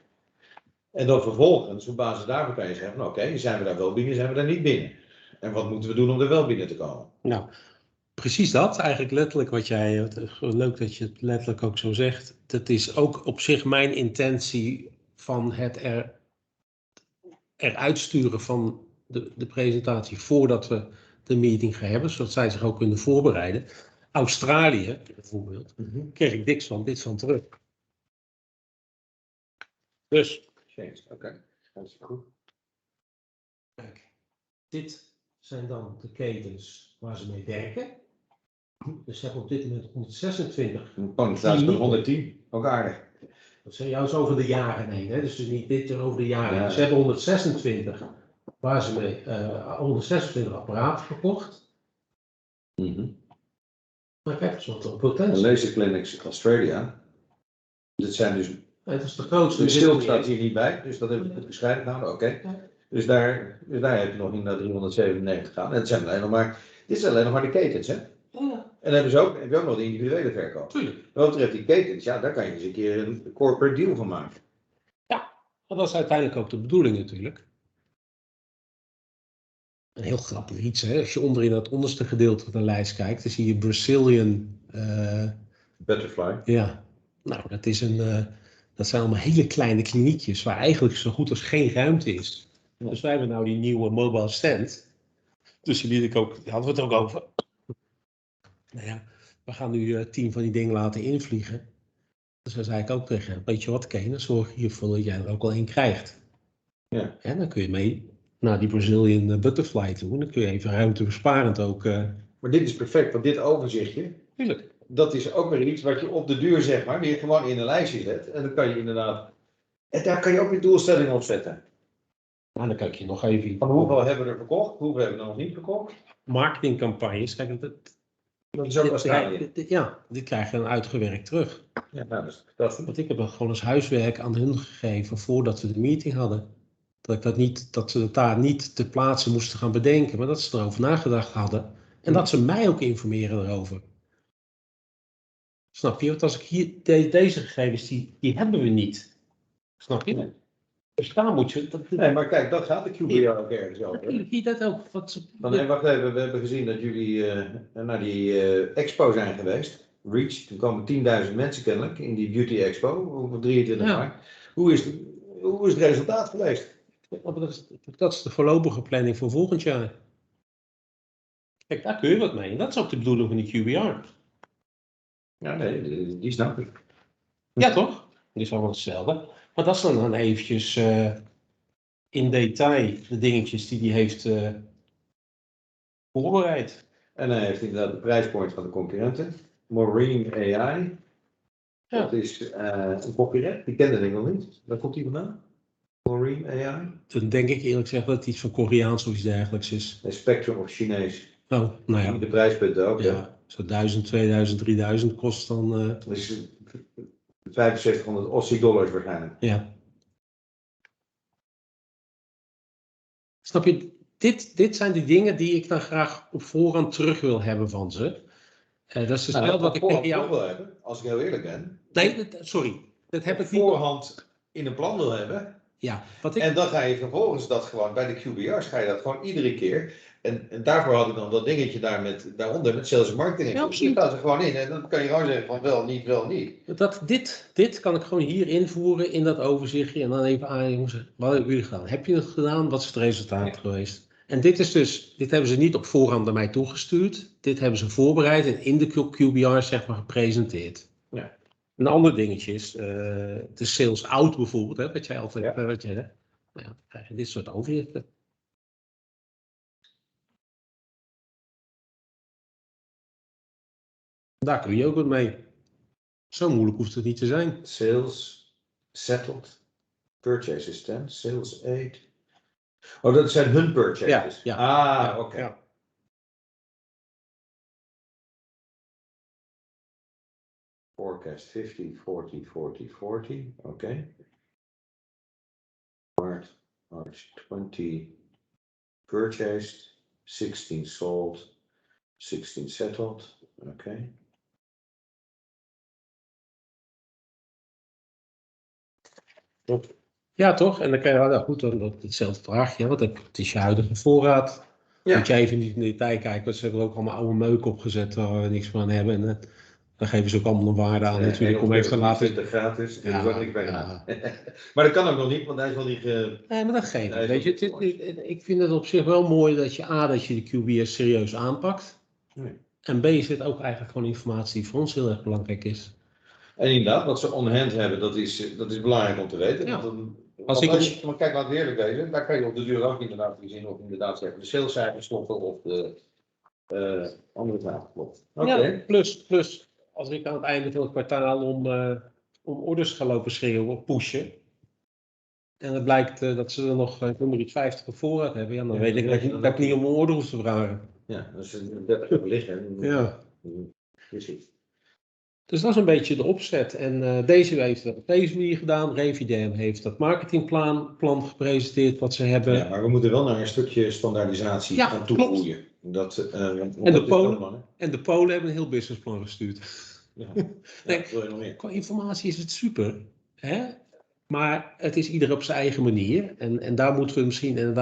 En dan vervolgens, op basis daarvan kan je zeggen van oké, zijn we daar wel binnen, zijn we daar niet binnen. En wat moeten we doen om er wel binnen te komen? Nou, precies dat. Eigenlijk letterlijk wat jij, leuk dat je het letterlijk ook zo zegt. Dat is ook op zich mijn intentie van het eruit sturen van de presentatie voordat we de meeting gaan hebben, zodat zij zich ook kunnen voorbereiden. Australië, bijvoorbeeld, kreeg ik dit van terug. Dus. Oké, dat is goed. Kijk, dit zijn dan de ketens waar ze mee werken. Dus ze hebben op dit moment 126. Oh, dat is 110, ook aardig. Dat zijn juist over de jaren heen, hè? Dus niet dit over de jaren. Ja. Ze hebben 126 waar ze mee 126 apparaten verkocht. Maar kijk eens wat er potentie. Laser Clinics Australia. Dit zijn dus. Het is de grootste. De Sylton staat hier niet bij, dus dat hebben we goed bescheiden gehouden. Oké. Ja. Dus daar heb je nog in naar 397 gegaan. En het zijn alleen nog maar, dit zijn alleen nog maar de ketens, hè? Ja, En dan heb je ook nog de individuele verkoop. tuurlijk. Wat betreft die ketens, ja, daar kan je eens een keer een corporate deal van maken. Ja, dat is uiteindelijk ook de bedoeling natuurlijk. Een heel grappig iets, hè? Als je onderin het onderste gedeelte van de lijst kijkt, dan zie je Brazilian. Butterfly. Ja, nou, dat zijn allemaal hele kleine kliniekjes waar eigenlijk zo goed als geen ruimte is. Ja. Dus wij hebben nou die nieuwe mobile stand. Dus die liet ik ook, daar hadden we het ook over. Nou ja, we gaan nu 10 van die dingen laten invliegen. Dus dan zei ik ook tegen hem, weet je wat Kane, zorg hiervoor dat jij er ook al één krijgt. Ja. En dan kun je mee naar die Brazilian Butterfly toe. Dan kun je even ruimtebesparend ook. Maar dit is perfect, want dit overzichtje, Tuurlijk. dat is ook weer iets wat je op de duur, zeg maar, weer gewoon in een lijstje zet. En dan kan je inderdaad, en daar kan je ook weer doelstellingen op zetten. Nou, dan kijk je nog even. Van hoeveel hebben we er verkocht, hoeveel hebben we er nog niet verkocht. Marketingcampagnes, kijk, Dat is ook Australië. dit krijg je dan uitgewerkt terug. Ja, nou, dat is fantastisch. Want ik heb dat gewoon als huiswerk aan hun gegeven voordat we de meeting hadden. Dat ze het daar niet ter plaatse moesten gaan bedenken, maar dat ze erover nagedacht hadden. En dat ze mij ook informeren erover. Snap je? Want als ik hier, deze gegevens, die hebben we niet. Snap je? Nee. Dus daar moet je... Nee, maar kijk, dat gaat de QBR ook ergens over. Natuurlijk, hier dat ook. Nee, wacht even, we hebben gezien dat jullie naar die expo zijn geweest. Reach, toen kwamen 10.000 mensen kennelijk in die Beauty Expo op 23 maart. Hoe is het resultaat geweest? Dat is de voorlopige planning voor volgend jaar. Kijk, daar kun je wat mee. En dat is ook de bedoeling van die QBR. Ja, nee, die snap ik. Ja, toch? Die is allemaal hetzelfde. Maar dat is dan eventjes in detail de dingetjes die hij heeft voorbereid. En hij heeft inderdaad de prijspoint van de concurrenten. Marine AI. Ja. Dat is een concurrent, die kende ik nog niet. Waar komt die vandaan? Marine AI? Dan denk ik eerlijk gezegd dat het iets van Koreaans of iets dergelijks is. Nee, Spectrum of Chinees. Oh, nou ja. De prijspunten ook. Ja, zo 1000, 2000, 3000 kost dan... Dat is 7500 Aussie dollars waarschijnlijk. Ja. Snap je, dit zijn de dingen die ik dan graag op voorhand terug wil hebben van ze. Dat is dus wel wat ik tegen jou wil hebben, als ik heel eerlijk ben. Nee, sorry. Dat heb ik niet. Voorhand in een plan wil hebben. Ja, En dan ga je vervolgens dat gewoon, bij de QBR's ga je dat gewoon iedere keer. En daarvoor had ik dan dat dingetje daaronder met sales en marketing. Ja, die staat er gewoon in en dan kan je gewoon zeggen van wel, niet, wel, niet. Dit kan ik gewoon hier invoeren in dat overzichtje en dan even aan jongens, wat hebben jullie gedaan? Heb je het gedaan? Wat is het resultaat geweest? En dit hebben ze niet op voorhand naar mij toegestuurd. Dit hebben ze voorbereid en in de QBR zeg maar gepresenteerd. Ja. Een ander dingetje is de sales out bijvoorbeeld, hè, wat jij altijd nou ja, dan krijg je dit soort overzichten. Daar kun je ook wat mee. Zo moeilijk hoeft het niet te zijn. Sales settled, purchases 10, sales 8. Oh, dat zijn hun purchases? Ja. Oké. Ja. Forecast 50, 40, 40, 40. Oké. March 20 purchased, 16 sold, 16 settled. Oké. Ja, toch? En dan kan je, nou goed, dan hetzelfde vraagje. Wat is je huidige voorraad? Ja. Moet je even niet in de detail kijken, want ze hebben er ook allemaal oude meuk opgezet waar we niks van hebben. En dan geven ze ook allemaal een waarde aan natuurlijk om even te laten... gratis, ja, is ook niks bij ja. Maar dat kan ook nog niet, want hij is wel niet... Nee, maar dat geeft niet. Weet je, ik vind het op zich wel mooi dat je de QBS serieus aanpakt. Nee. En B is dit ook eigenlijk gewoon informatie die voor ons heel erg belangrijk is. En inderdaad, wat ze on-hand hebben, dat is belangrijk om te weten. Ja. Want maar kijk, laat het eerlijk wezen, daar kan je op de duur ook inderdaad zien of inderdaad zeggen de salescijfers kloppen of de andere zaken klopt. Ja, plus als ik aan het einde van het kwartaal om orders ga lopen schreeuwen of pushen. En het blijkt dat ze er nog, ik noem maar iets, 50 op voorraad hebben. Ja, dan weet ik dat ik niet om een order hoef te vragen. Ja, dat is 30 op liggen. Ja. Precies. Dus dat is een beetje de opzet. En deze heeft dat op deze manier gedaan. Revidem heeft dat marketingplan gepresenteerd wat ze hebben. Ja, maar we moeten wel naar een stukje standaardisatie gaan toegroeien. En de Polen hebben een heel businessplan gestuurd. Ja. Nee, qua informatie is het super. Hè? Maar het is ieder op zijn eigen manier. En daar moeten we misschien inderdaad